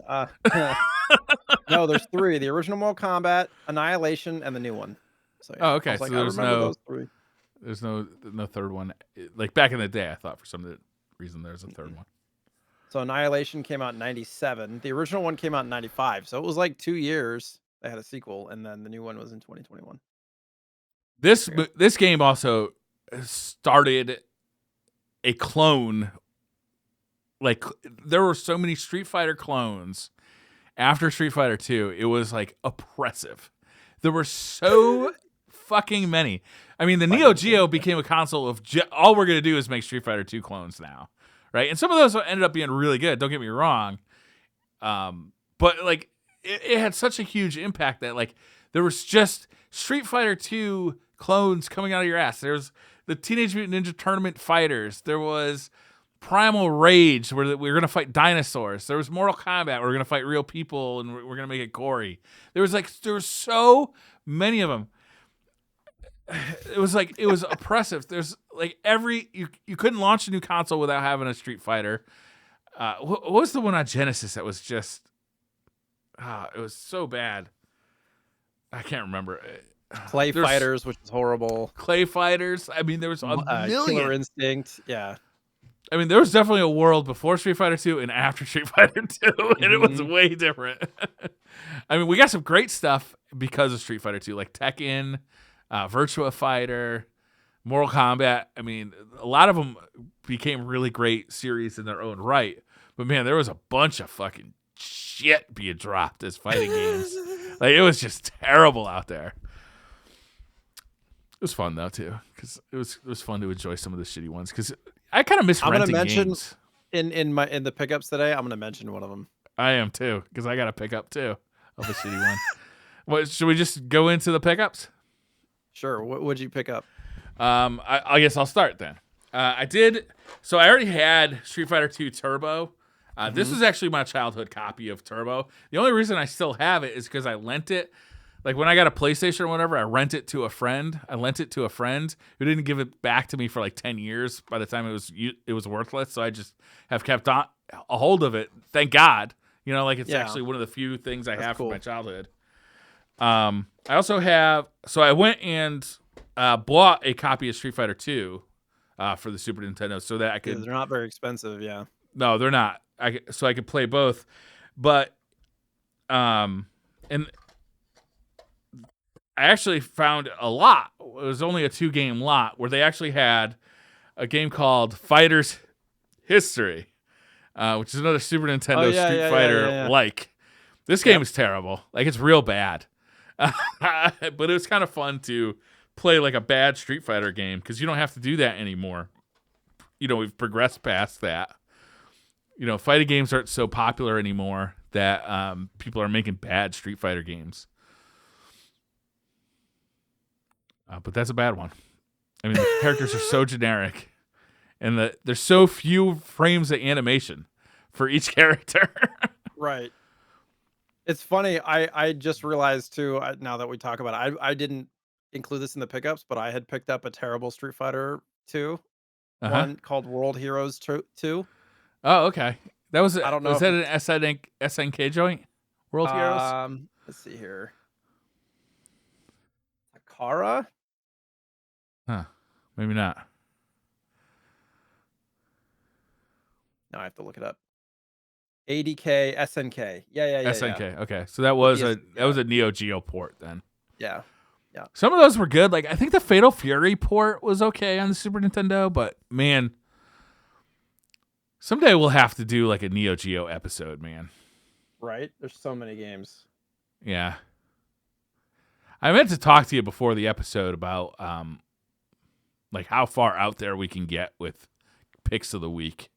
B: No, there's 3. The original Mortal Kombat, Annihilation, and the new one. So, yeah.
A: Oh, okay.
B: I was like,
A: So
B: I remember those 3.
A: there's no third one. Like back in the day, I thought for some reason there's a third one.
B: So Annihilation came out in 97. The original one came out in 95. So it was like 2 years they had a sequel, and then the new one was in 2021.
A: This game also started a clone. Like, there were so many Street Fighter clones after Street Fighter 2. It was like oppressive. There were so fucking many. I mean, the Neo Geo became a console of all we're gonna do is make Street Fighter 2 clones now, right? And some of those ended up being really good. Don't get me wrong, but like it had such a huge impact that like there was just Street Fighter 2 clones coming out of your ass. There's the Teenage Mutant Ninja Tournament Fighters. There was Primal Rage, where we were going to fight dinosaurs. There was Mortal Kombat, where we're going to fight real people, and we're going to make it gory. There were so many of them. It was oppressive. There's like you couldn't launch a new console without having a Street Fighter. What was the one on Genesis that was just? It was so bad. I can't remember.
B: Clay Fighters, which is horrible.
A: Clay Fighters. I mean, there was a million.
B: Killer Instinct. Yeah.
A: I mean, there was definitely a world before Street Fighter 2 and after Street Fighter 2, and it was way different. I mean, we got some great stuff because of Street Fighter 2, like Tekken, Virtua Fighter, Mortal Kombat. I mean, a lot of them became really great series in their own right. But man, there was a bunch of fucking shit being dropped as fighting games. Like, it was just terrible out there. It was fun though too, because it was fun to enjoy some of the shitty ones. Because I kind of miss renting games.
B: in the pickups today. I'm gonna mention one of them.
A: I am too, because I got a pickup too of a shitty one. What, should we just go into the pickups?
B: Sure. What would you pick up?
A: I guess I'll start then. I did. So I already had Street Fighter 2 Turbo. This was actually my childhood copy of Turbo. The only reason I still have it is because I lent it. Like, when I got a PlayStation or whatever, I lent it to a friend who didn't give it back to me for like 10 years. By the time it was worthless, so I just have kept on a hold of it. Thank God. You know, like, it's actually one of the few things I have from my childhood. I also have, so I went and bought a copy of Street Fighter 2 for the Super Nintendo so that I could.
B: They're not very expensive, yeah.
A: No, they're not. So I could play both, but and I actually found a lot. It was only a 2-game lot where they actually had a game called Fighter's History, which is another Super Nintendo Street Fighter like. This game is terrible. Like, it's real bad. But it was kind of fun to play like a bad Street Fighter game because you don't have to do that anymore. You know, we've progressed past that. You know, fighting games aren't so popular anymore that people are making bad Street Fighter games. But that's a bad one. I mean, the characters are so generic, and there's so few frames of animation for each character.
B: Right. It's funny. I just realized too. Now that we talk about it, I didn't include this in the pickups, but I had picked up a terrible Street Fighter 2 one called World Heroes 2.
A: Oh, okay. That was.
B: I don't know.
A: Was that an SNK joint? World Heroes.
B: Let's see here. Akara.
A: Huh. Maybe not.
B: No, I have to look it up. ADK SNK. Yeah.
A: SNK. Yeah. Okay, so that was a Neo Geo port then.
B: Yeah.
A: Some of those were good. Like, I think the Fatal Fury port was okay on the Super Nintendo, but man, someday we'll have to do like a Neo Geo episode, man.
B: Right? There's so many games.
A: Yeah. I meant to talk to you before the episode about like how far out there we can get with picks of the week.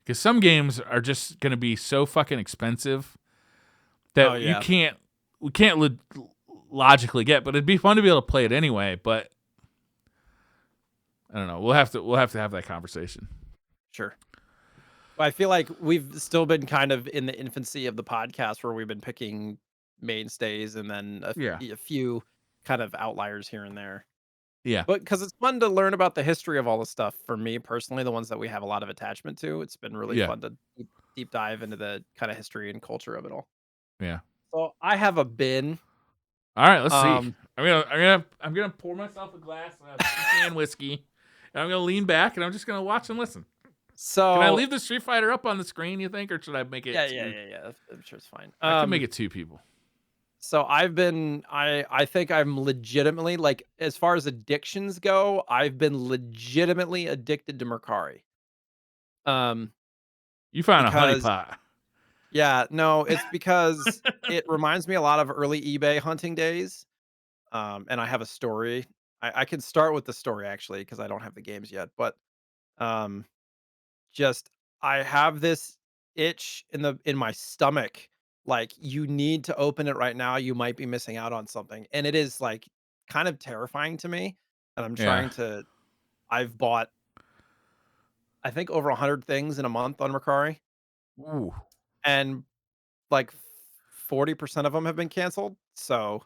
A: Because some games are just going to be so fucking expensive that we can't logically get, but it'd be fun to be able to play it anyway. But I don't know. We'll have to have that conversation.
B: Sure. I feel like we've still been kind of in the infancy of the podcast where we've been picking mainstays and then a few kind of outliers here and there.
A: Yeah.
B: But because it's fun to learn about the history of all the stuff. For me personally, the ones that we have a lot of attachment to, it's been really fun to deep dive into the kind of history and culture of it all.
A: Yeah.
B: So I have a bin.
A: All right, let's see. I'm gonna pour myself a glass of canned whiskey, and I'm gonna lean back, and I'm just gonna watch and listen.
B: So
A: can I leave the Street Fighter up on the screen? You think, or should I make it?
B: Yeah. I'm sure it's fine.
A: I can make it 2 people.
B: So I think I'm legitimately, like, as far as addictions go, I've been legitimately addicted to Mercari. Um,
A: You found a
B: because
A: honeypot.
B: yeah, no, it's because it reminds me a lot of early eBay hunting days. And I have a story. I can start with the story actually because I don't have the games yet, but um just I have this itch in my stomach. Like, you need to open it right now. You might be missing out on something. And it is like kind of terrifying to me. And I'm
A: Yeah.
B: trying to I've bought I think over 100 things in a month on Mercari.
A: Ooh.
B: And like 40% of them have been canceled. So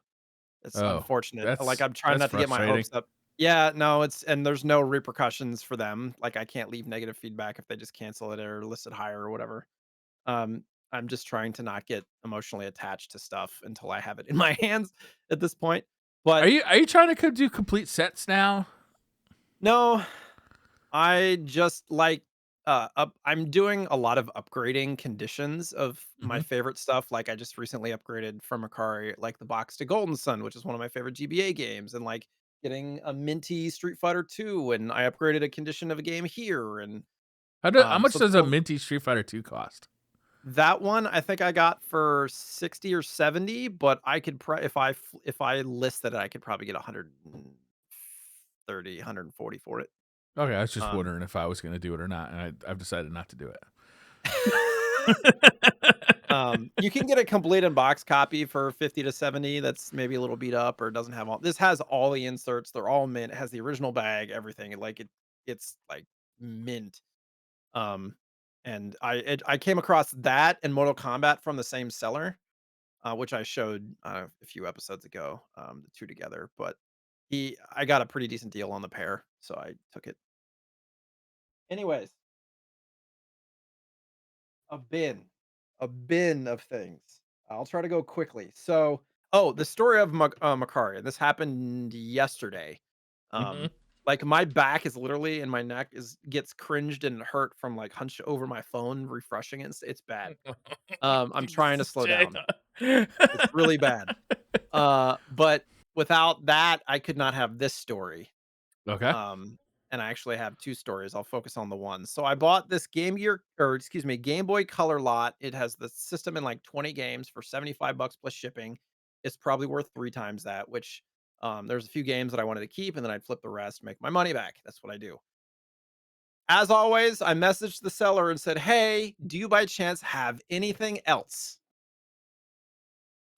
B: it's
A: Oh,
B: unfortunate. Like,
A: that's
B: I'm trying
A: that's
B: not to get my
A: frustrating.
B: hopes up. Yeah, no, it's and there's no repercussions for them. Like, I can't leave negative feedback if they just cancel it or list it higher or whatever. Um, I'm just trying to not get emotionally attached to stuff until I have it in my hands at this point.
A: Are
B: But
A: you trying to do complete sets now?
B: no, I just like I'm doing a lot of upgrading conditions of my
A: Mhm.
B: favorite stuff. Like, I just recently upgraded from Mercari, like the box to Golden Sun, which is one of my favorite GBA games, and like getting a minty Street Fighter 2, and I upgraded a condition of a game here. And
A: How much
B: so
A: does a
B: so
A: minty Street Fighter 2 cost?
B: that one I think I got for 60 or 70, but I could if I listed it, I could probably get 130, 140 for it.
A: Okay, I was just
B: Um
A: wondering if I was going to do it or not, and I've decided not to do it.
B: You can get a complete in box copy for 50 to 70 that's maybe a little beat up or doesn't have all this has all the inserts, they're all mint, it has the original bag, everything, like, it's, like, mint. Um, and I came across that and Mortal Kombat from the same seller, which I showed, a few episodes ago, the 2 together, but I got a pretty decent deal on the pair, so I took it. Anyways, A bin. A bin of things. I'll try to go quickly. So, the story of Makari. This happened yesterday.
A: Mhm.
B: Um, like, my back is literally and my neck is gets cringed and hurt from like hunched over my phone, refreshing it. It's bad. I'm trying to
A: Jesus,
B: slow
A: Jay.
B: down. It's really bad. But without that, I could not have this story.
A: Okay.
B: Um, and I actually have 2 stories. I'll focus on the one. So I bought this Game Gear or excuse me, Game Boy Color lot. It has the system in like 20 games for 75 bucks plus shipping. It's probably worth 3 times that, which there's a few games that I wanted to keep and then I'd flip the rest, make my money back. That's what I do. As always, I messaged the seller and said, "Hey, do you by chance have anything else?"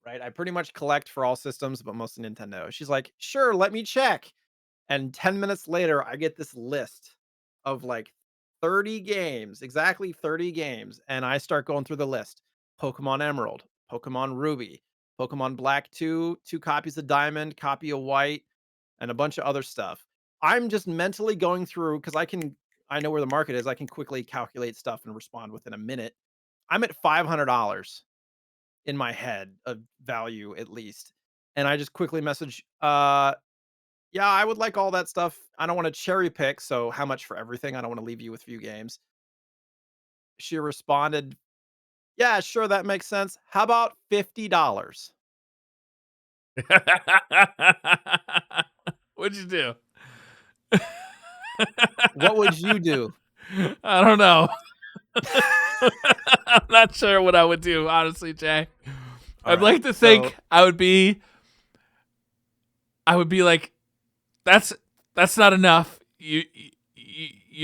B: Right? I pretty much collect for all systems, but mostly Nintendo. She's like, "Sure, let me check." And 10 minutes later, I get this list of like 30 games, exactly 30 games. And I start going through the list: Pokemon Emerald, Pokemon Ruby, Pokemon Black 2, 2 copies of Diamond, copy of White, and a bunch of other stuff. I'm just mentally going through because I know where the market is. I can quickly calculate stuff and respond within a minute. I'm at $500 in my head of value at least. And I just quickly message, yeah, I would like all that stuff. I don't wanna cherry pick, so how much for everything? I don't wanna leave you with few games. She responded, "Yeah, sure, that makes sense. How about $50?"
A: What'd you do?
B: What would you do?
A: I don't know. I'm not sure what I would do, honestly, Jay. I'd
B: Alright,
A: like to
B: so
A: think I would be like, that's that's not enough. You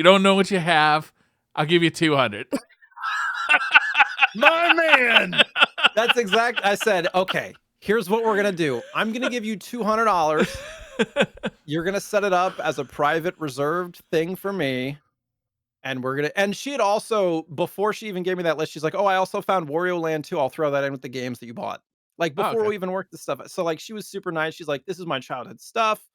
A: don't know what you have. I'll give you 200.
B: my man! That's exact I said, "Okay, here's what we're gonna do. I'm gonna give you $200. You're gonna set it up as a private reserved thing for me. And we're gonna and she had also before she even gave me that list, she's like, "Oh, I also found Wario Land too. I'll throw that in with the games that you bought." Like,
A: Oh,
B: before
A: okay.
B: we even worked this stuff so, like, she was super nice. She's like, "This is my childhood stuff.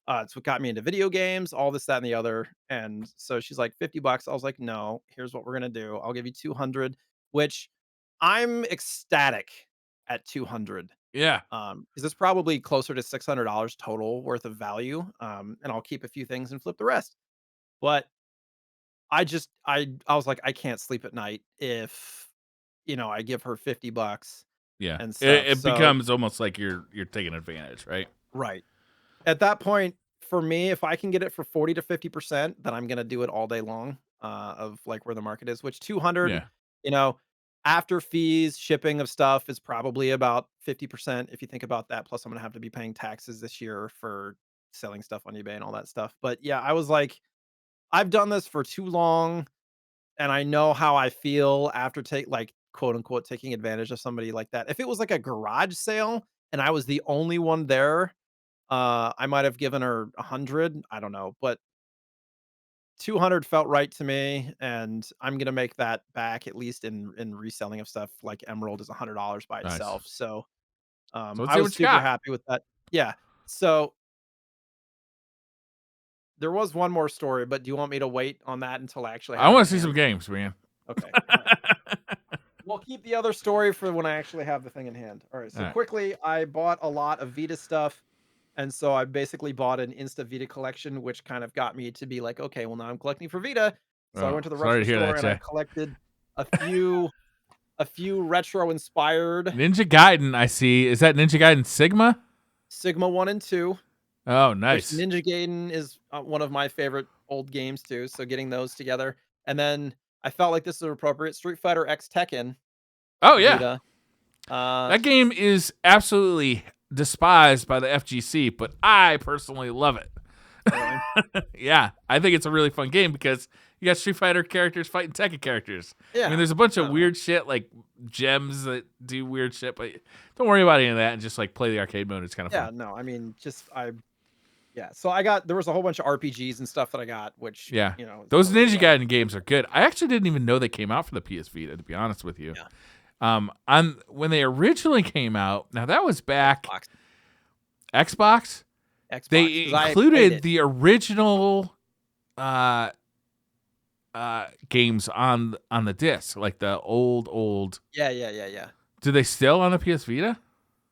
B: It's what got me into video games, all this, that, and the other." And so she's like, $50. I was like, "No, here's what we're gonna do. I'll give you 200," which I'm ecstatic at 200.
A: Yeah.
B: 'Cause it's probably closer to $600 total worth of value. And I'll keep a few things and flip the rest. But I was like, I can't sleep at night if, I give her $50.
A: Yeah.
B: and stuff.
A: It
B: So
A: becomes almost like you're taking advantage, right?
B: right. At that point, for me, if I can get it for 40 to 50%, then I'm gonna do it all day long, of, like, where the market is, which 200,
A: Yeah.
B: you know, after fees, shipping of stuff is probably about 50% if you think about that, plus I'm gonna have to be paying taxes this year for selling stuff on eBay and all that stuff, but yeah, I was like, "I've done this for too long, and I know how I feel after quote, unquote, "taking advantage of somebody like that." If it was like a garage sale and I was the only one there, I might have given her 100, I don't know, but 200 felt right to me, and I'm gonna make that back at least in reselling of stuff, like Emerald is $100 by
A: Nice.
B: itself, so,
A: So let's
B: I
A: see
B: was
A: what you
B: super
A: got.
B: happy with that. Yeah, so there was one more story, but do you want me to wait on that until I actually
A: I
B: have it
A: want
B: in
A: to see some
B: hand?
A: games, man.
B: Okay, alright. We'll keep the other story for when I actually have the thing in hand. Alright,
A: All
B: so
A: right.
B: quickly, I bought a lot of Vita stuff. And so I basically bought an Insta Vita collection, which kind of got me to be like, okay, well now I'm collecting for Vita. So I
A: Oh,
B: went to the
A: sorry
B: retro
A: to hear
B: store
A: that,
B: and I
A: Jay.
B: collected a few retro inspired
A: Ninja Gaiden, I see. Is that Ninja Gaiden Sigma?
B: Sigma 1 and 2,
A: Oh,
B: which
A: nice.
B: Ninja Gaiden is one of my favorite old games too. So getting those together. And then I felt like this was appropriate. Street Fighter X Tekken
A: Oh, yeah.
B: Vita. Uh
A: That game is absolutely despised by the FGC, but I personally love it.
B: really?
A: Yeah, I think it's a really fun game because you got Street Fighter characters fighting Tekken characters. I mean,
B: Yeah.
A: there's a bunch of
B: No, no.
A: weird shit like gems that do weird shit, but don't worry about any of that and just like play the arcade mode. It's kind of fun.
B: Yeah, no. I mean, yeah. So there was a whole bunch of RPGs and stuff that I got, which,
A: Yeah,
B: is
A: those
B: totally
A: Ninja
B: why.
A: Gaiden games are good. I actually didn't even know they came out for the PS Vita, to be honest with you.
B: Yeah.
A: On when they originally came out, now that was back
B: Xbox.
A: Xbox.
B: Xbox,
A: They
B: 'cause I played
A: included
B: it.
A: the original uh games on the disc, like the old.
B: Yeah, yeah, yeah, yeah.
A: Do they still on the PS Vita?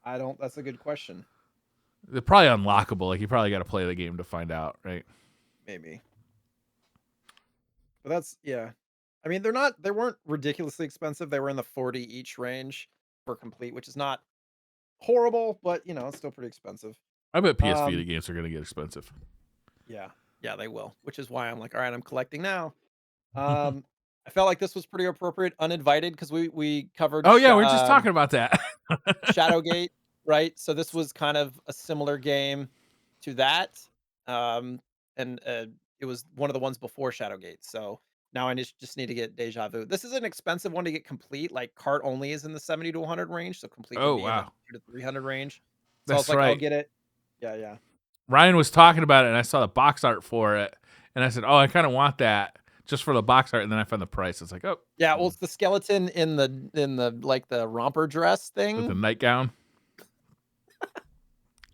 B: I don't That's a good question.
A: They're probably unlockable. Like you probably got to play the game to find out, right?
B: Maybe. But that's yeah. I mean, they weren't ridiculously expensive. They were in the 40 each range for complete, which is not horrible, but, it's still pretty expensive.
A: I bet PS Vita
B: Um,
A: games are gonna get expensive.
B: yeah. Yeah, they will, which is why I'm like, "All right, I'm collecting now." Um, I felt like this was pretty appropriate, uninvited, because we covered
A: Oh yeah, we're just talking about that.
B: Shadowgate, right? So this was kind of a similar game to that. Um, and it was one of the ones before Shadowgate. So now I just need to get Deja Vu. This is an expensive one to get complete. Like cart only is in the 70 to 100 range. So complete would
A: Oh
B: be in the
A: wow,
B: 2 to 300 range. So I was
A: that's
B: like, I'll
A: right.
B: get it. Yeah, yeah.
A: Ryan was talking about it, and I saw the box art for it, and I said, "Oh, I kind of want that just for the box art." And then I found the price. It's like, oh,
B: Yeah, well, it's the skeleton in the like the romper dress
A: with the
B: thing.
A: nightgown.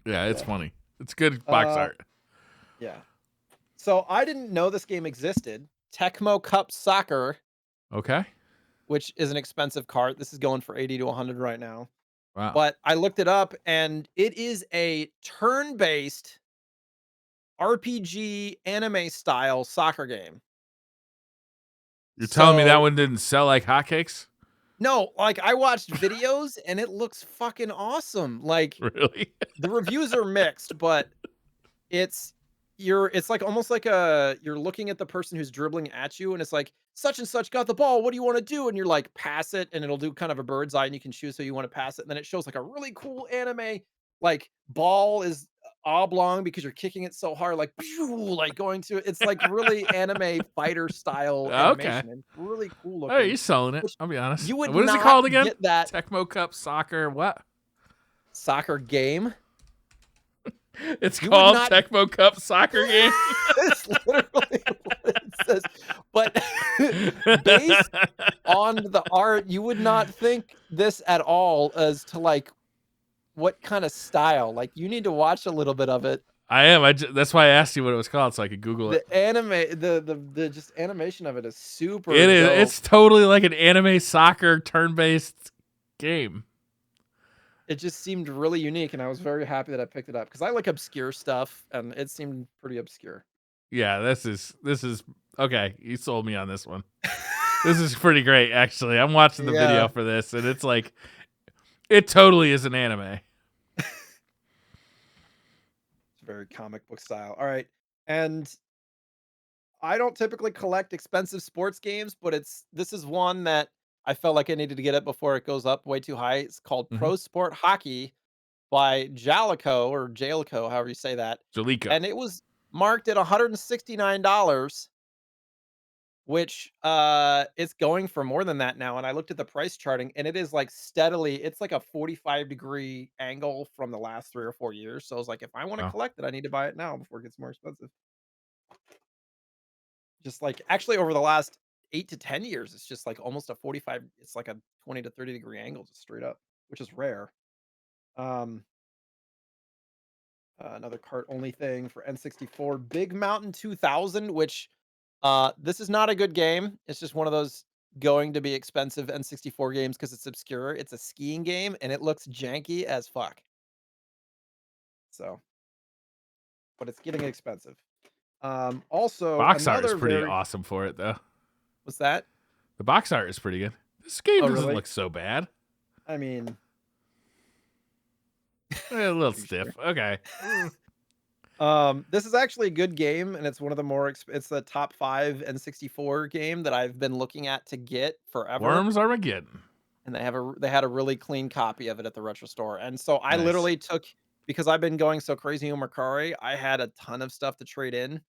A: Yeah, it's
B: Yeah.
A: funny. It's good box
B: Uh
A: art.
B: yeah. So I didn't know this game existed. Tecmo Cup Soccer,
A: Okay.
B: which is an expensive cart. This is going for 80 to 100 right now.
A: Wow.
B: But I looked it up and it is a turn-based RPG anime style soccer game.
A: You're telling me that
B: So,
A: one didn't sell like hotcakes?
B: no, like I watched videos and it looks fucking awesome. Like
A: Really?
B: the reviews are mixed, but It's it's like almost like you're looking at the person who's dribbling at you, and it's like, "Such and such got the ball, what do you wanna do?" And you're like, "Pass it," and it'll do kind of a bird's eye, and you can choose who you wanna pass it, and then it shows, like, a really cool anime, like, ball is oblong because you're kicking it so hard, like, pew, like, going to it's like really anime fighter style
A: Okay.
B: animation, and really cool
A: All right,
B: looking,
A: you're selling it.
B: which
A: I'll be honest.
B: you would
A: What is it
B: not
A: called again?
B: get that
A: Tecmo Cup Soccer. What?
B: soccer game.
A: It's
B: You would
A: called
B: not
A: Tecmo Cup Soccer Game.
B: It's literally what it says, but based on the art, you would not think this at all as to, like, what kinda style, like, you need to watch a little bit of it.
A: I am. That's why I asked you what it was called so I could Google it.
B: The anime the just animation of it is super
A: It is.
B: dope.
A: It's totally like an anime soccer turn-based game.
B: It just seemed really unique, and I was very happy that I picked it up because I like obscure stuff, and it seemed pretty obscure.
A: Yeah, this is okay. You sold me on this one. This is pretty great, actually. I'm watching the video
B: Yeah.
A: for this, and it's like It totally is an anime.
B: It's very comic book style. All right. And I don't typically collect expensive sports games, but this is one that I felt like I needed to get it before it goes up way too high. It's called
A: Mm-hmm.
B: Pro Sport Hockey by Jalico or Jalico, however you say that.
A: Jalika.
B: And it was marked at $169, which it's going for more than that now. And I looked at the price charting and it is like steadily, it's like a 45-degree angle from the last 3 or 4 years. So I was like, if I want to
A: Wow.
B: collect it, I need to buy it now before it gets more expensive. Just like actually over the last 8 to 10 years, it's just like almost a 45, it's like a 20 to 30-degree angle just straight up, which is rare. Um, another cart only thing for N64, Big Mountain 2000, which this is not a good game. It's just one of those going to be expensive N64 games because it's obscure. It's a skiing game and it looks janky as fuck. So, but it's getting expensive. Also
A: Box art is
B: another
A: pretty
B: very
A: awesome for it, though.
B: what's that?
A: The box art is pretty good. This game
B: Oh,
A: doesn't
B: really?
A: look so bad.
B: I mean,
A: A little
B: touche.
A: stiff. Okay.
B: This is actually a good game, and it's one of the more it's the top 5 N64 game that I've been looking at to get forever.
A: Worms Armageddon.
B: And they had a really clean copy of it at the retro store. And so I
A: Nice.
B: literally took because I've been going so crazy on Mercari, I had a ton of stuff to trade in.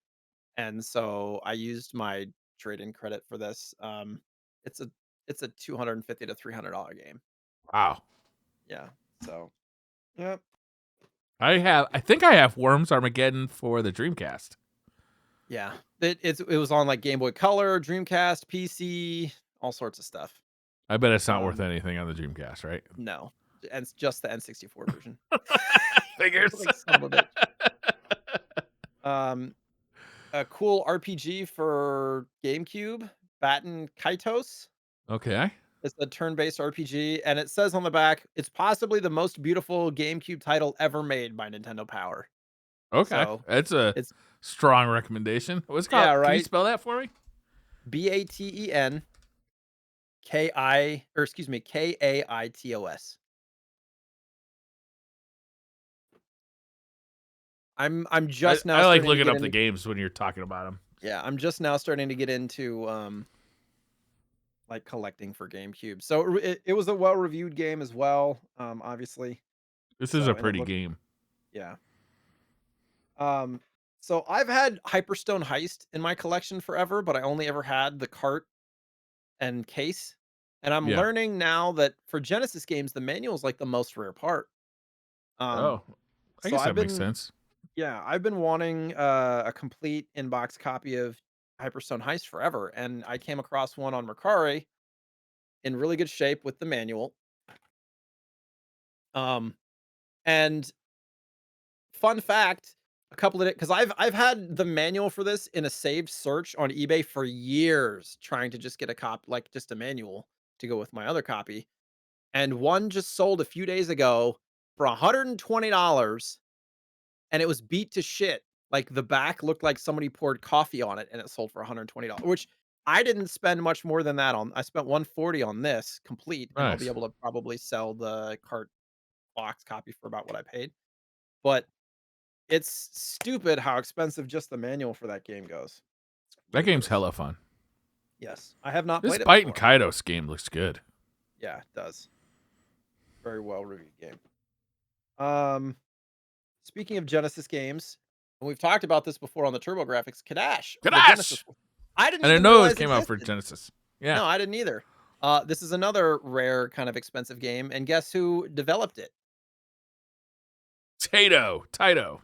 B: And so I used my trade-in credit for this. It's a it's a $250 to $300 game.
A: Wow.
B: Yeah. So, yeah.
A: I think I have Worms Armageddon for the Dreamcast.
B: Yeah. It was on like Game Boy Color, Dreamcast, PC, all sorts of stuff.
A: I bet it's not worth
B: Um,
A: anything on the Dreamcast, right?
B: no. And it's just the N64 version.
A: Figures.
B: Like son of a bitch. Um, a cool RPG for GameCube, Batten Kaitos.
A: Okay.
B: It's a turn-based RPG, and it says on the back, it's possibly the most beautiful GameCube title ever made by Nintendo Power.
A: Okay.
B: So
A: That's a
B: it's
A: strong recommendation. What's it
B: yeah,
A: called? Can you
B: right.
A: spell that for me?
B: Kaitos. I'm just now
A: I like
B: starting to
A: looking
B: get
A: up the
B: in.
A: games when you're talking about them.
B: Yeah, I'm just now starting to get into like collecting for GameCube. So it was a well-reviewed game as well, obviously.
A: This is a
B: So and it
A: pretty
B: looked
A: game.
B: yeah. Um, so I've had Hyperstone Heist in my collection forever, but I only ever had the cart and case. And I'm
A: Yeah.
B: learning now that for Genesis games, the manual is like the most rare part. Um,
A: Oh, I
B: so
A: guess that makes sense.
B: I've been wanting a complete inbox copy of Hyperstone Heist forever, and I came across one on Mercari in really good shape with the manual. Um, and fun fact, a couple of it because I've had the manual for this in a saved search on eBay for years, trying to just get a copy, like just a manual to go with my other copy. And one just sold a few days ago for $120, and it was beat to shit. Like the back looked like somebody poured coffee on it, and it sold for $120, which I didn't spend much more than that on. I spent 140 on this complete, and I'll be
A: Nice.
B: able to probably sell the cart box copy for about what I paid. But it's stupid how expensive just the manual for that game goes. It's
A: That game's
B: ridiculous.
A: hella fun.
B: Yes, I have not
A: This
B: played it
A: Bite and
B: before.
A: Kaidos game looks good.
B: Yeah, it does. Very well reviewed game. Um, speaking of Genesis games, and we've talked about this before on the TurboGrafx, Kadash for the Genesis.
A: Kadash!
B: I didn't
A: I didn't
B: even
A: know it
B: realize
A: came out for
B: existed.
A: Genesis. Yeah.
B: No, I didn't either. This is another rare kind of expensive game, and guess who developed it?
A: Taito.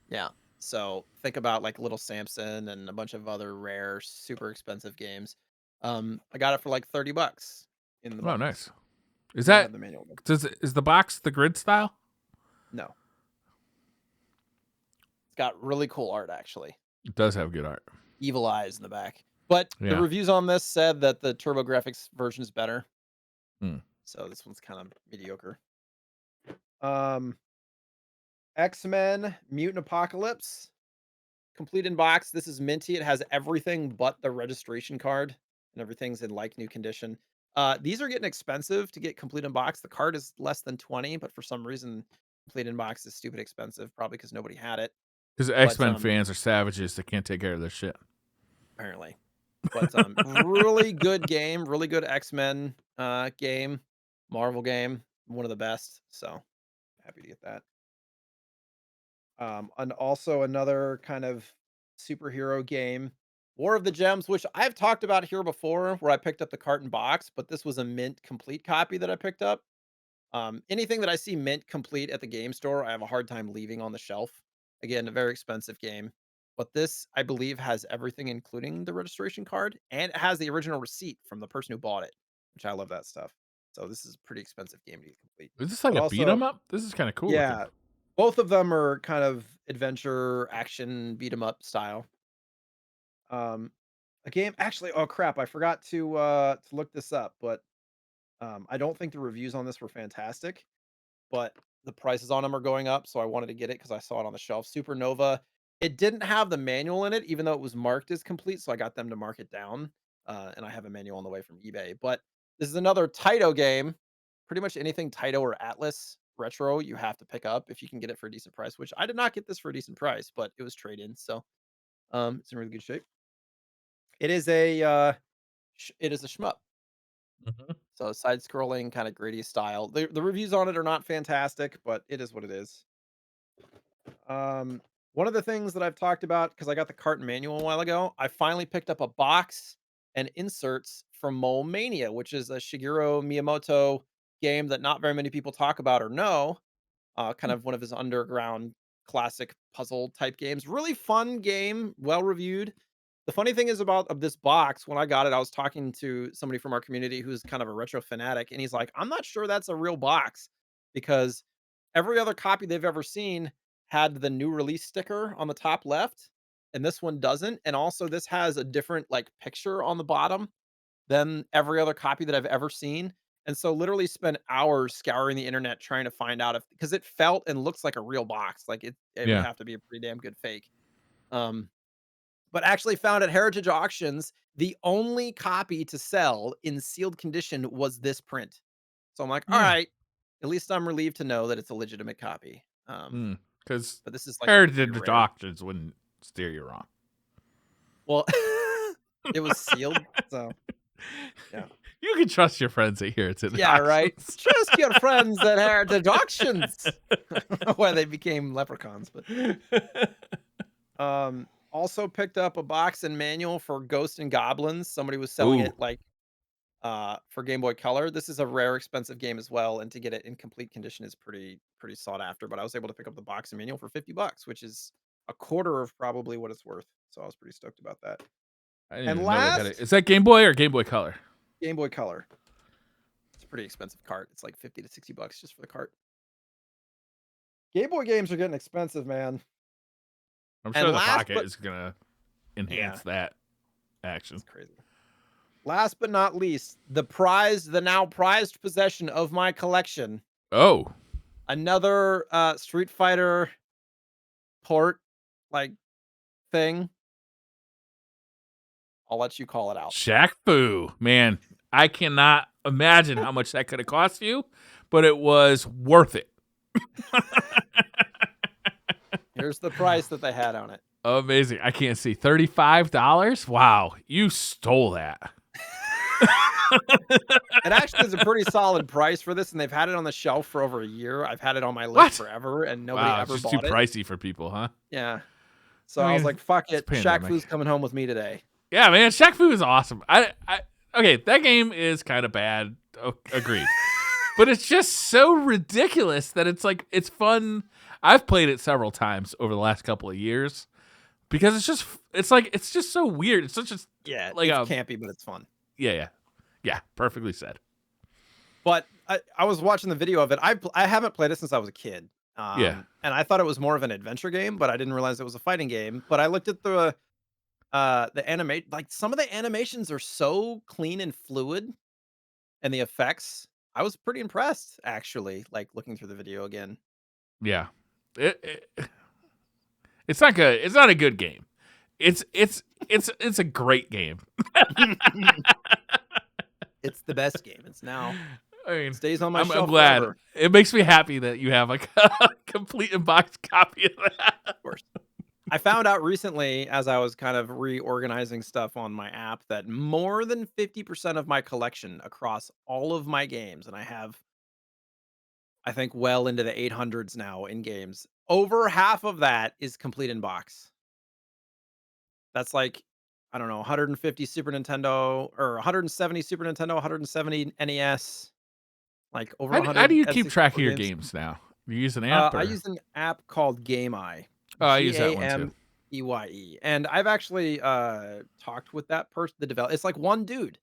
B: Yeah. So think about like Little Samson and a bunch of other rare, super expensive games. I got it for like $30 in the
A: Oh,
B: box.
A: nice. Is
B: Don't have
A: that
B: the manual though.
A: is the box the grid style?
B: No. It's got really cool art actually.
A: It does have good art.
B: Evil eyes in the back. But the
A: Yeah.
B: reviews on this said that the TurboGrafx version is better.
A: Hmm.
B: So this one's kind of mediocre. Um X-Men Mutant Apocalypse. Complete in box. This is minty. It has everything but the registration card, and everything's in like new condition. These are getting expensive to get complete in box. The card is less than 20, but for some reason, complete in box is stupid expensive, probably because nobody had it.
A: Because
B: But
A: X-Men fans are savages. They can't take care of their shit.
B: apparently, but really good game, really good X-Men game, Marvel game, one of the best. So happy to get that. And also another kind of superhero game, War of the Gems, which I've talked about here before, where I picked up the carton box, but this was a mint complete copy that I picked up. Anything that I see mint complete at the game store, I have a hard time leaving on the shelf. Again, a very expensive game. But this, I believe, has everything, including the registration card, and it has the original receipt from the person who bought it, which I love that stuff. So this is a pretty expensive game to get complete.
A: Is this like
B: But
A: a beat
B: also,
A: 'em up? This is kind of cool looking.
B: yeah, both of them are kind of adventure, action, beat 'em up style. Um, a game actually, oh crap, I forgot to look this up, but I don't think the reviews on this were fantastic. But the prices on them are going up, so I wanted to get it because I saw it on the shelf. Supernova, it didn't have the manual in it, even though it was marked as complete, so I got them to mark it down, and I have a manual on the way from eBay. But this is another Taito game. Pretty much anything Taito or Atlas retro, you have to pick up if you can get it for a decent price, which I did not get this for a decent price, but it was trade-in, so, it's in really good shape. It is a shmup.
A: Mhm.
B: So side-scrolling, kinda gritty style. The reviews on it are not fantastic, but it is what it is. Um, one of the things that I've talked about, because I got the carton manual a while ago, I finally picked up a box and inserts from Mole Mania, which is a Shigeru Miyamoto game that not very many people talk about or know. Kind of one of his underground classic puzzle type games. Really fun game, well reviewed. The funny thing is about of this box, when I got it, I was talking to somebody from our community who's kind of a retro fanatic, and he's like, "I'm not sure that's a real box because every other copy they've ever seen had the new release sticker on the top left, and this one doesn't. And also, this has a different like picture on the bottom than every other copy that I've ever seen." And so literally spent hours scouring the internet trying to find out if because it felt and looks like a real box. Like it would
A: Yeah.
B: have to be a pretty damn good fake. Um, but actually found at Heritage Auctions, the only copy to sell in sealed condition was this print. So I'm like, all
A: Mm.
B: right, at least I'm relieved to know that it's a legitimate copy.
A: Because
B: But this is like pretty
A: heritage
B: rare.
A: auctions wouldn't steer you wrong.
B: Well, it was sealed, so yeah.
A: You can trust your friends at heritage
B: Yeah, right.
A: auctions.
B: Trust your friends at Heritage Auctions, where they became leprechauns. But also picked up a box and manual for Ghosts and Goblins. Somebody was selling
A: Ooh,
B: it like for Game Boy Color. This is a rare, expensive game as well, and to get it in complete condition is pretty sought after. But I was able to pick up the box and manual for $50, which is a quarter of probably what it's worth. So I was pretty stoked about that.
A: I didn't
B: And
A: even know they had it.
B: last,
A: Is that Game Boy or Game Boy Color?
B: Game Boy Color. It's a pretty expensive cart. It's like $50 to $60 just for the cart. Game Boy games are getting expensive, man.
A: I'm
B: And
A: sure the
B: last
A: pocket
B: but
A: is gonna
B: yeah,
A: enhance that action.
B: it's crazy. Last but not least, the now prized possession of my collection.
A: Oh,
B: Another Street Fighter port like thing. I'll let you call it out.
A: Shaq Fu. Man, I cannot imagine how much that could have cost you, but it was worth it.
B: Here's the price that they had on it.
A: Amazing. I can't see. $35? Wow. You stole that.
B: It actually is a pretty solid price for this, and they've had it on the shelf for over a year. I've had it on my list
A: What?
B: forever, and nobody
A: Wow, it's
B: ever
A: just too
B: bought it.
A: pricey for people, huh?
B: Yeah. So
A: I
B: I was
A: mean,
B: like, fuck
A: it's
B: it. Shaq
A: pandemic.
B: Fu's coming home with me today.
A: Yeah, man, Shaq Fu is awesome. Okay, that game is kind of bad. Agreed. But it's just so ridiculous that it's like it's fun. I've played it several times over the last couple of years because it's just so weird. It's such a
B: Yeah,
A: like
B: it's
A: a
B: campy, but it's fun.
A: yeah, perfectly said.
B: But I was watching the video of it. I haven't played it since I was a kid.
A: Yeah,
B: And I thought it was more of an adventure game, but I didn't realize it was a fighting game. But I looked at the animate like some of the animations are so clean and fluid and the effects. I was pretty impressed actually, like looking through the video again.
A: yeah. It's not good. It's not a good game. It's a great game.
B: It's the best game. It's now
A: I mean,
B: stays on my
A: I'm
B: shelf
A: glad.
B: forever.
A: It makes me happy that you have like a complete unboxed copy of that.
B: Of course. I found out recently as I was kind of reorganizing stuff on my app that more than 50% of my collection across all of my games, and I have, I think, well into the 800s now in games, over half of that is complete in box. That's like, I don't know, 150 Super Nintendo or 170 Super Nintendo, 170 NES, like over
A: How do
B: 100
A: you keep track of
B: N64
A: your
B: games.
A: games now? Do you use an app
B: I
A: or?
B: use an app called GameEye,
A: Oh, I use that one too.
B: GAMEYE, and I've actually talked with that person, the developer. It's like one dude.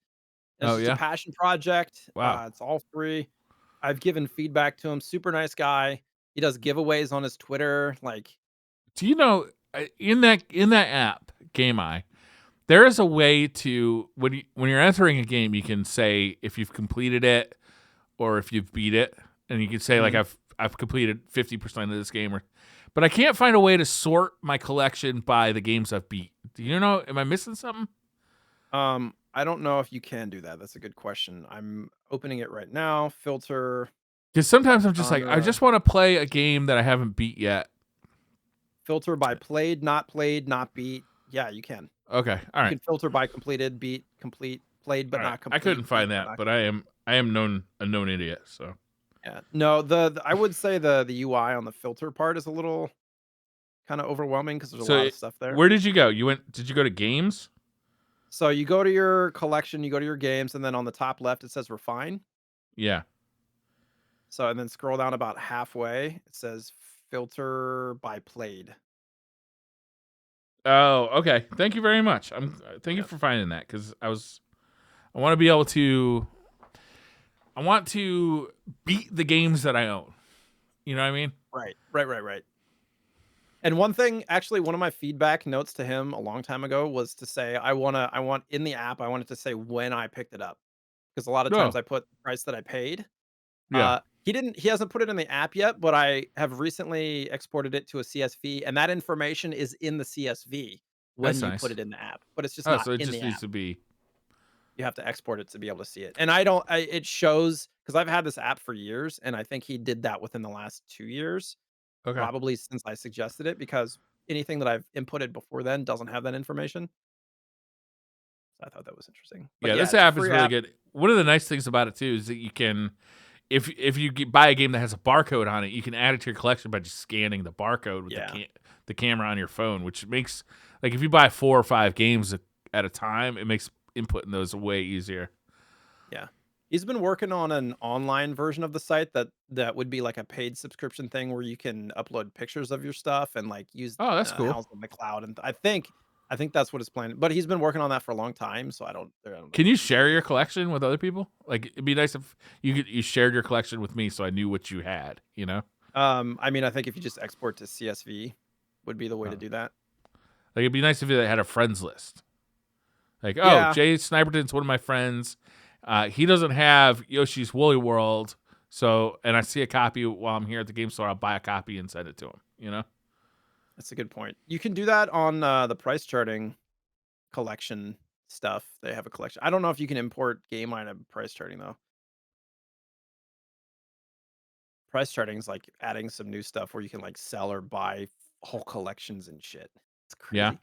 B: It's
A: Oh
B: just a
A: yeah.
B: passion project.
A: Wow.
B: It's all free. I've given feedback to him. Super nice guy. He does giveaways on his Twitter. Like,
A: Do you know in that app, GameEye, there is a way to when you're entering a game, you can say if you've completed it or if you've beat it, and you can say like
B: mhm.
A: I've completed 50% of this game, but I can't find a way to sort my collection by the games I've beat. Do you know? Am I missing something?
B: I don't know if you can do that. That's a good question. I'm opening it right now. Filter,
A: Because sometimes I'm just like I
B: genre,
A: just want to play a game that I haven't beat yet.
B: filter by played, not beat. Yeah, you can.
A: Okay, all
B: You
A: right,
B: can filter by completed, beat, complete, played
A: all
B: but
A: right.
B: not
A: I couldn't
B: complete, beat
A: find
B: but
A: that,
B: not
A: but
B: complete.
A: I am a known idiot. So
B: Yeah. No, I would say the UI on the filter part is a little kind of overwhelming because there's a lot of stuff there.
A: where did you go? Did you go to games?
B: So you go to your collection, you go to your games, and then on the top left it says refine.
A: Yeah.
B: So and then scroll down about halfway, it says filter by played.
A: Oh, okay. Thank you very much. Thank you
B: Yeah.
A: for finding that because I want to be able to I want to beat the games that I own. You know what I mean?
B: Right. And one thing, actually, one of my feedback notes to him a long time ago was to say, I want in the app, I want it to say when I picked it up. Because a lot of times
A: No.
B: I put the price that I paid.
A: Yeah.
B: He hasn't put it in the app yet, but I have recently exported it to a CSV, and that information is in the CSV when
A: That's
B: you put
A: nice.
B: it in the app, but it's just
A: Oh,
B: not
A: so it
B: in
A: just
B: the
A: needs
B: app.
A: to be
B: You have to export it to be able to see it. And I don't, it shows because I've had this app for years, and I think he did that within the last 2 years,
A: okay.
B: probably since I suggested it, because anything that I've inputted before then doesn't have that information. So I thought that was interesting. But
A: Yeah,
B: yeah,
A: this
B: it's a
A: app is
B: free
A: really
B: app.
A: good. One of the nice things about it too is that you can if you buy a game that has a barcode on it, you can add it to your collection by just scanning the barcode with
B: Yeah,
A: the camera on your phone, which makes like if you buy 4 or 5 games at a time, it makes inputting those way easier.
B: yeah. He's been working on an online version of the site that would be like a paid subscription thing where you can upload pictures of your stuff and like use
A: Oh, that's cool.
B: house in the cloud. And I think that's what his plan. But he's been working on that for a long time, so I don't know
A: Can
B: what
A: you
B: the
A: share
B: details
A: your
B: are.
A: collection with other people? Like it'd be nice if you shared your collection with me so I knew what you had, you know?
B: I mean, I think if you just export to CSV would be the way to
A: Oh.
B: do that.
A: Like it'd be nice if you had a friends list. Like, oh,
B: Yeah,
A: JSniperton's one of my friends. He doesn't have Yoshi's Woolly World, so and I see a copy while I'm here at the game store, I'll buy a copy and send it to him. You know?
B: that's a good point. You can do that on the price charting collection stuff. They have a collection. I don't know if you can import game item price charting though. Price charting is like adding some new stuff where you can like sell or buy whole collections and shit. It's
A: Yeah.
B: crazy.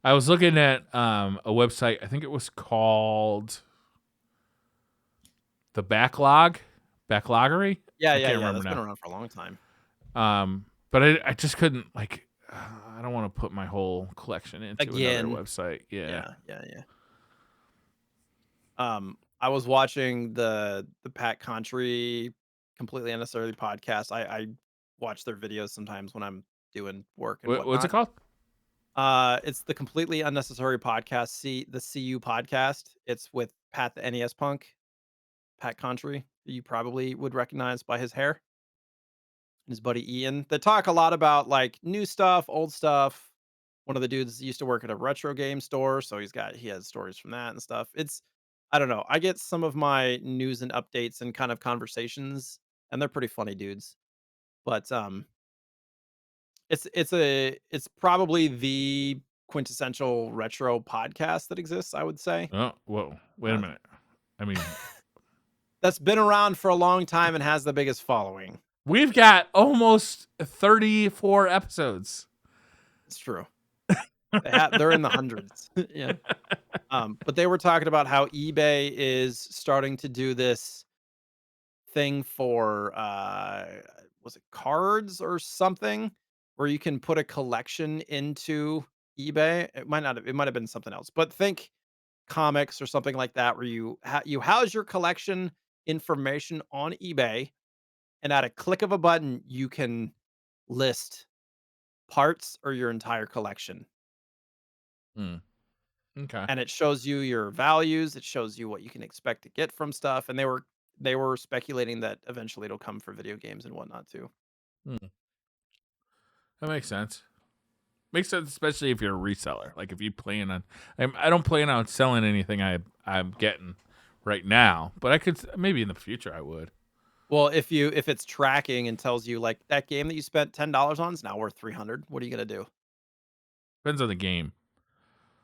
A: I was looking at a website. I think it was called the Backloggery. I can't
B: Yeah.
A: remember
B: That's been
A: now.
B: around for a long time.
A: But I just couldn't like. I don't want to put my whole collection into another
B: Again,
A: website. Yeah.
B: yeah. I was watching the Pat Contry completely unnecessarily podcast. I watch their videos sometimes when I'm doing work and
A: What's it
B: whatnot.
A: called?
B: It's the completely unnecessary podcast. The CU podcast. It's with Pat the NES punk, Pat Contry, who you probably would recognize by his hair, and his buddy Ian. They talk a lot about like new stuff, old stuff. One of the dudes used to work at a retro game store, so he has stories from that and stuff. It's I don't know. I get some of my news and updates and kind of conversations, and they're pretty funny dudes. But it's probably the quintessential retro podcast that exists, I would say.
A: Oh, whoa! Wait a
B: Uh,
A: minute. I mean,
B: That's been around for a long time and has the biggest following.
A: we've got almost 34 episodes.
B: It's true. They're in the hundreds. Yeah. But they were talking about how eBay is starting to do this thing for was it cards or something where you can put a collection into eBay. It might have been something else. But think comics or something like that where you house your collection information on eBay, and at a click of a button you can list parts or your entire collection.
A: Hmm. Okay.
B: And it shows you your values, it shows you what you can expect to get from stuff, and they were speculating that eventually it'll come for video games and whatnot too.
A: Hmm. That makes sense. Makes sense, especially if you're a reseller. Like if you plan on, I don't plan on selling anything I'm getting right now, but I could maybe in the future I would.
B: Well, if it's tracking and tells you like that game that you spent $10 on is now worth 300, what are you gonna do?
A: Depends on the game.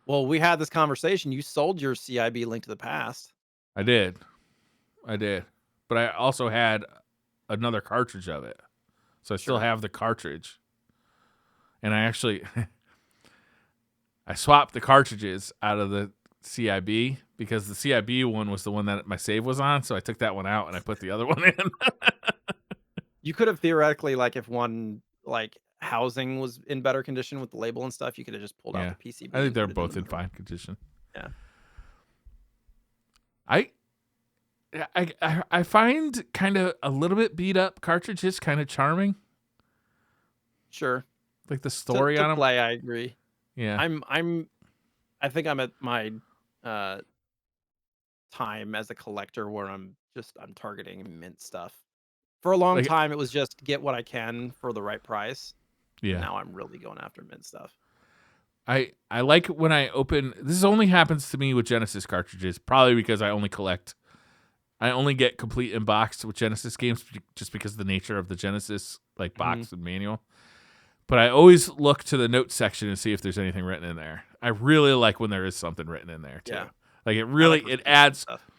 B: Well, we had this conversation. You sold your CIB Link to the Past.
A: I did, but I also had another cartridge of it, so I still
B: Sure.
A: have the cartridge. And I actually, I swapped the cartridges out of the CIB because the CIB one was the one that my save was on, so I took that one out and I put the other one in.
B: You could have theoretically, like, if one like housing was in better condition with the label and stuff, you could have just pulled out
A: Yeah,
B: the PCB
A: I think
B: and
A: they're
B: put it in
A: both
B: the
A: in
B: middle.
A: fine condition.
B: Yeah.
A: I I find kind of a little bit beat up cartridges kind of charming,
B: Sure.
A: like the
B: To
A: story
B: to
A: on them.
B: play, I agree.
A: Yeah,
B: I think I'm at my uh time as a collector where I'm targeting mint stuff. For a long
A: like
B: time it was just get what I can for the right price, and
A: yeah.
B: now I'm really going after mint stuff.
A: I like when I open. This only happens to me with Genesis cartridges, probably because I only collect. I only get complete in box with Genesis games just because of the nature of the Genesis like
B: Mhm.
A: box and manual. But I always look to the notes section and see if there's anything written in there. I really like when there is something written in there too.
B: Yeah.
A: Like
B: I like
A: it
B: receipts and
A: adds,
B: stuff.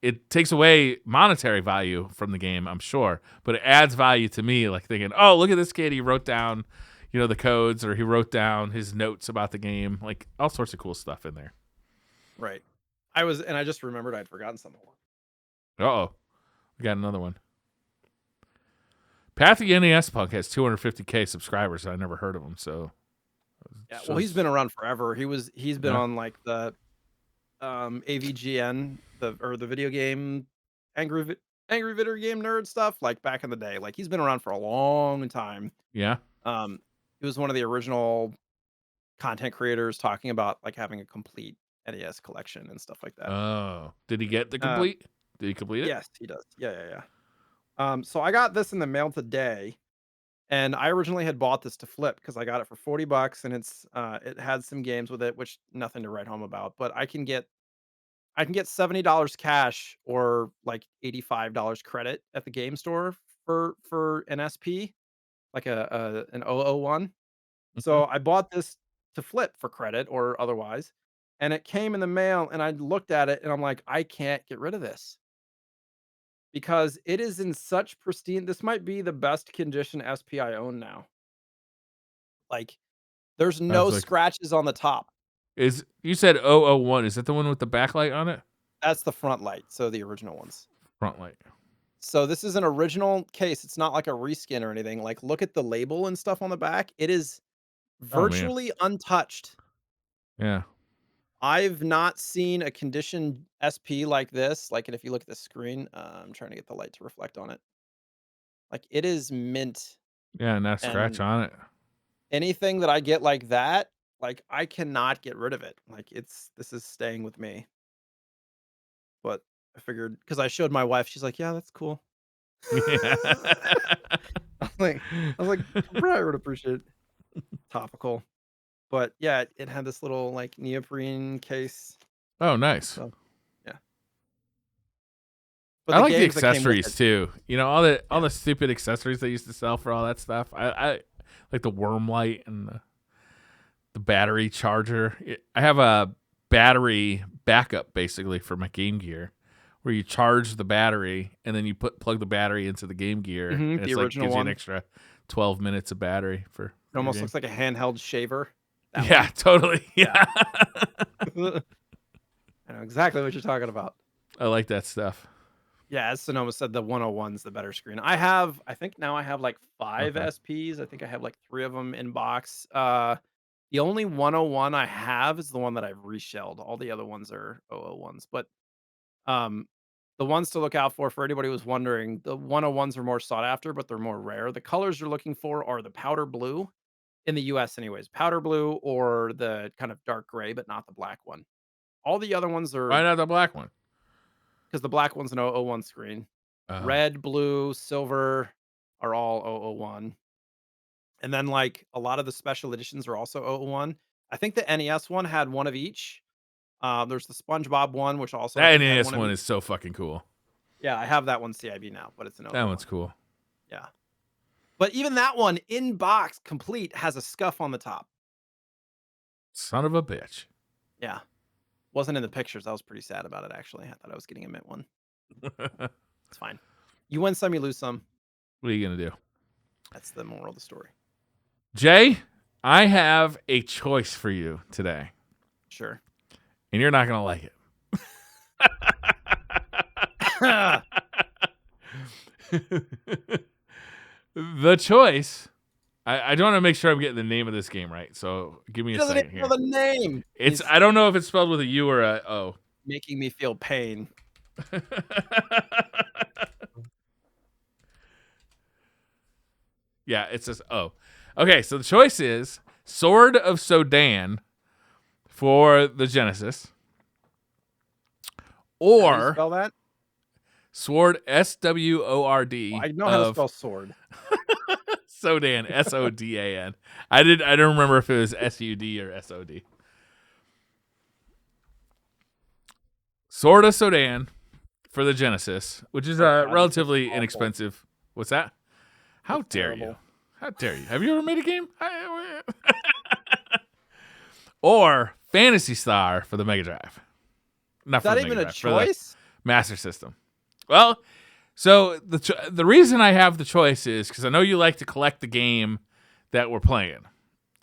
A: it takes away monetary value from the game, I'm sure, but it adds value to me. Like thinking, oh, look at this kid, he wrote down, the codes, or he wrote down his notes about the game, like all sorts of cool stuff in there.
B: Right. I just remembered I'd forgotten something.
A: Oh, we got another one. Path the NES Punk has 250K subscribers. I never heard of him, so
B: Yeah, well, he's been around forever. He's been
A: yeah.
B: on like the AVGN, the video game angry video game nerd stuff like back in the day. Like he's been around for a long time.
A: Yeah.
B: Um he was one of the original content creators talking about like having a complete NES collection and stuff like that.
A: Oh, did he get the
B: Um
A: complete? Did he complete it?
B: yes, he does. Yeah, yeah, yeah. So I got this in the mail today, and I originally had bought this to flip because I got it for $40 and it had some games with it, which nothing to write home about, but I can get $70 cash or like $85 credit at the game store for an SP, like an 001.
A: Mm-hmm.
B: So I bought this to flip for credit or otherwise, and it came in the mail and I looked at it and I'm like, I can't get rid of this because it is in such pristine. This might be the best condition SP I own now. Like there's
A: I was
B: no
A: like,
B: scratches on the top.
A: is you said 001? Is that the one with the backlight on it?
B: That's the front light. So the original ones.
A: Front light.
B: So this is an original case. It's not like a reskin or anything. Like, look at the label and stuff on the back. It is
A: Oh man.
B: virtually untouched.
A: Yeah.
B: I've not seen a condition SP like this. Like, and if you look at the screen, I'm trying to get the light to reflect on it. Like, it is mint.
A: Yeah, not a scratch
B: And
A: on it.
B: anything that I get like that, like, I cannot get rid of it. Like, this is staying with me. But I figured because I showed my wife, she's like, yeah, that's cool.
A: Yeah.
B: I was like, I would appreciate it. Topical. But yeah, it had this little like neoprene case.
A: Oh, nice.
B: So yeah. But
A: I
B: the
A: like the
B: games that came with
A: accessories
B: it,
A: too. All
B: yeah.
A: the stupid accessories they used to sell for all that stuff. I like the worm light and the battery charger. I have a battery backup basically for my Game Gear, where you charge the battery and then you plug the battery into the Game Gear, and
B: The
A: it's like
B: original
A: gives you an
B: one.
A: extra 12 minutes of battery for.
B: It almost looks like a handheld shaver.
A: Yeah, totally. Yeah.
B: I know exactly what you're talking about.
A: I like that stuff.
B: Yeah, as Sonoma said, the 101's the better screen. I think now I have like 5 SPs. I think I have like 3 of them in box. The only 101 I have is the one that I've reshelled. All the other ones are 001s. But um, the ones to look out for anybody who's wondering, the 101s are more sought after, but they're more rare. The colors you're looking for are the powder blue in the US anyways. Powder blue or the kind of dark gray, but not the black one. All the other ones are
A: Why not the black one?
B: because the black one's an 001 screen.
A: Oh.
B: Red, blue, silver are all 001. And then like a lot of the special editions are also 001. I think the NES one had one of each. There's the SpongeBob one, which also I
A: That
B: think had
A: NES
B: one of
A: one
B: each.
A: is so fucking cool.
B: Yeah, I have that one CIB now, but it's an 001.
A: That one's cool.
B: Yeah. But even that one in box complete has a scuff on the top.
A: Son of a bitch.
B: Yeah. Wasn't in the pictures. I was pretty sad about it, actually. I thought I was getting a mint one. It's fine. You win some, you lose some.
A: What are you going to do?
B: That's the moral of the story.
A: Jay, I have a choice for you today.
B: Sure.
A: And you're not going to like it. The choice. I don't want to make sure I'm getting the name of this game right. So give me a second here.
B: The name.
A: I don't know if it's spelled with a U or a O.
B: Making me feel pain.
A: Yeah, it says O. Okay, so the choice is Sword of Sodan for the Genesis, or
B: how do you spell that?
A: Sword SWORD.
B: Well, I know how to spell sword.
A: Sodan SODAN. I don't remember if it was SUD or SOD. Sword of Sodan for the Genesis, which is relatively inexpensive. What's that? How dare you? How dare you? Have you ever made a game? Or Phantasy Star for the Mega Drive. Not
B: is that even a choice?
A: Master System. Well, so the reason I have the choice is because I know you like to collect the game that we're playing,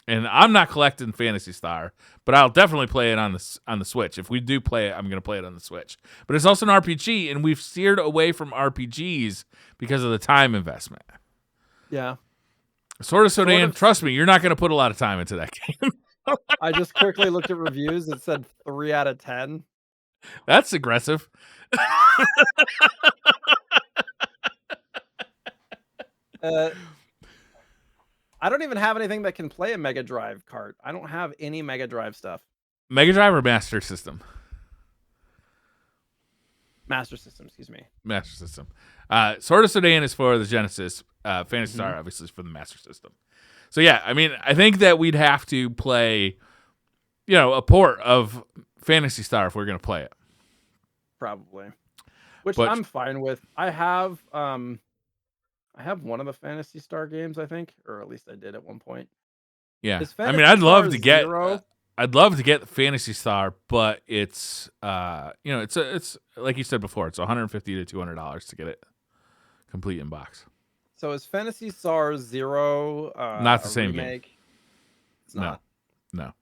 A: and I'm not collecting Phantasy Star, but I'll definitely play it on the Switch. If we do play it, I'm going to play it on the Switch. But it's also an RPG, and we've steered away from RPGs because of the time investment.
B: Yeah.
A: Sword of Sodan, trust me, you're not going to put a lot of time into that game.
B: I just quickly looked at reviews. It said 3 out of 10.
A: That's aggressive.
B: I don't even have anything that can play a Mega Drive cart. I don't have any Mega Drive stuff.
A: Mega Drive or Master System?
B: Master System, excuse me.
A: Master System. Sword of Sodan is for the Genesis. Phantasy Star, obviously, is for the Master System. So, yeah, I mean, I think that we'd have to play, a port of Phantasy Star if we're going to play it.
B: Probably. Which I'm fine with. I have one of the Phantasy Star games, I think, or at least I did at one point.
A: Yeah. I mean, I'd love to get the Phantasy Star, but it's it's like you said before, it's $150 to $200 to get it complete in box.
B: So is Phantasy Star Zero
A: not the same
B: remake?
A: game?
B: It's not.
A: No.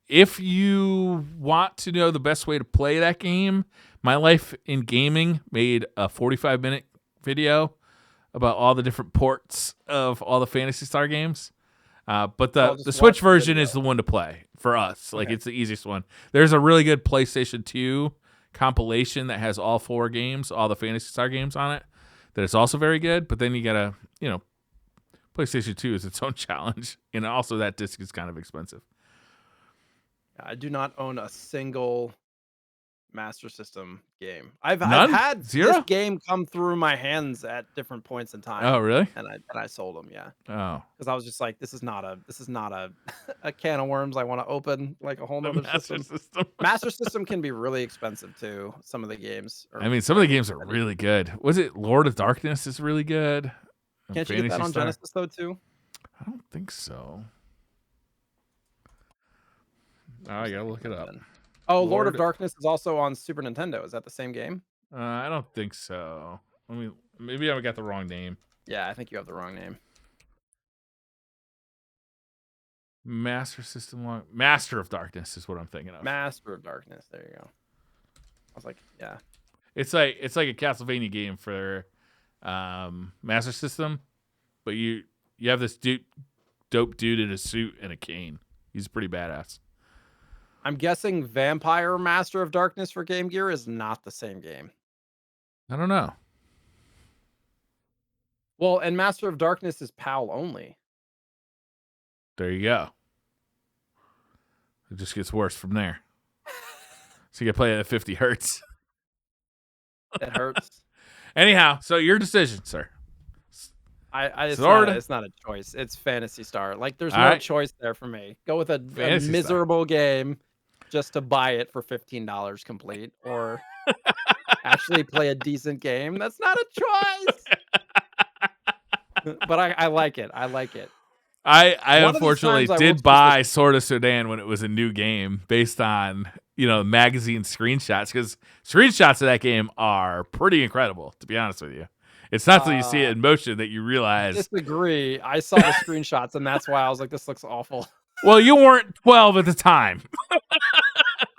A: If you want to know the best way to play that game, My Life in Gaming made a 45-minute video about all the different ports of all the Phantasy Star games. But the Switch version is the one to play for us. Like, it's the easiest one. There's a really good PlayStation 2 compilation that has all 4 games, all the Phantasy Star games on it. That is also very good. But then you gotta, PlayStation 2 is its own challenge, and also that disc is kind of expensive.
B: I do not own a single Master System game. I've had
A: Zero?
B: This game come through my hands at different points in time.
A: Oh, really?
B: And I sold them, yeah.
A: Oh,
B: because I was just like, this is not a a can of worms I want to open, like a whole nother system. Master System can be really expensive too. Some of the games.
A: I mean, some of the games are really good. Was it Lord of Darkness is really good?
B: Can't you get that on Genesis though too?
A: I don't think so. Oh, I gotta look it up.
B: Oh, Lord of Darkness is also on Super Nintendo. Is that the same game?
A: I don't think so. Maybe I got the wrong name.
B: Yeah, I think you have the wrong name.
A: Master of Darkness is what I'm thinking of.
B: Master of Darkness. There you go. I was like, yeah.
A: It's like a Castlevania game for Master System, but you have this dope dude in a suit and a cane. He's pretty badass.
B: I'm guessing Vampire Master of Darkness for Game Gear is not the same game.
A: I don't know.
B: Well, and Master of Darkness is PAL only.
A: There you go. It just gets worse from there. So you can play it at 50 hertz.
B: It hurts.
A: Anyhow, so your decision, sir.
B: It's not a choice. It's Phantasy Star. Like, there's no choice there for me. Go with a miserable game just to buy it for $15 complete, or actually play a decent game. That's not a choice. But I like it. I like it.
A: I unfortunately did buy Sword of Sudan when it was a new game based on, magazine screenshots, because screenshots of that game are pretty incredible, to be honest with you. It's not till you see it in motion that you realize.
B: Disagree. I saw the screenshots, and that's why I was like, this looks awful.
A: Well, you weren't 12 at the time.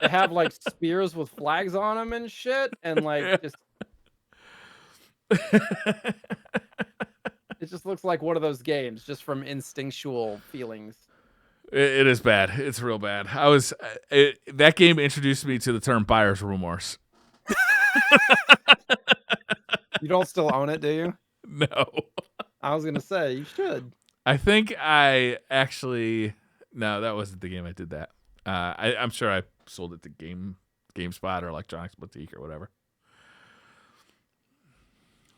B: They have like spears with flags on them and shit, and like just it just looks like one of those games just from instinctual feelings.
A: It is bad. It's real bad. That game introduced me to the term buyer's remorse.
B: You don't still own it, do you?
A: No.
B: I was gonna say you should.
A: I think I actually no, that wasn't the game I did that. I'm sure I sold it to GameSpot or Electronics Boutique or whatever.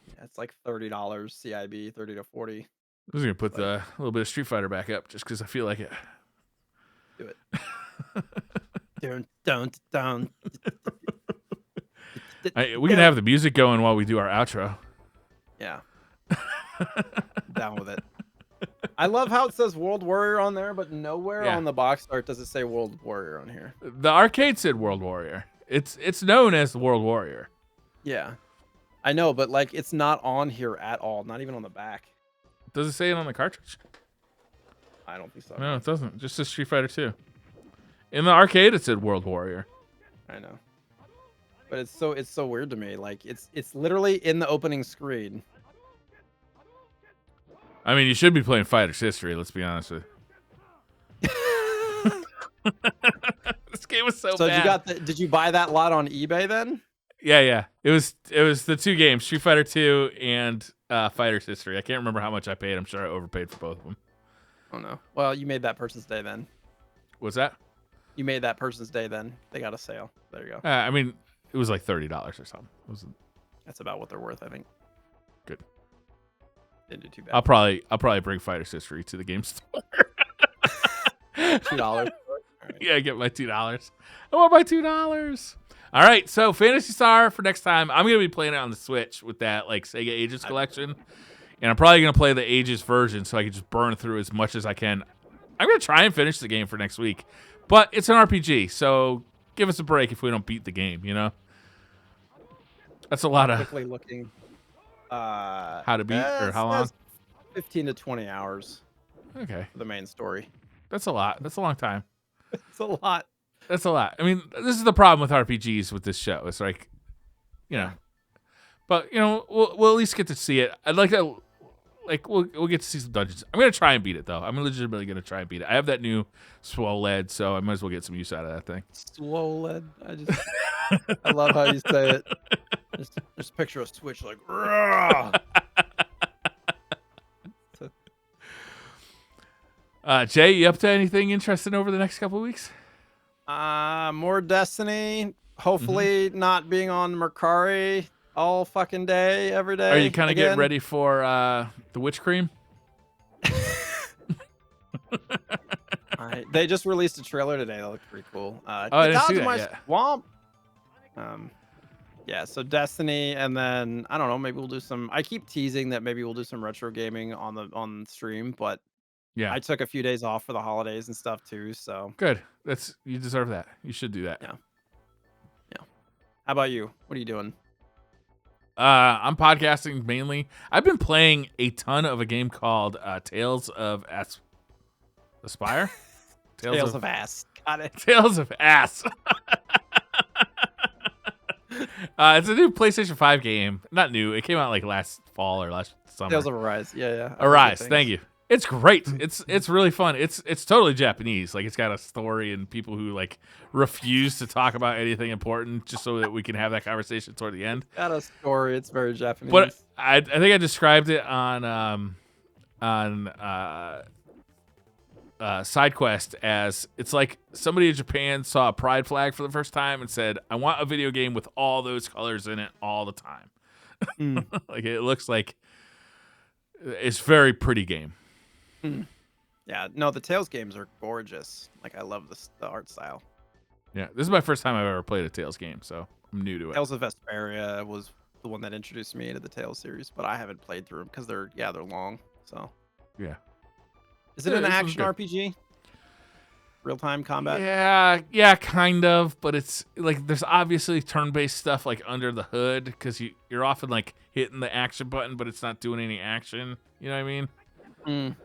B: Yeah, it's like $30 CIB, 30 to 40.
A: I was gonna put the little bit of Street Fighter back up just because I feel like it.
B: Do it. Don't.
A: We can have the music going while we do our outro.
B: Yeah. Down with it. I love how it says World Warrior on there, but nowhere on the box art does it say World Warrior on here.
A: The arcade said World Warrior. It's known as the World Warrior.
B: Yeah. I know, but like it's not on here at all. Not even on the back.
A: Does it say it on the cartridge?
B: I don't think so.
A: No, it doesn't. Just says Street Fighter 2. In the arcade, it said World Warrior.
B: I know. But it's so weird to me. Like it's literally in the opening screen.
A: I mean, you should be playing Fighter's History. Let's be honest with you. This game was so bad.
B: Did you buy that lot on eBay then?
A: Yeah. It was the two games, Street Fighter 2 and Fighter's History. I can't remember how much I paid. I'm sure I overpaid for both of them.
B: Oh no. Well, you made that person's day then.
A: What's that?
B: You made that person's day then. They got a sale. There you go.
A: I mean, it was like $30 or something.
B: That's about what they're worth, I think.
A: Good.
B: Didn't do too bad.
A: I'll probably bring Fighter's History to the game store.
B: $2. Right.
A: Yeah, get my $2. I want my $2. All right, so Phantasy Star for next time. I'm gonna be playing it on the Switch with that like Sega Ages collection, and I'm probably gonna play the Ages version so I can just burn through as much as I can. I'm gonna try and finish the game for next week, but it's an RPG, so give us a break if we don't beat the game. That's a lot of
B: quickly looking.
A: How to beat or how long?
B: 15 to 20 hours.
A: Okay,
B: for the main story.
A: That's a lot. That's a long time.
B: It's a lot.
A: That's a lot. I mean, this is the problem with RPGs with this show. It's like, but we'll at least get to see it. I'd like to, we'll get to see some dungeons. I'm gonna try and beat it though. I'm legitimately gonna try and beat it. I have that new Swoled, so I might as well get some use out of that thing.
B: Swoled. I love how you say it. Just picture a Switch like.
A: Jay, you up to anything interesting over the next couple of weeks?
B: More Destiny. Hopefully not being on Mercari all fucking day, every day.
A: Are you kind of getting ready for the witch cream?
B: They just released a trailer today. That looked pretty cool.
A: I didn't see that yet.
B: Swamp. Yeah, so Destiny, and then I don't know, maybe we'll do some. I keep teasing that maybe we'll do some retro gaming on stream, but
A: yeah,
B: I took a few days off for the holidays and stuff too. So
A: good. You deserve that. You should do that.
B: Yeah, How about you? What are you doing?
A: I'm podcasting mainly. I've been playing a ton of a game called Tales of Aspire.
B: Tales of Ass. Got it.
A: Tales of Ass. It's a new PlayStation 5 game. Not new. It came out like last fall or last summer.
B: Tales of Arise. Yeah.
A: Arise. Thank you. It's great. It's really fun. It's totally Japanese. Like, it's got a story and people who like refuse to talk about anything important just so that we can have that conversation toward the end.
B: Got a story. It's very Japanese.
A: But I think I described it on SideQuest as it's like somebody in Japan saw a pride flag for the first time and said, "I want a video game with all those colors in it all the time." Like, it looks like it's very pretty game.
B: Yeah, no, the Tales games are gorgeous. Like, I love the art style.
A: Yeah, this is my first time I've ever played a Tales game, so I'm new to it.
B: Tales of Vesperia was the one that introduced me to the Tales series, but I haven't played through them because they're long. So
A: yeah.
B: Is it an action RPG? Real-time combat?
A: Yeah, kind of. But it's like there's obviously turn-based stuff like under the hood because you're often like hitting the action button, but it's not doing any action. You know what I mean?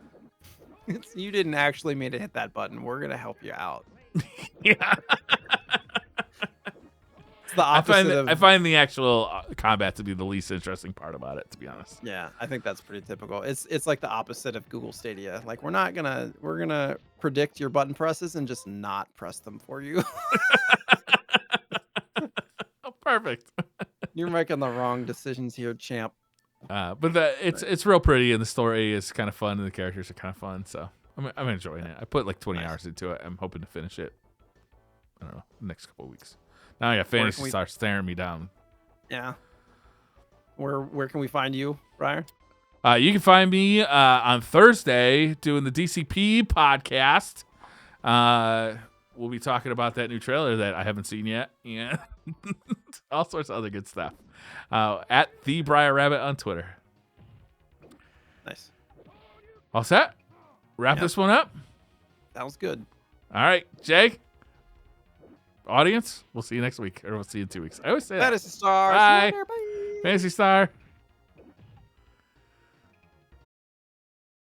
B: You didn't actually mean to hit that button. We're gonna help you out.
A: Yeah.
B: It's the opposite.
A: I find the actual combat to be the least interesting part about it, to be honest.
B: Yeah, I think that's pretty typical. It's like the opposite of Google Stadia. Like, we're gonna predict your button presses and just not press them for you.
A: Oh, perfect.
B: You're making the wrong decisions here, champ.
A: But it's real pretty, and the story is kind of fun, and the characters are kind of fun. So I'm enjoying it. I put like 20 hours into it. I'm hoping to finish it. I don't know, next couple of weeks. Now I got Fantasy Star staring me down.
B: Yeah. Where can we find you, Briar?
A: You can find me on Thursday doing the DCP podcast. We'll be talking about that new trailer that I haven't seen yet. Yeah. All sorts of other good stuff. At the Briar Rabbit on Twitter.
B: Nice.
A: All set? Wrap this one up?
B: Sounds good.
A: All right, Jake. Audience, we'll see you next week. Or we'll see you in 2 weeks. I always say that.
B: Fantasy Star.
A: Bye.
B: See you later. Bye.
A: Fantasy Star.